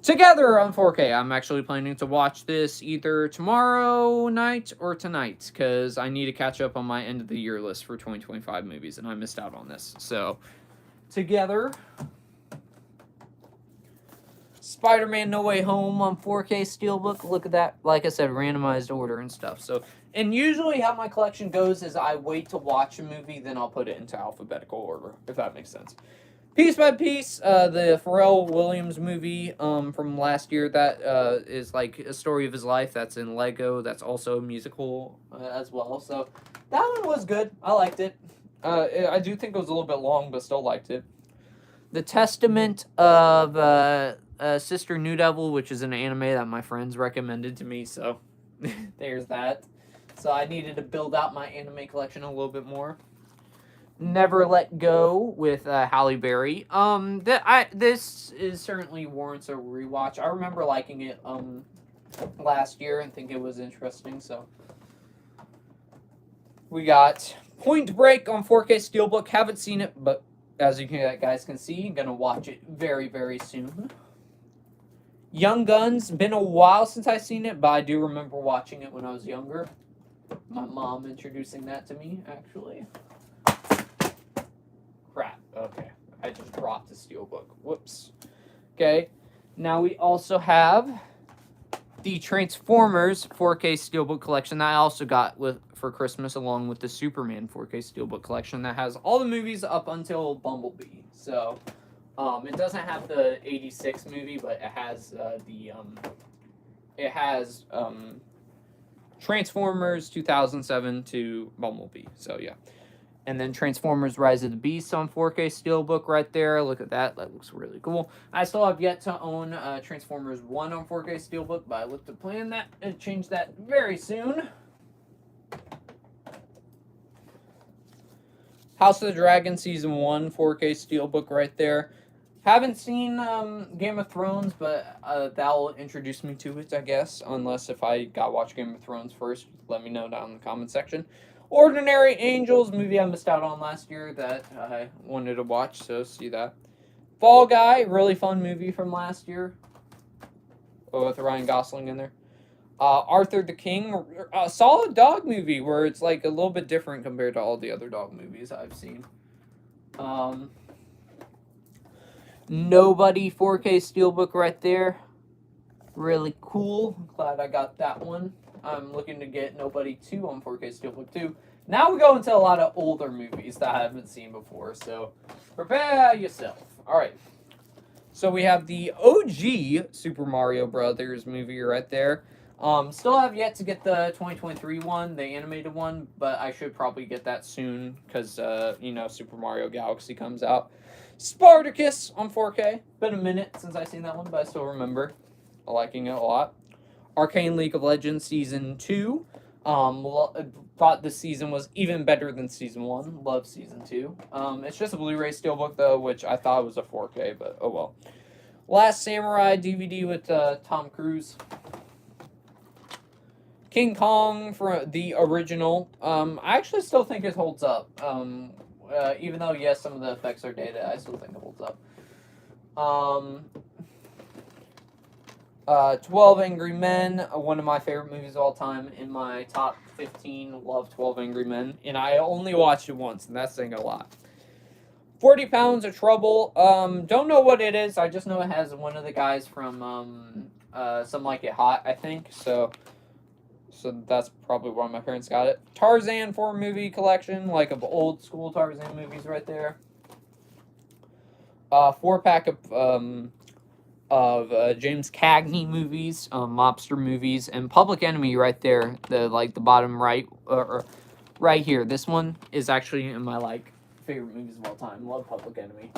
Together on 4K. I'm actually planning to watch this either tomorrow night or tonight because I need to catch up on my end of the year list for 2025 movies, and I missed out on this. So, Together. Spider-Man No Way Home on 4K Steelbook. Look at that. Like I said, randomized order and stuff. So, and usually how my collection goes is I wait to watch a movie, then I'll put it into alphabetical order, if that makes sense. Piece by Piece, the Pharrell Williams movie from last year that is like a story of his life. That's in Lego. That's also a musical as well. So that one was good. I liked it. I do think it was a little bit long, but still liked it. The Testament of Sister New Devil, which is an anime that my friends recommended to me. So there's that. So I needed to build out my anime collection a little bit more. Never Let Go with Halle Berry. This is certainly warrants a rewatch. I remember liking it last year and think it was interesting. So we got Point Break on 4K Steelbook. Haven't seen it, but as you guys can see, I'm gonna watch it very, very soon. Young Guns. Been a while since I've seen it, but I do remember watching it when I was younger. My mom introducing that to me, actually. Crap. Okay. I just dropped the steelbook. Whoops. Okay. Now we also have the Transformers 4K Steelbook collection that I also got for Christmas, along with the Superman 4K Steelbook collection that has all the movies up until Bumblebee. So, it doesn't have the 86 movie, but it has Transformers 2007 to Bumblebee. So yeah. And then Transformers Rise of the Beast on 4K Steelbook right there. Look at that. That looks really cool. I still have yet to own Transformers 1 on 4K Steelbook, but I look to plan that and change that very soon. House of the Dragon Season 1 4K Steelbook right there. Haven't seen Game of Thrones, but that'll introduce me to it, I guess. Unless if I got watch Game of Thrones first, let me know down in the comment section. Ordinary Angels, movie I missed out on last year that I wanted to watch, so see that. Fall Guy, really fun movie from last year. With Ryan Gosling in there. Arthur the King, a solid dog movie where it's like a little bit different compared to all the other dog movies I've seen. Nobody 4K Steelbook right there. Really cool. Glad I got that one. I'm looking to get Nobody 2 on 4K Steelbook too. Now we go into a lot of older movies that I haven't seen before, so prepare yourself. Alright. So we have the OG Super Mario Brothers movie right there. Still have yet to get the 2023 one, the animated one, but I should probably get that soon because, Super Mario Galaxy comes out. Spartacus on 4K. Been a minute since I've seen that one, but I still remember liking it a lot. Arcane League of Legends Season 2. Thought this season was even better than Season 1. Love Season 2. It's just a Blu-ray Steelbook, though, which I thought was a 4K, but oh well. Last Samurai DVD with Tom Cruise. King Kong for the original. I actually still think it holds up. Even though, yes, some of the effects are dated, I still think it holds up. 12 Angry Men, one of my favorite movies of all time. In my top 15, love 12 Angry Men. And I only watched it once, and that's saying a lot. 40 Pounds of Trouble. Don't know what it is. I just know it has one of the guys from Some Like It Hot, I think. So that's probably why my parents got it. Tarzan 4 movie collection, like of old school Tarzan movies right there. 4-pack of James Cagney movies, mobster movies, and Public Enemy right there. The bottom right or right here. This one is actually in my favorite movies of all time. Love Public Enemy.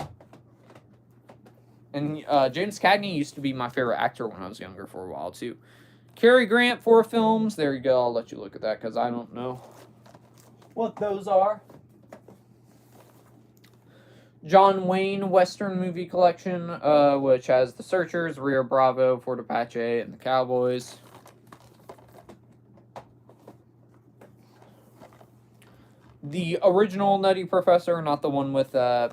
And James Cagney used to be my favorite actor when I was younger for a while too. Cary Grant 4 films. There you go. I'll let you look at that because I don't know what those are. John Wayne Western movie collection, which has The Searchers, Rio Bravo, Fort Apache, and The Cowboys. The original Nutty Professor, not the one with, why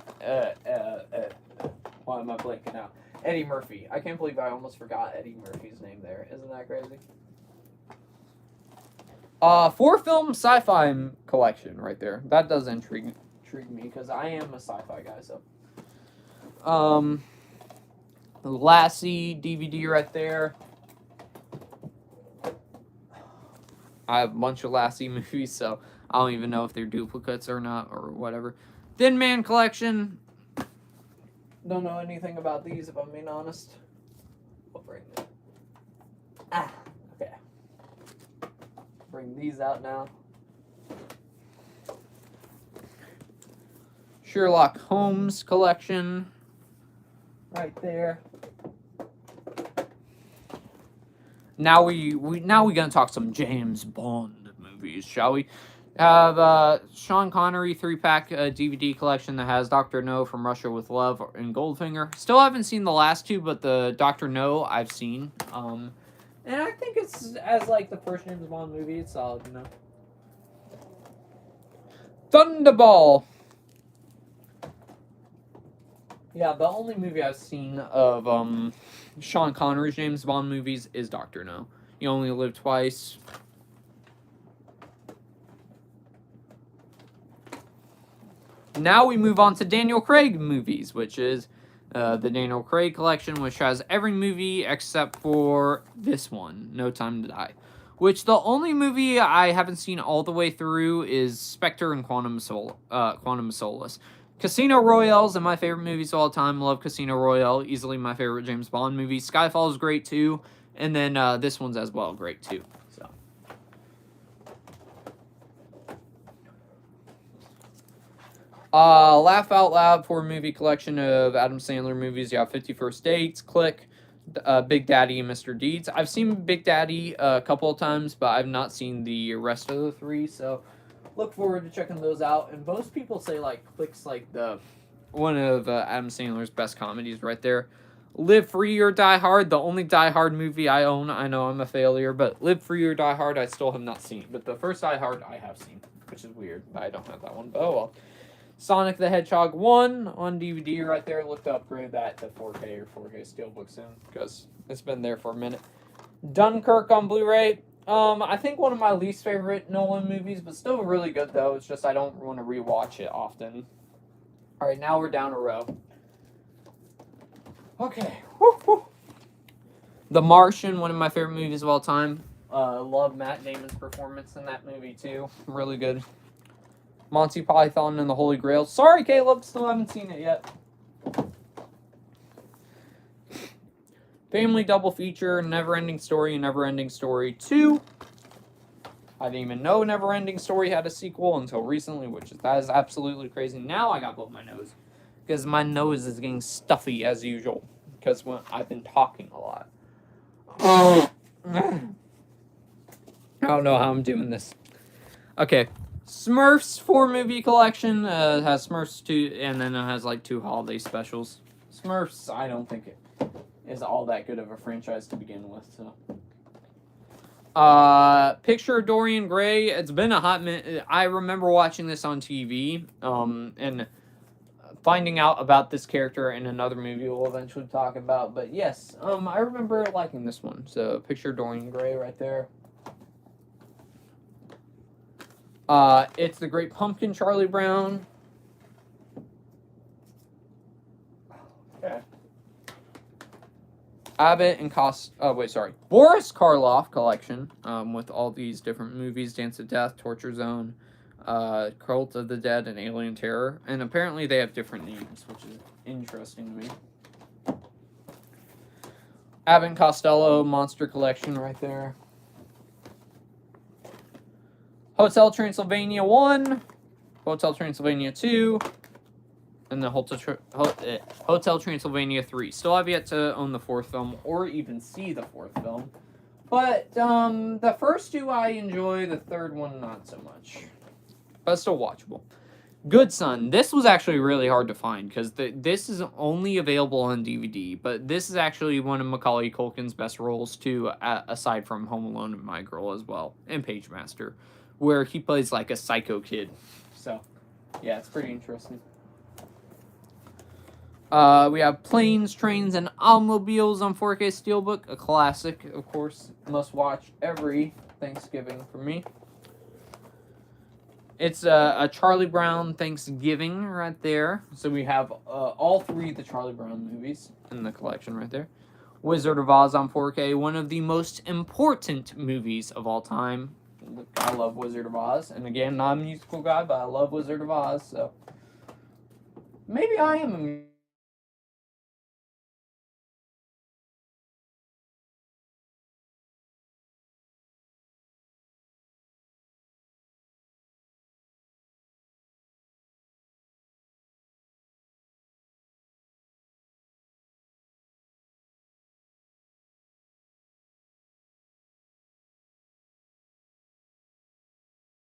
am I blanking out? Eddie Murphy. I can't believe I almost forgot Eddie Murphy's name there. Isn't that crazy? 4-film sci-fi collection right there. That does intrigue me because I am a sci-fi guy. So, Lassie DVD right there. I have a bunch of Lassie movies, so I don't even know if they're duplicates or not or whatever. Thin Man collection. Don't know anything about these, if I'm being honest. I'll bring them. Okay. Bring these out now. Sherlock Holmes collection. Right there. Now we gonna talk some James Bond movies, shall we? Have Sean Connery 3-pack DVD collection that has Dr. No, From Russia with Love, and Goldfinger. Still haven't seen the last two, but the Dr. No I've seen. And I think it's as the first James Bond movie. It's solid, you know. Thunderball. Yeah, the only movie I've seen of Sean Connery's James Bond movies is Dr. No. You Only Live Twice. Now we move on to Daniel Craig movies, which is the Daniel Craig collection, which has every movie except for this one, No Time to Die. Which the only movie I haven't seen all the way through is Spectre and Quantum of Solace. Casino Royale is my favorite movies of all time. Love Casino Royale. Easily my favorite James Bond movie. Skyfall is great too. And then this one's as well great too. So Laugh Out Loud for movie collection of Adam Sandler movies. You have 51st Dates, Click, Big Daddy, and Mr. Deeds. I've seen Big Daddy a couple of times, but I've not seen the rest of the three, so look forward to checking those out. And most people say, like, Click's like the one of Adam Sandler's best comedies right there. Live Free or Die Hard, the only Die Hard movie I own. I know I'm a failure, but Live Free or Die Hard I still have not seen. But the first Die Hard I have seen, which is weird. I don't have that one, but oh well. Sonic the Hedgehog 1 on DVD right there. Look to upgrade that to 4K or 4K Steelbook soon, because it's been there for a minute. Dunkirk on Blu-ray. I think one of my least favorite Nolan movies, but still really good though. It's just I don't want to rewatch it often. Alright, now we're down a row. Okay. Woo, woo. The Martian, one of my favorite movies of all time. Love Matt Damon's performance in that movie too. Really good. Monty Python and the Holy Grail. Sorry, Caleb, still haven't seen it yet. Family double feature, Neverending Story and Neverending Story 2. I didn't even know Neverending Story had a sequel until recently, that is absolutely crazy. Now I got to blow my nose, because my nose is getting stuffy as usual, because I've been talking a lot. I don't know how I'm doing this. Okay. Smurfs 4 movie collection has Smurfs 2, and then it has like 2 holiday specials. Smurfs, I don't think it is all that good of a franchise to begin with. So, Picture of Dorian Gray. It's been a hot minute. I remember watching this on TV, and finding out about this character in another movie we'll eventually talk about. But yes, I remember liking this one. So, Picture of Dorian Gray right there. It's The Great Pumpkin, Charlie Brown. Okay. Abbott and Boris Karloff collection, with all these different movies: Dance of Death, Torture Zone, Cult of the Dead, and Alien Terror. And apparently they have different names, which is interesting to me. Abbott and Costello Monster Collection right there. Hotel Transylvania 1, Hotel Transylvania 2, and the Hotel Transylvania 3. Still have yet to own the 4th film or even see the 4th film. But the first 2 I enjoy, the 3rd one not so much. But still watchable. Good Son. This was actually really hard to find because this is only available on DVD. But this is actually one of Macaulay Culkin's best roles too, aside from Home Alone and My Girl as well, and Pagemaster, where he plays like a psycho kid. So, yeah, it's pretty interesting. We have Planes, Trains, and Automobiles on 4K Steelbook, a classic, of course, must watch every Thanksgiving for me. It's a Charlie Brown Thanksgiving right there. So we have all 3 of the Charlie Brown movies in the collection right there. Wizard of Oz on 4K, one of the most important movies of all time. I love Wizard of Oz. And again, not a musical guy, but I love Wizard of Oz, so maybe I am a